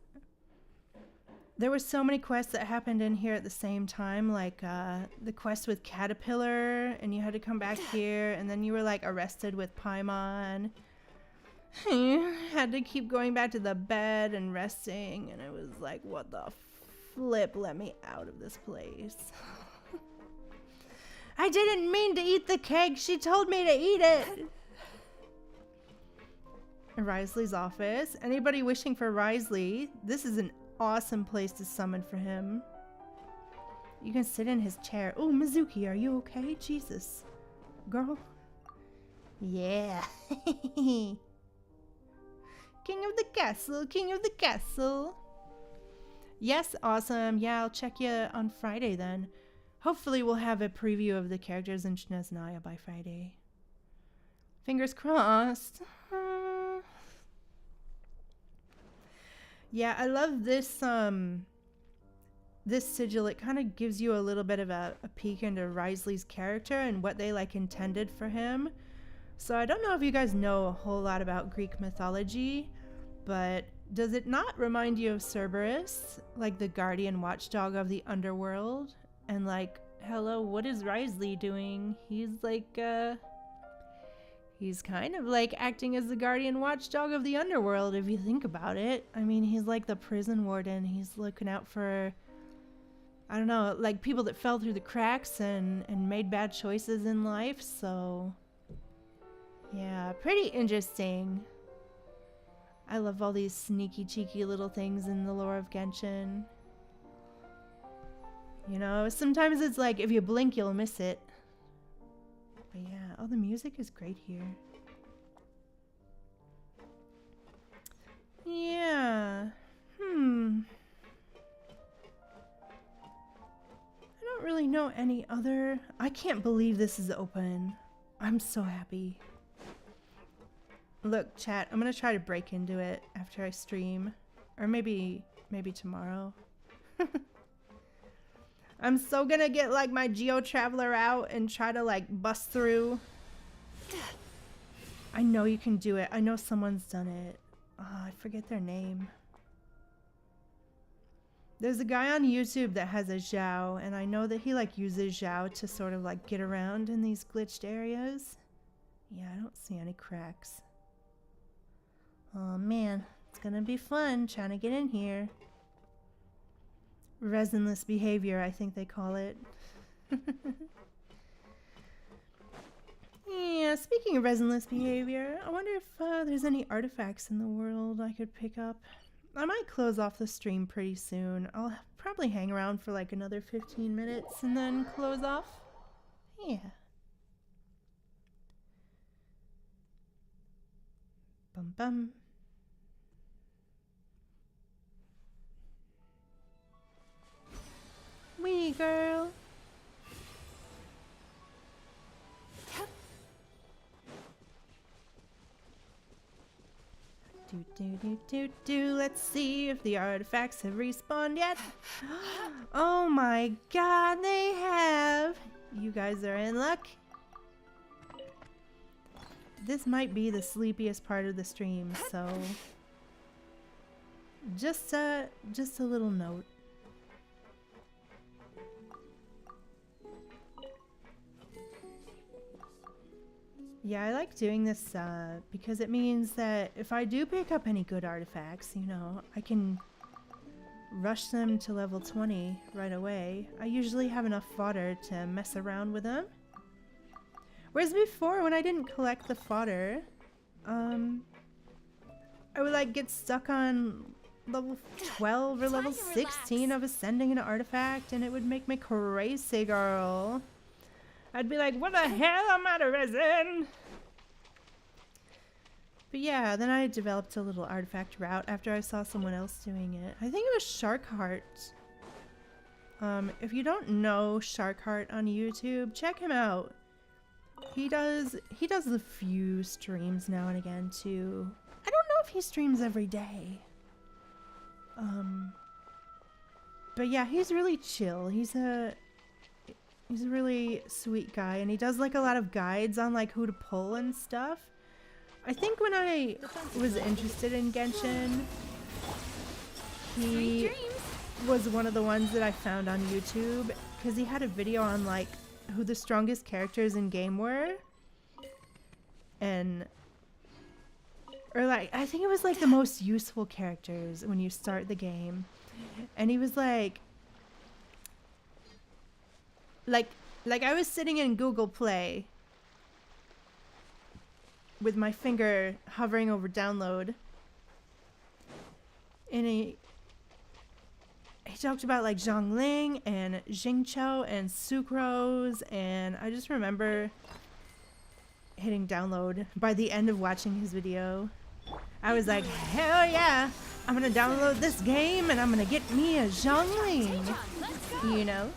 There were so many quests that happened in here at the same time, like the quest with Caterpillar, and you had to come back here, and then you were like arrested with Paimon. You had to keep going back to the bed and resting, and it was like, what the flip, let me out of this place. I didn't mean to eat the cake, she told me to eat it. Risley's office. Anybody wishing for Risley, this is an awesome place to summon for him. You can sit in his chair. Oh, Mizuki, are you okay? Jesus. Girl. Yeah. King of the castle, king of the castle. Yes, awesome. Yeah, I'll check you on Friday then. Hopefully we'll have a preview of the characters in Shneznaya by Friday. Fingers crossed. Yeah, I love this this sigil. It kind of gives you a little bit of a peek into Risley's character and what they like intended for him. So I don't know if you guys know a whole lot about Greek mythology, but Does it not remind you of Cerberus, like the guardian watchdog of the underworld? And like, hello, what is Risley doing? He's like, he's kind of like acting as the guardian watchdog of the underworld if you think about it. I mean, he's like the prison warden. He's looking out for, I don't know, like people that fell through the cracks and made bad choices in life. So yeah, pretty interesting. I love all these sneaky, cheeky little things in the lore of Genshin. You know, sometimes it's like if you blink, you'll miss it. But yeah, oh, the music is great here. Yeah. I don't really know any other. I can't believe this is open. I'm so happy. Look, chat, I'm gonna try to break into it after I stream. Or maybe tomorrow. I'm so gonna get like my Geo Traveler out and try to like bust through. I know you can do it. I know someone's done it. Oh, I forget their name. There's a guy on YouTube that has a Zhao, and I know that he like uses Zhao to sort of like get around in these glitched areas. Yeah, I don't see any cracks. Oh man, it's gonna be fun trying to get in here. Resinless behavior, I think they call it. Yeah, speaking of resinless behavior, I wonder if there's any artifacts in the world I could pick up. I might close off the stream pretty soon. I'll probably hang around for like another 15 minutes and then close off. Yeah. Bum bum. Wee girl. Do. Let's see if the artifacts have respawned yet. Oh my god, they have. You guys are in luck. This might be the sleepiest part of the stream, so just a little note. Yeah, I like doing this because it means that if I do pick up any good artifacts, you know, I can rush them to level 20 right away. I usually have enough fodder to mess around with them. Whereas before, when I didn't collect the fodder, I would like get stuck on level 12 or level 16 of ascending an artifact, and it would make me crazy, girl. I'd be like, what the hell, I'm out of resin! But yeah, then I developed a little artifact route after I saw someone else doing it. I think it was Sharkheart. If you don't know Sharkheart on YouTube, check him out. He does a few streams now and again too. I don't know if he streams every day. But yeah, he's really chill. He's a really sweet guy, and he does like a lot of guides on like who to pull and stuff. I think when I was interested in Genshin, he was one of the ones that I found on YouTube because he had a video on like who the strongest characters in game were, and or like I think it was like the most useful characters when you start the game, and he was like I was sitting in Google Play with my finger hovering over download, and he talked about like Zhongling and Jingqiu and Sucrose, and I just remember hitting download by the end of watching his video. I was like, hell yeah, I'm gonna download this game and I'm gonna get me a Zhongling, you know?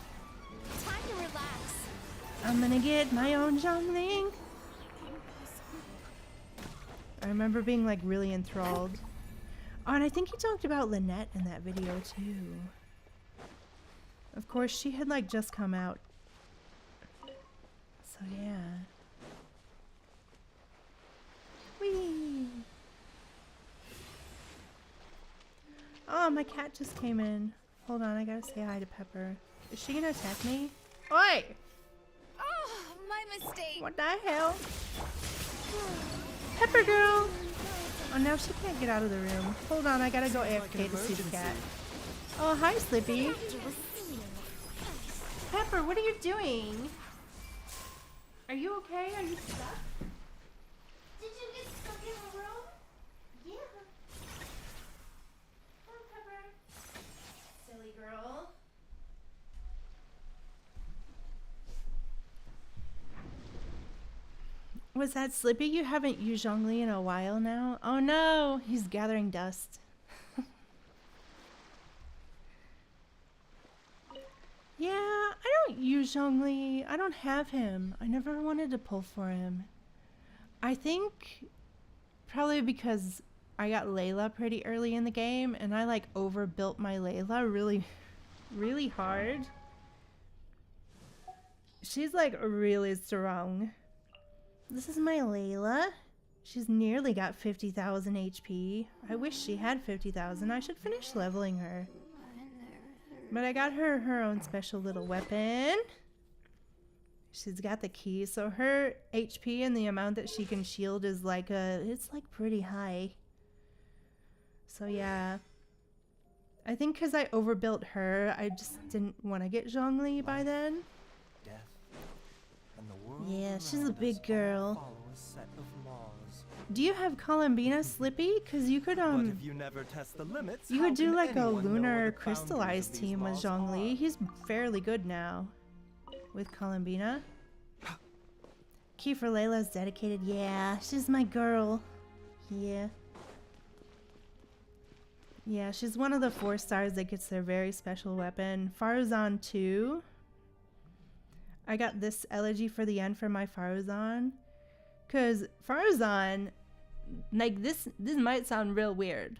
I'm gonna get my own Zhongling. I remember being like really enthralled. Oh, and I think he talked about Lynette in that video too. Of course, she had like just come out. So yeah. Whee! Oh, my cat just came in. Hold on, I gotta say hi to Pepper. Is she gonna attack me? Oi! Oh, my mistake. What the hell? Pepper girl! Oh, now she can't get out of the room. Hold on, I gotta go AFK to see the cat. Oh, hi, Slippy. Pepper, what are you doing? Are you okay? Are you stuck? Did you get stuck in a room? Yeah. Oh, Pepper. Silly girl. Was that Slippy? You haven't used Zhongli in a while now? Oh no, he's gathering dust. Yeah, I don't use Zhongli. I don't have him. I never wanted to pull for him. I think probably because I got Layla pretty early in the game and I like overbuilt my Layla really hard. She's like really strong. This is my Layla. She's nearly got 50,000 HP. I wish she had 50,000. I should finish leveling her. But I got her her own special little weapon. She's got the key, so her HP and the amount that she can shield is like it's like pretty high. So yeah. I think because I overbuilt her, I just didn't want to get Zhongli by then. Death and the world Yeah, she's a around big us all girl. follow a set of laws. Do you have Columbina, Slippy? Because you could But if you never test the limits, you how could do can like a anyone know lunar where the crystallized boundaries of team with these laws Zhongli. are? He's fairly good now with Columbina. Key for Layla's dedicated. Yeah, she's my girl. Yeah. Yeah, she's one of the 4 stars that gets their very special weapon. Faruzan 2. I got this elegy for the end for my Faruzan. Because Faruzan, like this might sound real weird.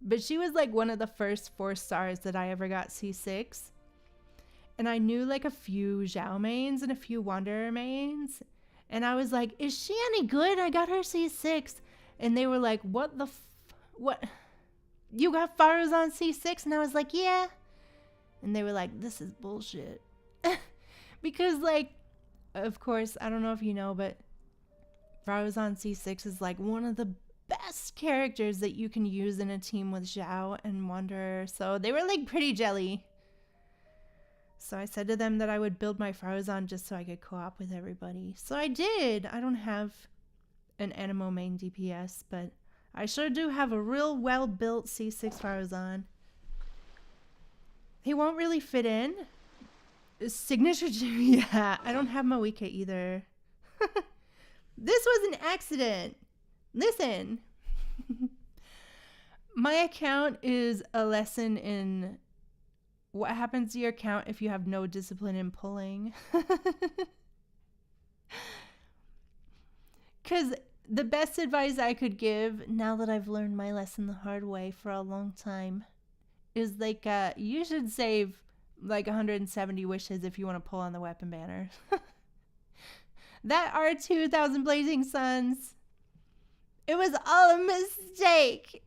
But she was like one of the first 4 stars that I ever got C6. And I knew like a few Zhao mains and a few Wanderer mains. And I was like, is she any good? I got her C6. And they were like, what? You got Faruzan C6? And I was like, yeah. And they were like, this is bullshit. Because like, of course, I don't know if you know, but Faruzan C6 is like one of the best characters that you can use in a team with Zhao and Wanderer. So they were like pretty jelly. So I said to them that I would build my Faruzan just so I could co-op with everybody. So I did. I don't have an Animo main DPS, but I sure do have a real well-built C6 Faruzan. He won't really fit in. Signature, yeah. I don't have Moika either. This was an accident. Listen. My account is a lesson in what happens to your account if you have no discipline in pulling. Because the best advice I could give, now that I've learned my lesson the hard way for a long time, is like, you should save like 170 wishes if you want to pull on the weapon banner. That R2 Thousand Blazing Suns, it was all a mistake.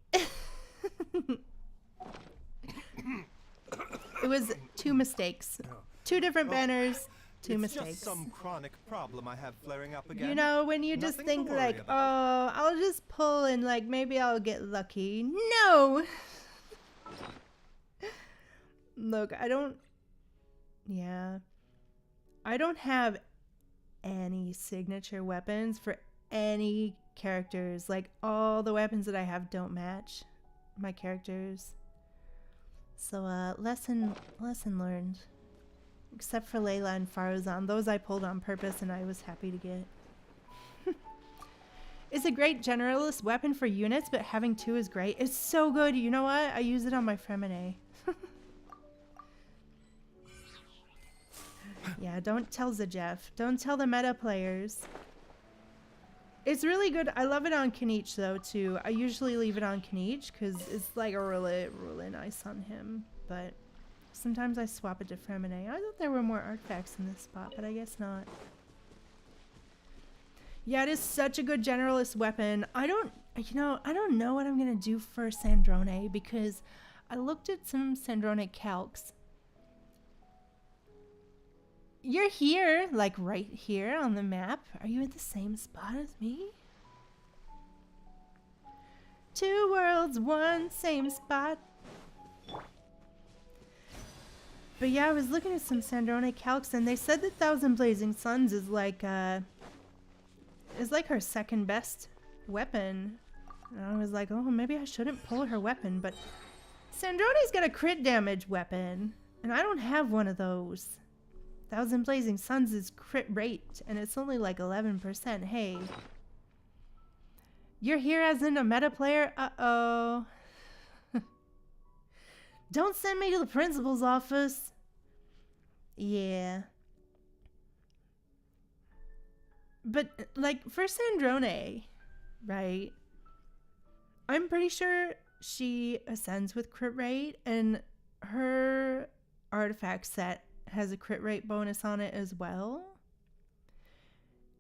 It was 2 mistakes. 2 different banners, 2 mistakes. It's just some chronic problem I have flaring up again. You know, when you just Nothing to think worry like, about. oh, I'll just pull and like maybe I'll get lucky. No! Look, I don't have any signature weapons for any characters. Like all the weapons that I have don't match my characters. So lesson learned. Except for Layla and Faruzan. Those I pulled on purpose and I was happy to get. It's a great generalist weapon for units, but having 2 is great. It's so good. You know what? I use it on my Fremine. Yeah, don't tell Zajeff. Don't tell the meta players. It's really good. I love it on Kanich though too. I usually leave it on Kanich because it's like really nice on him. But sometimes I swap it to Fremine. I thought there were more artifacts in this spot, but I guess not. Yeah, it is such a good generalist weapon. I don't know what I'm gonna do for Sandrone because I looked at some Sandrone calcs. You're here, like right here on the map. Are you at the same spot as me? Two worlds, one same spot. But yeah, I was looking at some Sandrone calcs and they said that Thousand Blazing Suns is like her second best weapon. And I was like, oh, maybe I shouldn't pull her weapon, but Sandrone's got a crit damage weapon, and I don't have one of those. Thousand Blazing Suns is crit rate, and it's only like 11%. Hey. You're here as in a meta player? Uh-oh. Don't send me to the principal's office. Yeah. But, like, for Sandrone, right? I'm pretty sure she ascends with crit rate, and her artifact set has a crit rate bonus on it as well.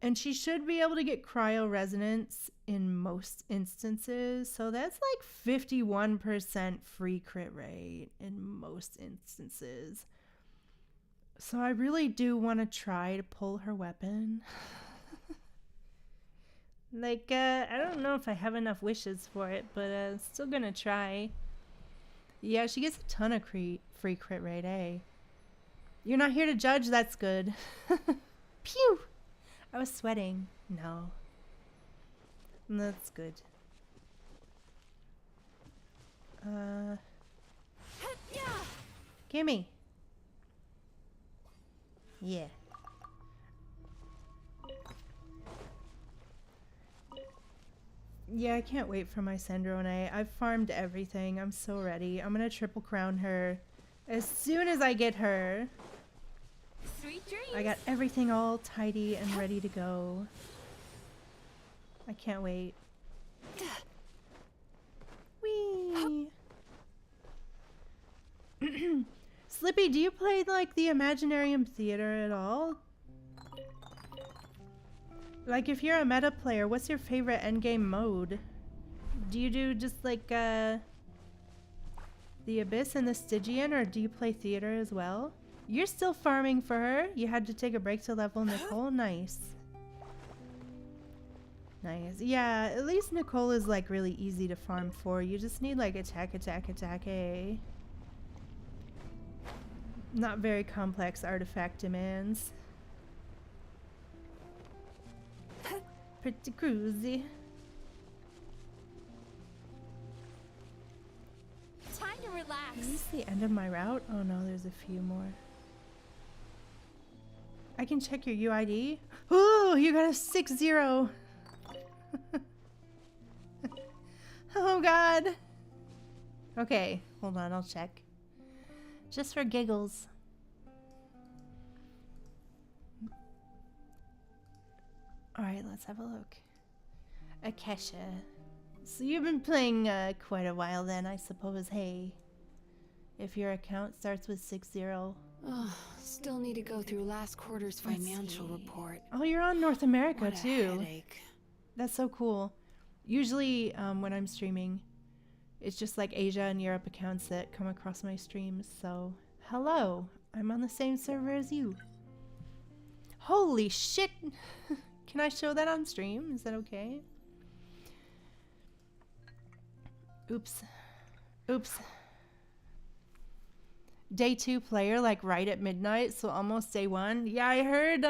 And she should be able to get cryo resonance in most instances. So that's like 51% free crit rate in most instances. So I really do want to try to pull her weapon. Like, I don't know if I have enough wishes for it, but still gonna try. Yeah, she gets a ton of free crit rate, eh? You're not here to judge, that's good. Pew! I was sweating. No. That's good. Gimme. Yeah. Yeah, I can't wait for my Sandrone. I've farmed everything. I'm so ready. I'm gonna triple crown her as soon as I get her. Sweet dreams. I got everything all tidy and ready to go. I can't wait. Whee! Slippy, do you play like the Imaginarium Theater at all? Like, if you're a meta player, what's your favorite endgame mode? Do you do just like the Abyss and the Stygian, or do you play theater as well? You're still farming for her? You had to take a break to level Nicole? Nice. Nice. Yeah, at least Nicole is like really easy to farm for. You just need like attack, eh? Not very complex artifact demands. Pretty cruisy. Time to relax. Is this the end of my route? Oh no, there's a few more. I can check your UID. Oh, you got a 6-0. Oh god. Okay, hold on, I'll check. Just for giggles. Alright, let's have a look. Akesha. So you've been playing quite a while then, I suppose, hey. If your account starts with 6-0. Oh, still need to go through last quarter's financial report. Oh, you're on North America What a too. headache. That's so cool. Usually when I'm streaming, it's just like Asia and Europe accounts that come across my streams. So, hello. I'm on the same server as you. Holy shit. Can I show that on stream? Is that okay? Oops. Oops. Day 2 player, like right at midnight, so almost day 1. Yeah, I heard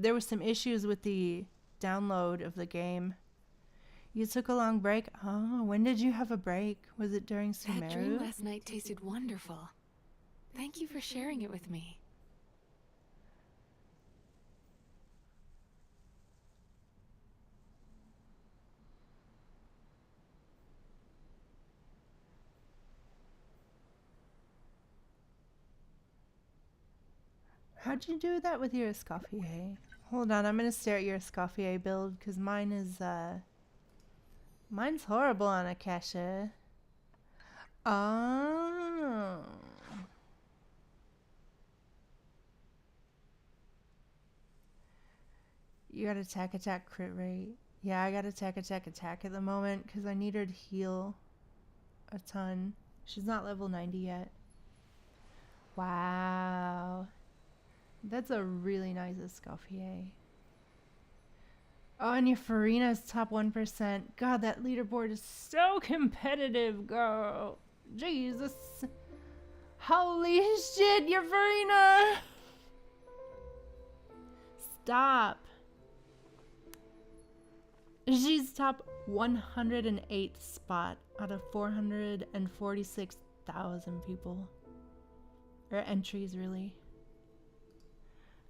there was some issues with the download of the game. You took a long break? Oh, when did you have a break? Was it during Sumeru? That dream last night tasted wonderful. Thank you for sharing it with me. How'd you do that with your Escoffier? Hold on, I'm gonna stare at your Escoffier build, because mine is, mine's horrible on Akesha. Oh. You got attack, crit rate. Yeah, I got attack at the moment, because I need her to heal a ton. She's not level 90 yet. Wow. That's a really nice Escoffier. Oh, and your Farina's top 1%. God, that leaderboard is so competitive, girl. Jesus. Holy shit, your Farina. Stop. She's top 108th spot out of 446,000 people. Or entries, really.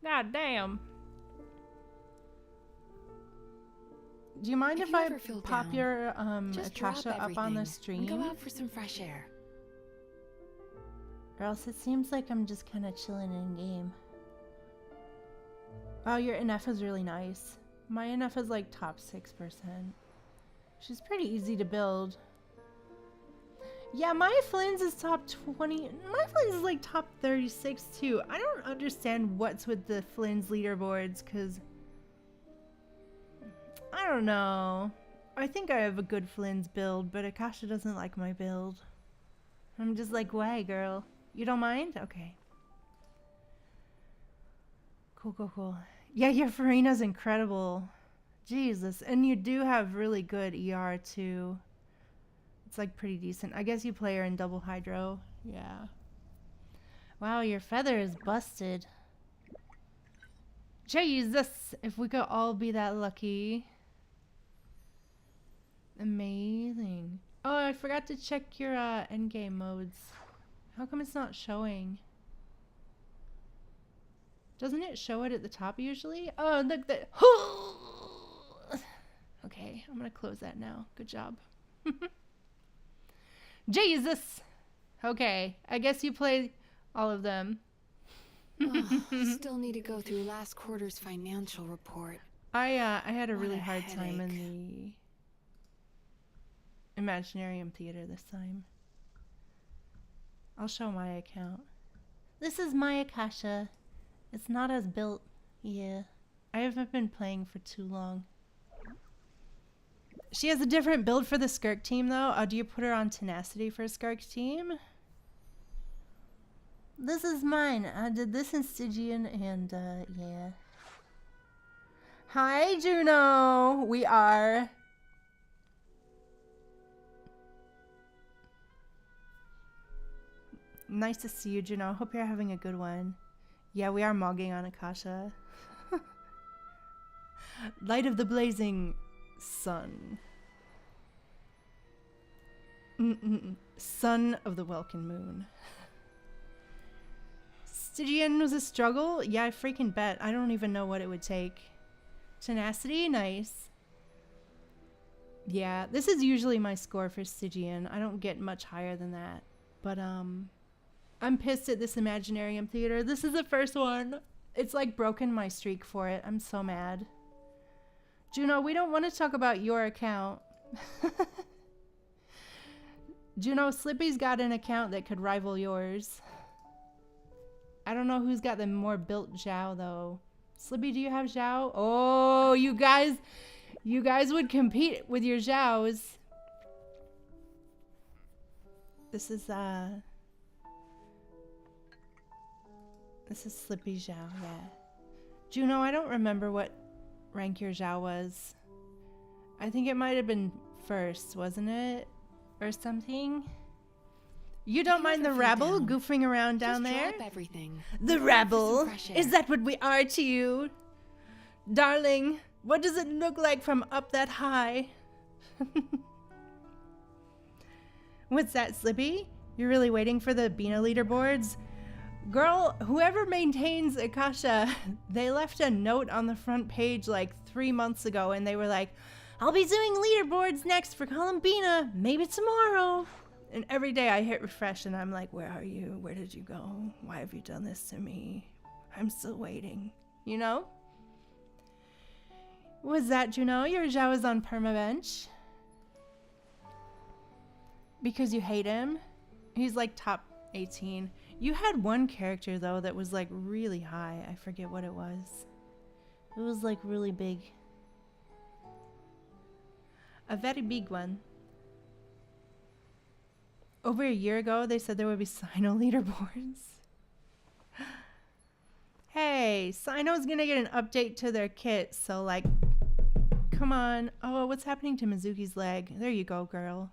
God damn. Do you mind if I pop your Akasha up on the stream? Go out for some fresh air. Or else it seems like I'm just kind of chilling in game. Oh, your NF is really nice. My NF is like top 6%. She's pretty easy to build. Yeah, my Flynn's is top 20. My Flynn's is like top 36 too. I don't understand what's with the Flynn's leaderboards, because I don't know. I think I have a good Flynn's build, but Akasha doesn't like my build. I'm just like, why, girl? You don't mind? Okay. Cool, cool, cool. Yeah, your Farina's incredible. Jesus. And you do have really good ER too. It's like pretty decent. I guess you play her in double hydro. Yeah. Wow, your feather is busted. Jesus. If we could all be that lucky. Amazing. Oh, I forgot to check your endgame modes. How come it's not showing? Doesn't it show it at the top usually? Oh, look that. Okay, I'm gonna close that now. Good job. Jesus. Okay, I guess you play all of them. Still need to go through last quarter's financial report. I had a really hard time in the Imaginarium Theater this time. I'll show my account. This is my Akasha. It's not as built. Yeah. I haven't been playing for too long. She has a different build for the Skirk team though. Do you put her on Tenacity for Skirk team? This is mine. I did this in Stygian and yeah. Hi Juno! We are. Nice to see you, Juno. Hope you're having a good one. Yeah, we are mogging on Akasha. Light of the blazing sun. Son of the Welkin moon. Stygian was a struggle? Yeah, I freaking bet. I don't even know what it would take. Tenacity? Nice. Yeah, this is usually my score for Stygian. I don't get much higher than that. But, I'm pissed at this Imaginarium Theater. This is the first one. It's like broken my streak for it. I'm so mad. Juno, we don't want to talk about your account. Juno, Slippy's got an account that could rival yours. I don't know who's got the more built Zhao though. Slippy, do you have Zhao? Oh, you guys would compete with your Zhaos. This is Slippy Zhao, yeah. Juno, I don't remember what rank your Zhao was. I think it might have been first, wasn't it? Or something? You don't mind the rabble goofing around down there? Drop everything. The rabble? Is that what we are to you? Darling, what does it look like from up that high? What's that, Slippy? You're really waiting for the Bina leaderboards? Girl, whoever maintains Akasha, they left a note on the front page like 3 months ago and they were like, I'll be doing leaderboards next for Columbina, maybe tomorrow. And every day I hit refresh and I'm like, where are you? Where did you go? Why have you done this to me? I'm still waiting. You know? Was that Juno? Your Zhao is on permabench. Because you hate him? He's like top 18. You had one character though that was like really high. I forget what it was. It was like really big. A very big one. over a year ago, they said there would be Sino leaderboards. Hey, Sino's gonna get an update to their kit, so like, come on. Oh, what's happening to Mizuki's leg? There you go, girl.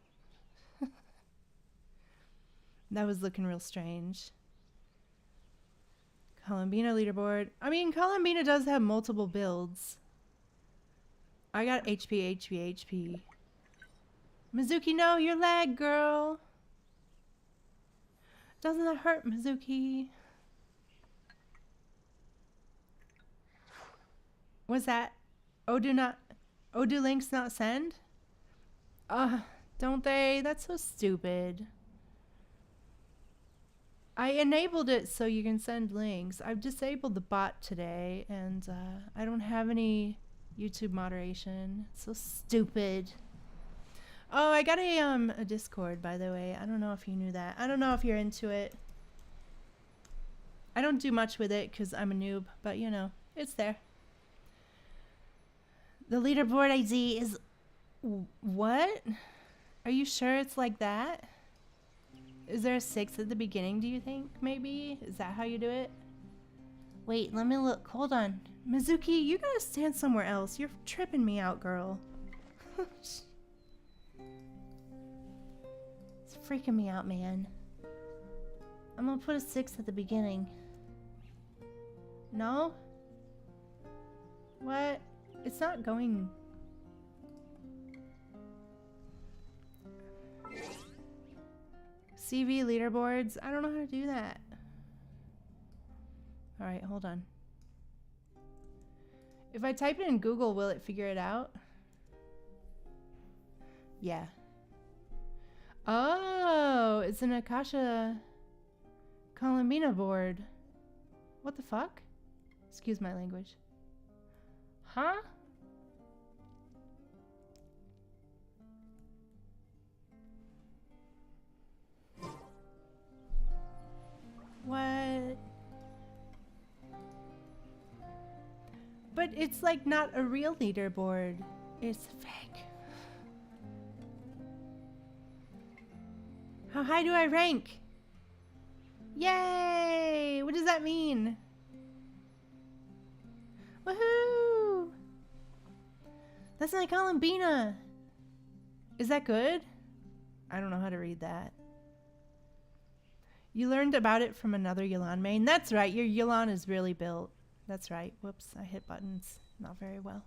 That was looking real strange. Columbina leaderboard. I mean, Columbina does have multiple builds. I got HP, HP, HP. Mizuki, no, your leg, girl. Doesn't that hurt, Mizuki? What's that? Odu links not send? Don't they? That's so stupid. I enabled it so you can send links. I've disabled the bot today, and I don't have any YouTube moderation. It's so stupid. Oh, I got a Discord, by the way. I don't know if you knew that. I don't know if you're into it. I don't do much with it because I'm a noob, but you know, it's there. The leaderboard ID is... What? Are you sure it's like that? Is there a 6 at the beginning, do you think, maybe? Is that how you do it? Wait, let me look. Hold on. Mizuki, you gotta stand somewhere else. You're tripping me out, girl. It's freaking me out, man. I'm gonna put a 6 at the beginning. No? What? It's not going... CV leaderboards. I don't know how to do that. Alright, hold on. If I type it in Google, will it figure it out? Yeah. Oh, it's an Akasha Columbina board. What the fuck? Excuse my language. Huh? What? But it's like not a real leaderboard. It's fake. How high do I rank? Yay! What does that mean? Woohoo! That's like Columbina. Is that good? I don't know how to read that. You learned about it from another Yelan main. That's right, your Yelan is really built. That's right. Whoops, I hit buttons not very well.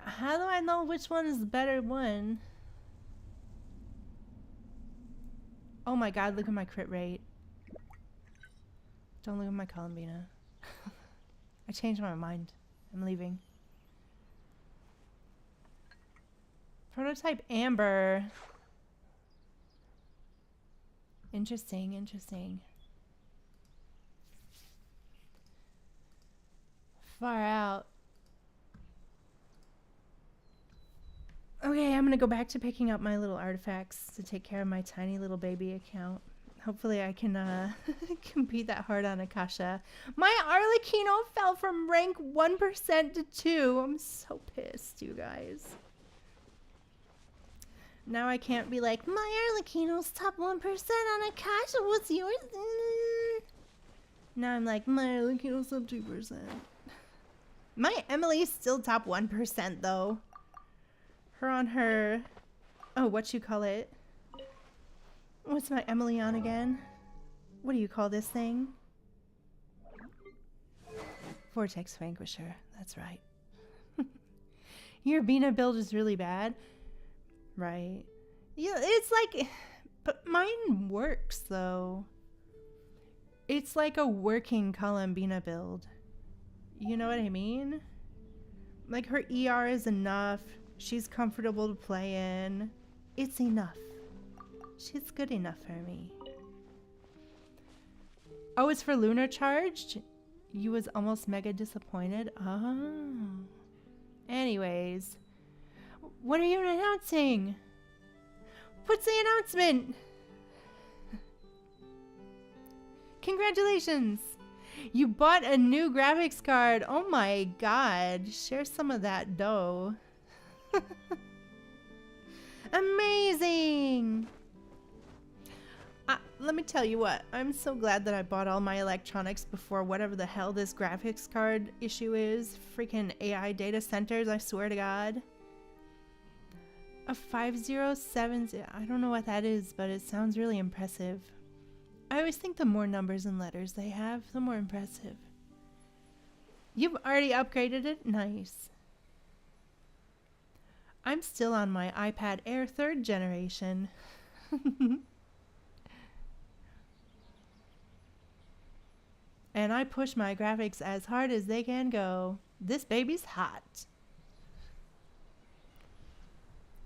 How do I know which one is the better one? Oh my god, look at my crit rate. Don't look at my Columbina. I changed my mind. I'm leaving. Prototype Amber. Interesting, interesting. Far out. Okay, I'm gonna go back to picking up my little artifacts to take care of my tiny little baby account. Hopefully I can compete that hard on Akasha. My Arlecchino fell from rank 1% to 2. I'm so pissed, you guys. Now I can't be like, my Arlecchino's top 1% on Akasha. What's yours? Now I'm like, my Arlecchino's top 2%. My Emily's still top 1% though. Her on her... Oh, what you call it? What's my Emily on again? What do you call this thing? Vortex Vanquisher. That's right. Your Bina build is really bad. Right. Yeah, it's like... But mine works, though. It's like a working Columbina build. You know what I mean? Like, her ER is enough. She's comfortable to play in. It's enough. She's good enough for me. Oh, it's for Lunar Charged? You was almost mega disappointed? Oh. Anyways. What are you announcing? What's the announcement? Congratulations! You bought a new graphics card. Oh my god. Share some of that dough. Amazing! let me tell you what. I'm so glad that I bought all my electronics before whatever the hell this graphics card issue is. Freaking AI data centers, I swear to God. A 5070. I don't know what that is, but it sounds really impressive. I always think the more numbers and letters they have, the more impressive. You've already upgraded it? Nice. I'm still on my iPad Air 3rd generation. And I push my graphics as hard as they can go. This baby's hot.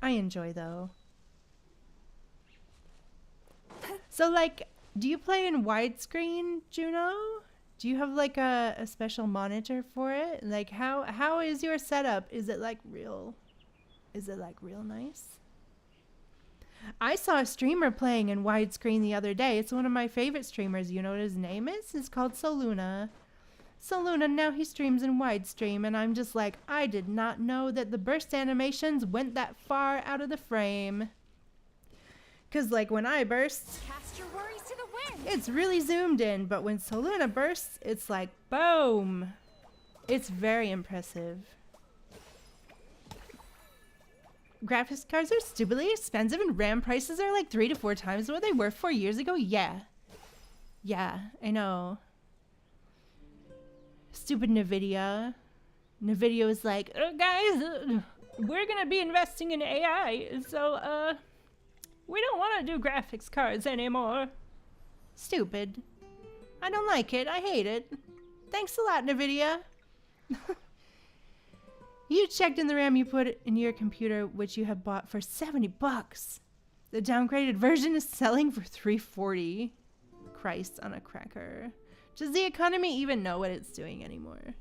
I enjoy though. So like, do you play in widescreen, Juno? Do you have like a special monitor for it? Like how is your setup? Is it like real nice? I saw a streamer playing in widescreen the other day. It's one of my favorite streamers. You know what his name is? It's called Soluna. Soluna, now he streams in widestream, and I'm just like, I did not know that the burst animations went that far out of the frame. Cause like when I burst, Cast your worries to the wind. it's really zoomed in, but when Soluna bursts, it's like boom. It's very impressive. Graphics cards are stupidly expensive and RAM prices are like 3 to 4 times what they were 4 years ago. Yeah, I know. Stupid Nvidia. Nvidia was like, guys, we're gonna be investing in AI, so we don't want to do graphics cards anymore. Stupid. I don't like it. I hate it. Thanks a lot, Nvidia. You checked in the RAM you put in your computer, which you have bought for $70. The downgraded version is selling for $340. Christ on a cracker. Does the economy even know what it's doing anymore?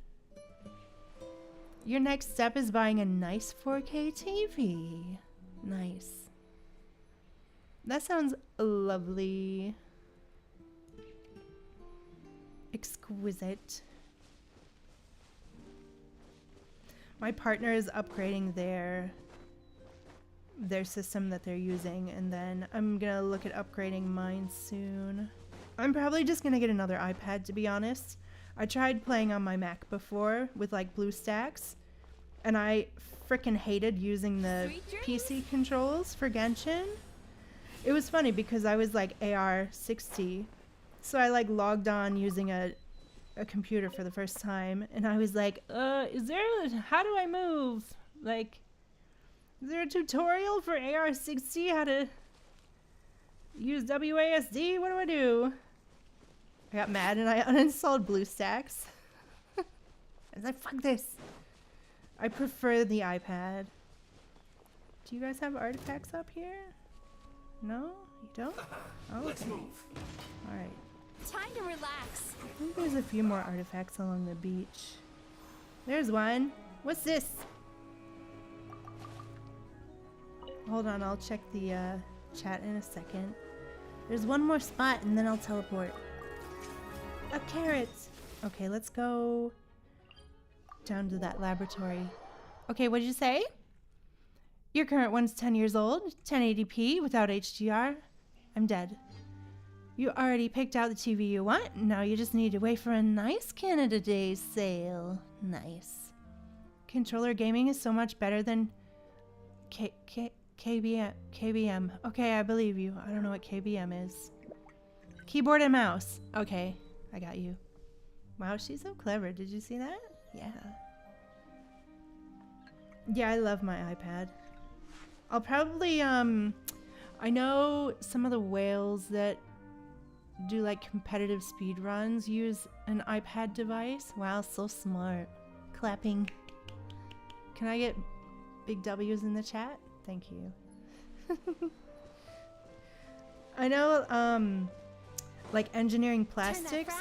Your next step is buying a nice 4K TV. Nice. That sounds lovely. Exquisite. My partner is upgrading their system that they're using, and then I'm gonna look at upgrading mine soon. I'm probably just gonna get another iPad, to be honest. I tried playing on my Mac before with like BlueStacks, and I frickin' hated using the PC controls for Genshin. It was funny because I was like AR60, so I like logged on using a computer for the first time, and I was like, how do I move? Like, is there a tutorial for AR60 how to use WASD? What do I do? I got mad and I uninstalled BlueStacks. I was like, fuck this. I prefer the iPad. Do you guys have artifacts up here? No? You don't? Oh, let's move. Alright. Time to relax. I think there's a few more artifacts along the beach. There's one. What's this? Hold on, I'll check the chat in a second. There's one more spot and then I'll teleport. A carrot! Okay, let's go down to that laboratory. Okay, what did you say? Your current one's 10 years old, 1080p without HDR. I'm dead. You already picked out the TV you want, now you just need to wait for a nice Canada Day sale. Nice. Controller gaming is so much better than KBM. Okay, I believe you. I don't know what KBM is. Keyboard and mouse. Okay, I got you. Wow, she's so clever. Did you see that? Yeah. Yeah, I love my iPad. I'll probably, I know some of the whales that do like competitive speed runs use an iPad device. Wow, so smart. Clapping. Can I get big W's in the chat? Thank you. I know like engineering plastics,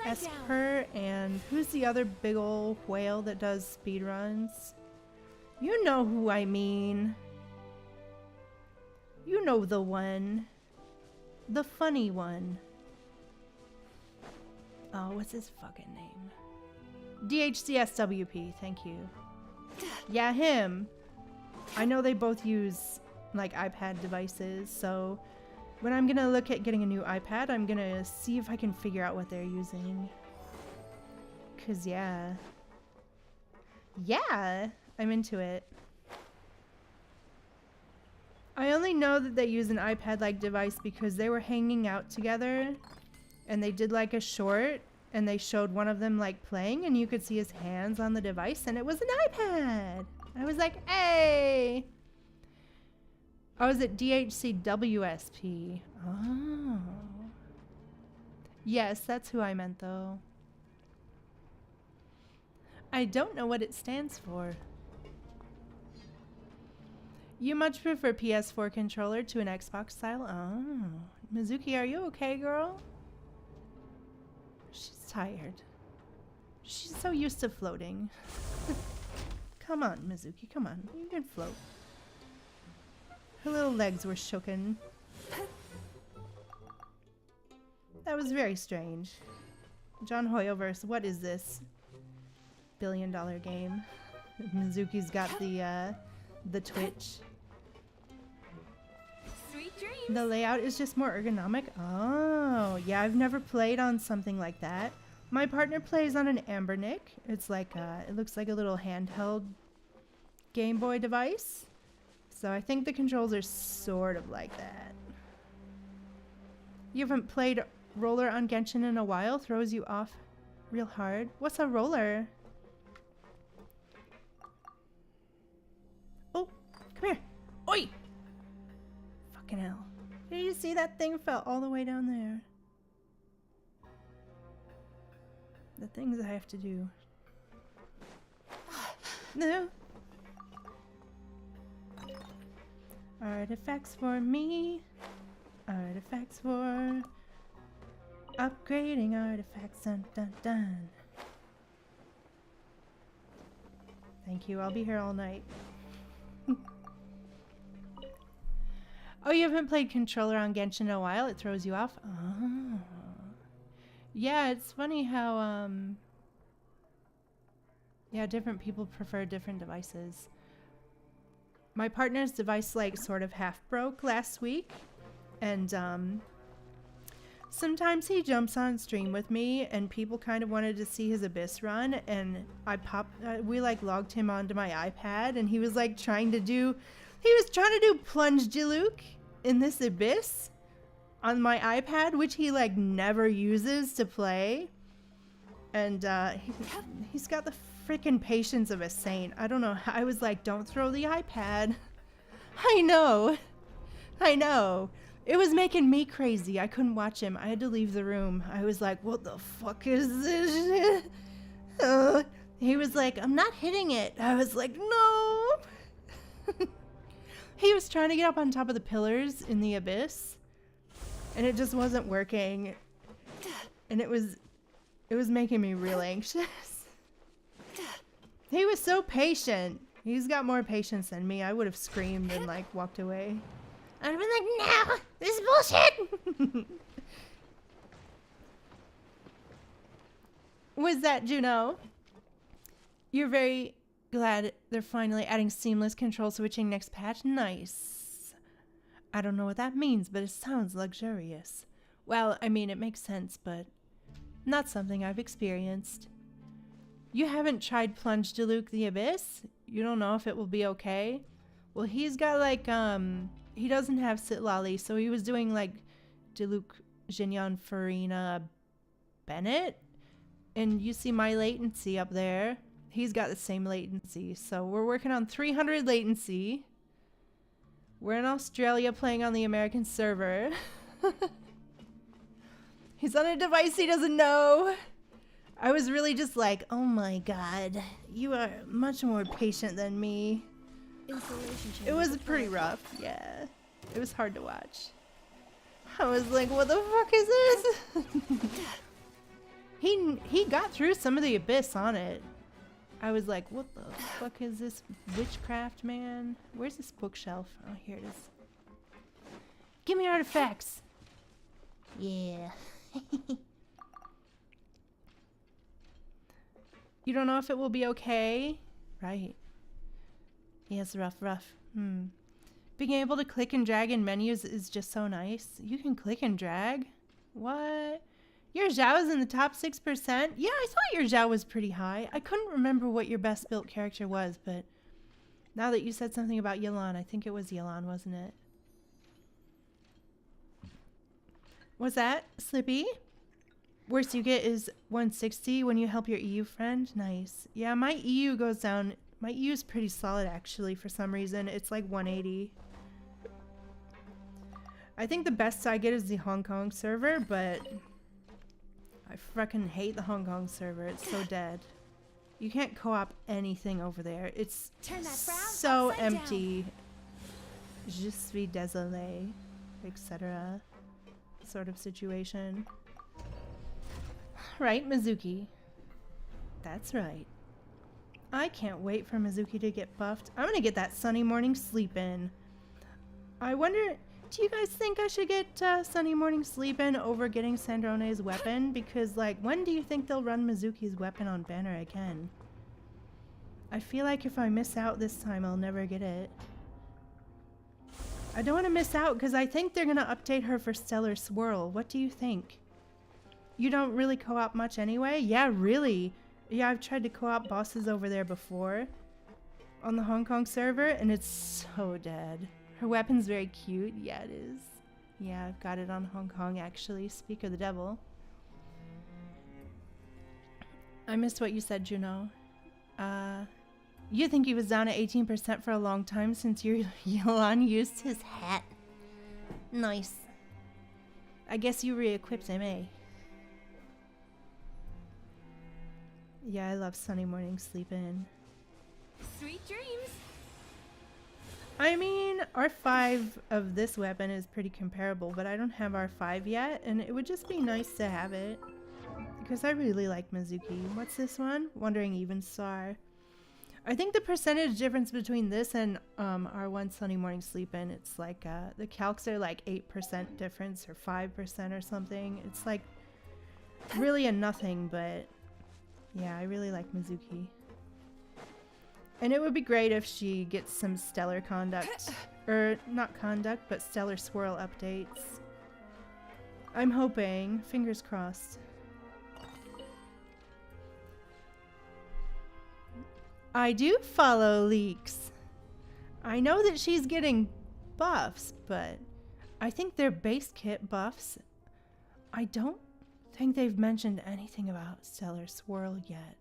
Esper, and who's the other big ol' whale that does speed runs? You know who I mean. You know the one. The funny one. Oh, what's his fucking name? DHCSWP, thank you. Yeah, him. I know they both use like iPad devices, so When I'm gonna look at getting a new iPad, I'm gonna see if I can figure out what they're using. Cause yeah. Yeah! I'm into it. I only know that they use an iPad-like device because they were hanging out together and they did like a short and they showed one of them like playing and you could see his hands on the device and it was an iPad. I was like, hey! I was at DHCWSP. Oh. Yes, that's who I meant though. I don't know what it stands for. You much prefer PS4 controller to an Xbox style? Oh. Mizuki, are you okay, girl? She's tired. She's so used to floating. Come on, Mizuki, come on. You can float. Her little legs were shooken. That was very strange. John Hoyoverse, what is this? $billion game. Mizuki's got the twitch. Sweet dreams. The layout is just more ergonomic. Oh, yeah, I've never played on something like that. My partner plays on an Ambernick. It's like it looks like a little handheld Game Boy device. So I think the controls are sort of like that. You haven't played roller on Genshin in a while? Throws you off real hard. What's a roller? Oh, come here. Oi! Fucking hell. Did you see that thing fell all the way down there? The things I have to do. No. Artifacts for me. Artifacts for upgrading artifacts. Dun dun dun. Thank you. I'll be here all night. Oh, you haven't played controller on Genshin in a while? It throws you off? Oh. Yeah, it's funny how, yeah, different people prefer different devices. My partner's device, like, sort of half broke last week. And, sometimes he jumps on stream with me and people kind of wanted to see his Abyss run. And we, like, logged him onto my iPad and he was, like, trying to do Plunge Diluc in this Abyss on my iPad, which he like never uses to play. And he's got the freaking patience of a saint. I don't know. I was like, don't throw the iPad. I know. It was making me crazy. I couldn't watch him. I had to leave the room. I was like, what the fuck is this? He was like, I'm not hitting it. I was like, no. He was trying to get up on top of the pillars in the Abyss. And it just wasn't working. And it was making me real anxious. He was so patient. He's got more patience than me. I would have screamed and like walked away. I'd have been like, no, this is bullshit. Was that Juno? You're very glad they're finally adding seamless control switching next patch. Nice. I don't know what that means, but it sounds luxurious. Well, I mean, it makes sense, but not something I've experienced. You haven't tried Plunge Diluc the Abyss? You don't know if it will be okay? Well, he's got like, he doesn't have Sitlali, so he was doing like Diluc Jinyon Farina Bennett. And you see my latency up there. He's got the same latency, so we're working on 300 latency. We're in Australia playing on the American server. He's on a device he doesn't know. I was really just like, oh my god, you are much more patient than me. It was pretty rough, yeah. It was hard to watch. I was like, what the fuck is this? He got through some of the Abyss on it. I was like, what the fuck is this witchcraft, man? Where's this bookshelf? Oh, here it is. Give me artifacts. Yeah. You don't know if it will be okay? Right. Yes, rough. Being able to click and drag in menus is just so nice. You can click and drag? What? Your Zhao is in the top 6%? Yeah, I thought your Zhao was pretty high. I couldn't remember what your best built character was, but now that you said something about Yelan, I think it was Yelan, wasn't it? What's that, Slippy? Worst you get is 160 when you help your EU friend? Nice. Yeah, my EU goes down. My EU is pretty solid, actually, for some reason. It's like 180. I think the best I get is the Hong Kong server, but I freaking hate the Hong Kong server. It's so dead. You can't co-op anything over there. It's so empty. Je suis désolé, etc. Sort of situation. Right, Mizuki. That's right. I can't wait for Mizuki to get buffed. I'm gonna get that Sunny Morning Sleep in. I wonder, do you guys think I should get Sunny Morning Sleep in over getting Sandrone's weapon? Because, like, when do you think they'll run Mizuki's weapon on banner again? I feel like if I miss out this time, I'll never get it. I don't want to miss out because I think they're gonna update her for Stellar Swirl. What do you think? You don't really co-op much anyway? Yeah, really. Yeah, I've tried to co-op bosses over there before on the Hong Kong server, and it's so dead. Her weapon's very cute. Yeah, it is. Yeah, I've got it on Hong Kong, actually. Speak of the devil. I missed what you said, Juno. You think he was down at 18% for a long time since your Yelan used his hat. Nice. I guess you re-equipped him, eh? Yeah, I love Sunny Morning Sleep In. Sweet dreams. I mean, R5 of this weapon is pretty comparable, but I don't have R5 yet, and it would just be nice to have it. Because I really like Mizuki. What's this one? Wandering Even Star. I think the percentage difference between this and R1 Sunny Morning Sleep In, it's like, the calcs are like 8% difference or 5% or something. It's like really a nothing, but yeah, I really like Mizuki. And it would be great if she gets some stellar conduct, or not conduct, but stellar swirl updates. I'm hoping, fingers crossed. I do follow leaks. I know that she's getting buffs, but I think they're base kit buffs. I don't think they've mentioned anything about Stellar Swirl yet.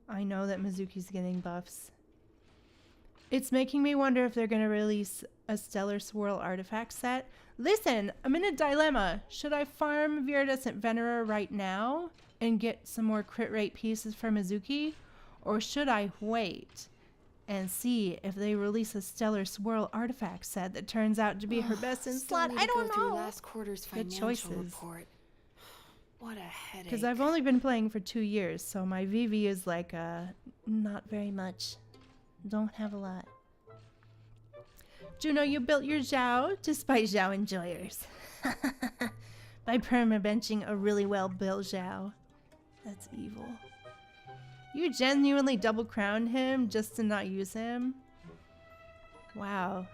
I know that Mizuki's getting buffs. It's making me wonder if they're going to release a Stellar Swirl artifact set. Listen, I'm in a dilemma. Should I farm Viridescent Venerer right now and get some more crit rate pieces for Mizuki? Or should I wait and see if they release a Stellar Swirl artifact set that turns out to be her best in slot? I don't know. Last quarter's financial report. What a headache. Because I've only been playing for 2 years, so my VV is like, not very much. Don't have a lot. Juno, you built your Zhao despite Zhao enjoyers. By permabenching a really well-built Zhao. That's evil. You genuinely double-crowned him just to not use him? Wow.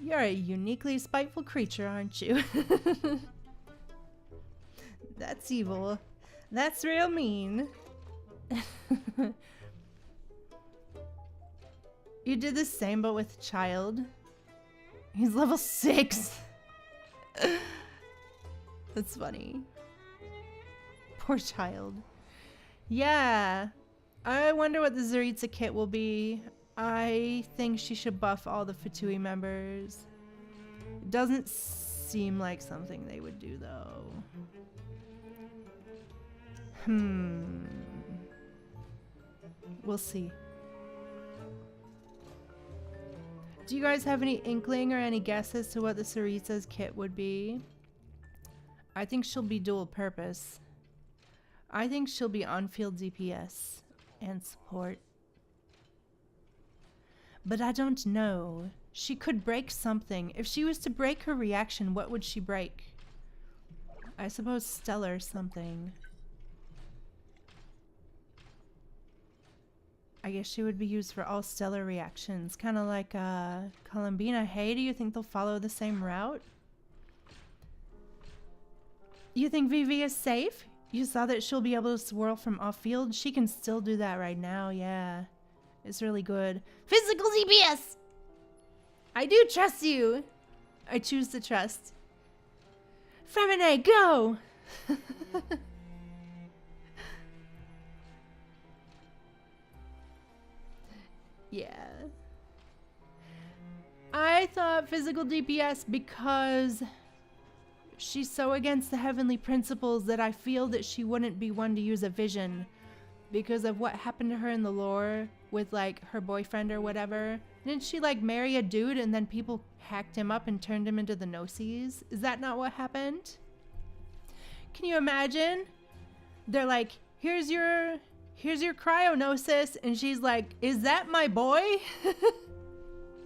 You're a uniquely spiteful creature, aren't you? That's evil. That's real mean. You did the same but with Child. He's level 6. That's funny. Poor Child. Yeah. I wonder what the Zaritza kit will be. I think she should buff all the Fatui members. It doesn't seem like something they would do, though. We'll see. Do you guys have any inkling or any guesses to what the Saritsa's kit would be? I think she'll be dual purpose. I think she'll be on-field DPS and support. But I don't know. She could break something. If she was to break her reaction, what would she break? I suppose stellar something. I guess she would be used for all stellar reactions. Kind of like Columbina. Hey, do you think they'll follow the same route? You think Vivi is safe? You saw that she'll be able to swirl from off-field? She can still do that right now, yeah. It's really good. Physical DPS! I do trust you! I choose to trust. Femine, go! Yeah. I thought physical DPS because she's so against the heavenly principles that I feel that she wouldn't be one to use a vision because of what happened to her in the lore with like her boyfriend or whatever. Didn't she like marry a dude and then people hacked him up and turned him into the Gnosis? Is that not what happened? Can you imagine? They're like, here's your cryognosis, and she's like, is that my boy?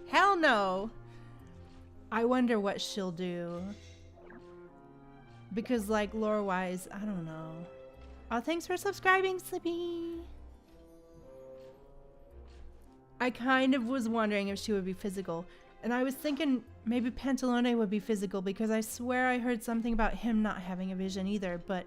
Hell no. I wonder what she'll do. Because like lore wise, I don't know. Oh, thanks for subscribing, Slippy. I kind of was wondering if she would be physical. And I was thinking maybe Pantalone would be physical because I swear I heard something about him not having a vision either. But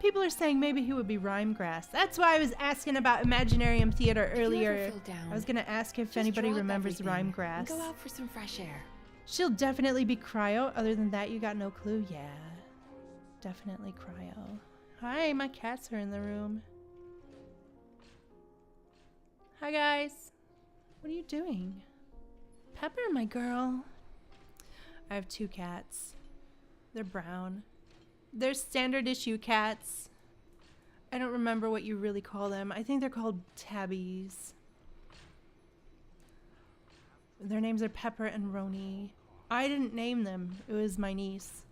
people are saying maybe he would be Rhymegrass. That's why I was asking about Imaginarium Theater earlier. I was going to ask if anybody remembers Rhymegrass. Go out for some fresh air. She'll definitely be Cryo. Other than that, you got no clue? Yeah. Definitely Cryo. Hi, my cats are in the room. Hi, guys. What are you doing? Pepper, my girl. I have 2 cats. They're brown. They're standard issue cats. I don't remember what you really call them. I think they're called tabbies. Their names are Pepper and Roni. I didn't name them. It was my niece.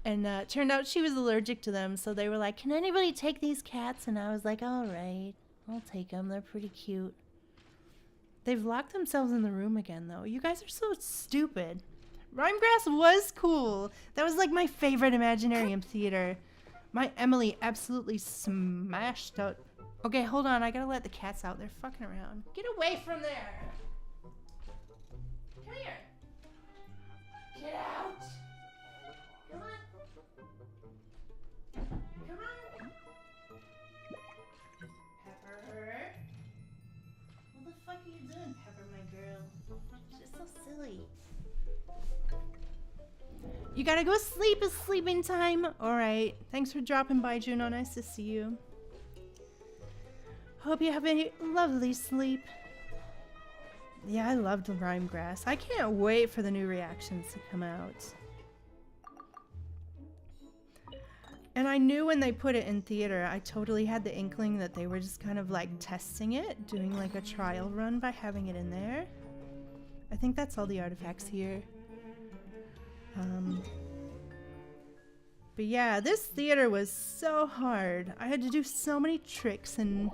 And turned out she was allergic to them, so they were like, can anybody take these cats? And I was like, all right, I'll take them. They're pretty cute. They've locked themselves in the room again, though. You guys are so stupid. Rhymegrass was cool. That was like my favorite Imaginarium Theater. My Emily absolutely smashed out. Okay, hold on. I gotta let the cats out. They're fucking around. Get away from there. Come here. Get out. Come on. Come on. Pepper. What the fuck are you doing, Pepper, my girl? She's so silly. You gotta go sleep. It's sleeping time. Alright. Thanks for dropping by, Juno. Nice to see you. Hope you have a lovely sleep. Yeah, I loved Rhymegrass. I can't wait for the new reactions to come out. And I knew when they put it in theater, I totally had the inkling that they were just kind of like testing it, doing like a trial run by having it in there. I think that's all the artifacts here. But yeah, this theater was so hard. I had to do so many tricks and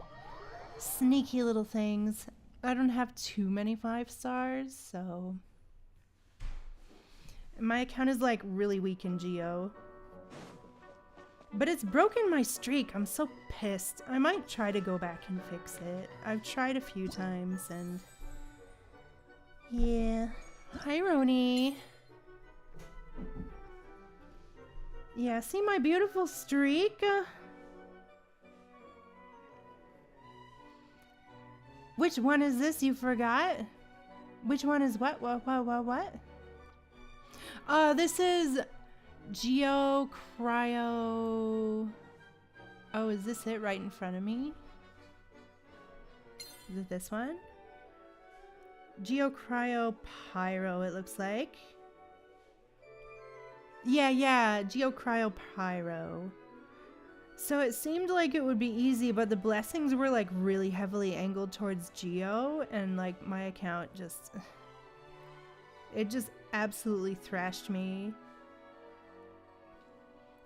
sneaky little things. I don't have too many 5 stars, so... My account is like really weak in Geo. But it's broken my streak. I'm so pissed. I might try to go back and fix it. I've tried a few times and... Yeah. Hi, Roni. Yeah, see my beautiful streak? Which one is this you forgot? Which one is what? What? This is Geo Cryo. Oh, is this it right in front of me? Is it this one? Geo Cryo Pyro, it looks like. Yeah, Geo Cryo Pyro. So it seemed like it would be easy, but the blessings were like really heavily angled towards Geo, and like my account just... It just absolutely thrashed me.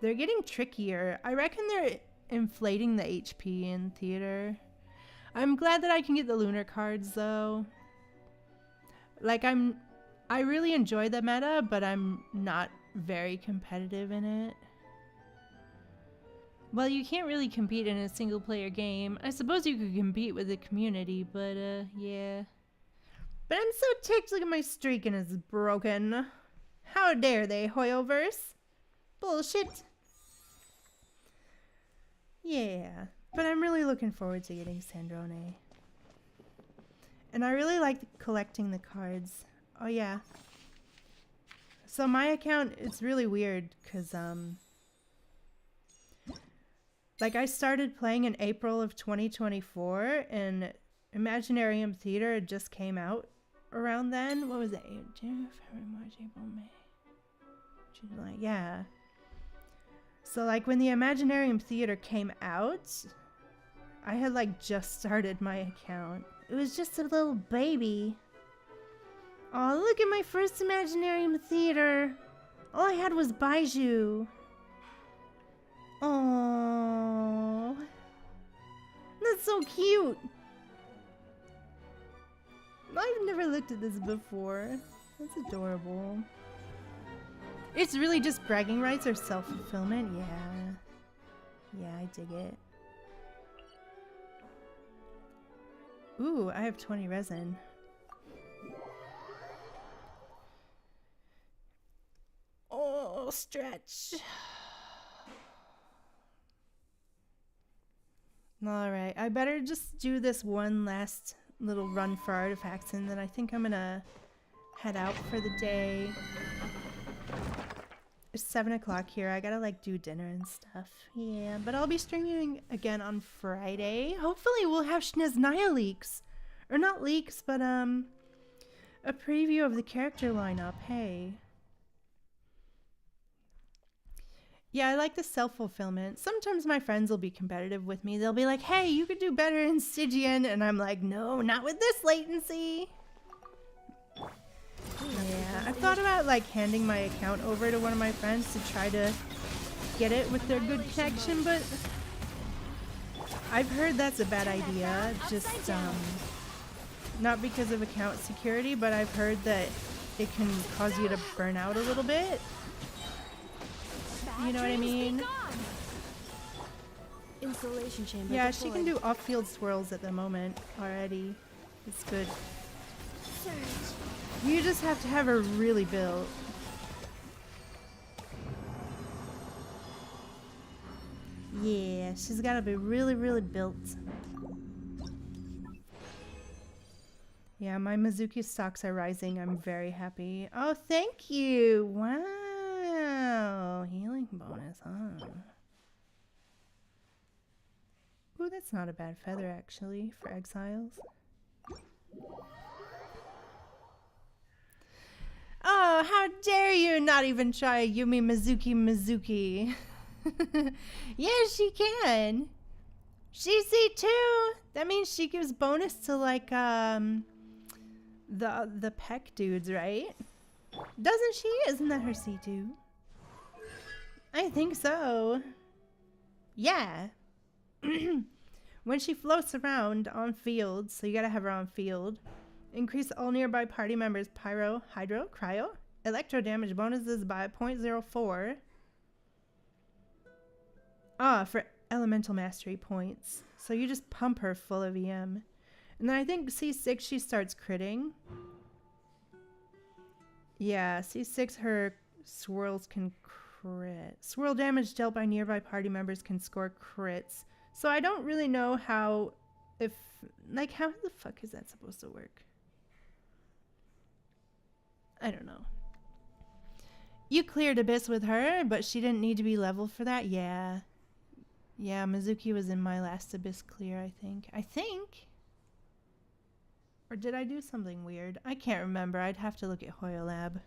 They're getting trickier. I reckon they're inflating the HP in theater. I'm glad that I can get the lunar cards though. Like I really enjoy the meta, but I'm not very competitive in it. Well, you can't really compete in a single player game. I suppose you could compete with the community, but yeah. But I'm so ticked, look at my streaking is broken. How dare they, Hoyoverse? Bullshit. Yeah, but I'm really looking forward to getting Sandrone. And I really like collecting the cards. Oh yeah. So my account, it's really weird because like I started playing in April of 2024 and Imaginarium Theater had just came out around then. What was it? January, February, March, April, May. July. Yeah. So like when the Imaginarium Theater came out, I had like just started my account. It was just a little baby. Oh, look at my first Imaginarium Theater. All I had was Baiju. Oh, that's so cute. I've never looked at this before. That's adorable. It's really just bragging rights or self-fulfillment. Yeah, I dig it. Ooh, I have 20 resin. Oh, stretch. Alright, I better just do this one last little run for artifacts and then I think I'm gonna head out for the day. It's 7 o'clock here. I gotta like do dinner and stuff. Yeah, but I'll be streaming again on Friday. Hopefully we'll have Shneznaya leaks. Or not leaks, but a preview of the character lineup. Hey. Yeah, I like the self-fulfillment. Sometimes my friends will be competitive with me. They'll be like, hey, you could do better in Stygian. And I'm like, no, not with this latency. Yeah, I've thought about like handing my account over to one of my friends to try to get it with their good connection, but I've heard that's a bad idea. Just, not because of account security, but I've heard that it can cause you to burn out a little bit. You know what I mean? Insulation chamber. Yeah, she can do off-field swirls at the moment already. It's good. You just have to have her really built. Yeah, she's gotta be really, really built. Yeah, my Mizuki stocks are rising. I'm very happy. Oh, thank you. Wow. Healing bonus, huh? Ooh, that's not a bad feather, actually, for exiles. Oh, how dare you not even try Yumi Mizuki. Yeah, she can. She's C2. That means she gives bonus to like the peck dudes, right? Doesn't she? Isn't that her C2? I think so. Yeah. When she floats around on field, so you gotta have her on field. Increase all nearby party members' pyro, hydro, cryo, electro damage bonuses by 0.04. Ah, for elemental mastery points. So you just pump her full of EM. And then I think C6 she starts critting. Yeah, C6 her swirls can crit. Swirl damage dealt by nearby party members can score crits. So I don't really know how, how the fuck is that supposed to work? I don't know. You cleared Abyss with her, but she didn't need to be leveled for that? Yeah. Yeah, Mizuki was in my last Abyss clear, I think. Or did I do something weird? I can't remember. I'd have to look at Hoyo Lab.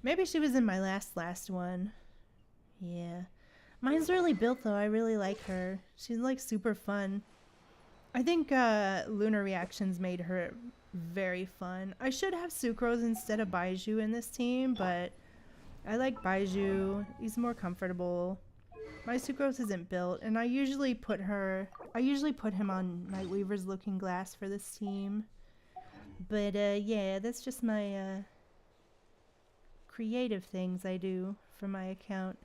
Maybe she was in my last one. Yeah. Mine's really built, though. I really like her. She's, like, super fun. I think Lunar Reactions made her very fun. I should have Sucrose instead of Baiju in this team, but I like Baiju. He's more comfortable. My Sucrose isn't built, and I usually put him on Nightweaver's Looking Glass for this team. But yeah, that's just my creative things I do for my account.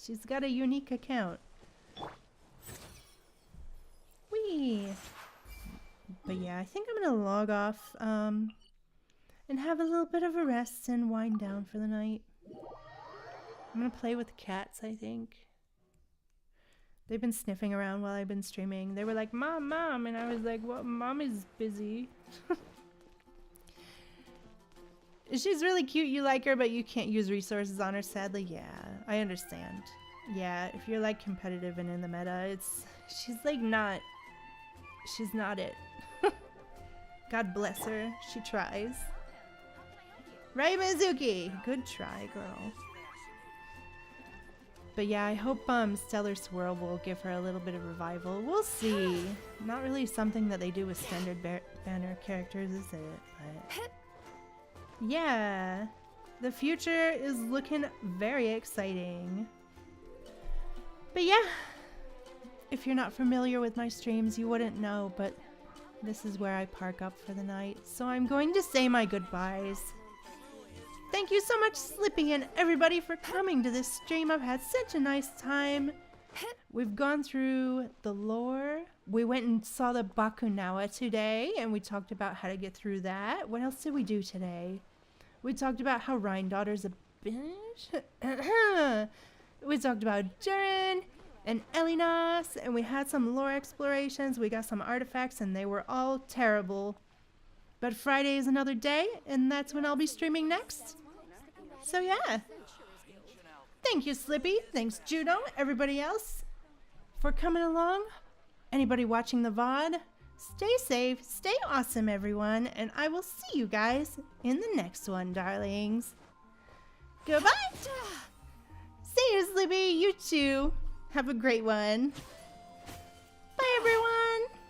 She's got a unique account. Whee! But yeah, I think I'm gonna log off and have a little bit of a rest and wind down for the night. I'm gonna play with the cats, I think. They've been sniffing around while I've been streaming. They were like, Mom, Mom, and I was like, well, Mom is busy. She's really cute, you like her, but you can't use resources on her, sadly. Yeah, I understand. Yeah, if you're like competitive and in the meta, she's like not, she's not it. God bless her, she tries. Right, Mizuki? Good try, girl. But yeah, I hope Stellar Swirl will give her a little bit of revival. We'll see. Not really something that they do with standard banner characters, is it? But yeah, the future is looking very exciting. But yeah, if you're not familiar with my streams, you wouldn't know, but this is where I park up for the night. So I'm going to say my goodbyes. Thank you so much, Slippy, and everybody for coming to this stream. I've had such a nice time. We've gone through the lore. We went and saw the Bakunawa today, and we talked about how to get through that. What else did we do today? We talked about how Rhine-Daughter's a bitch. We talked about Durin and Elinas, and we had some lore explorations. We got some artifacts, and they were all terrible. But Friday is another day, and that's when I'll be streaming next. So yeah. Thank you, Slippy. Thanks, Judo. Everybody else for coming along. Anybody watching the VOD, stay safe, stay awesome, everyone, and I will see you guys in the next one, darlings. Goodbye. See you, Slippy. You too. Have a great one.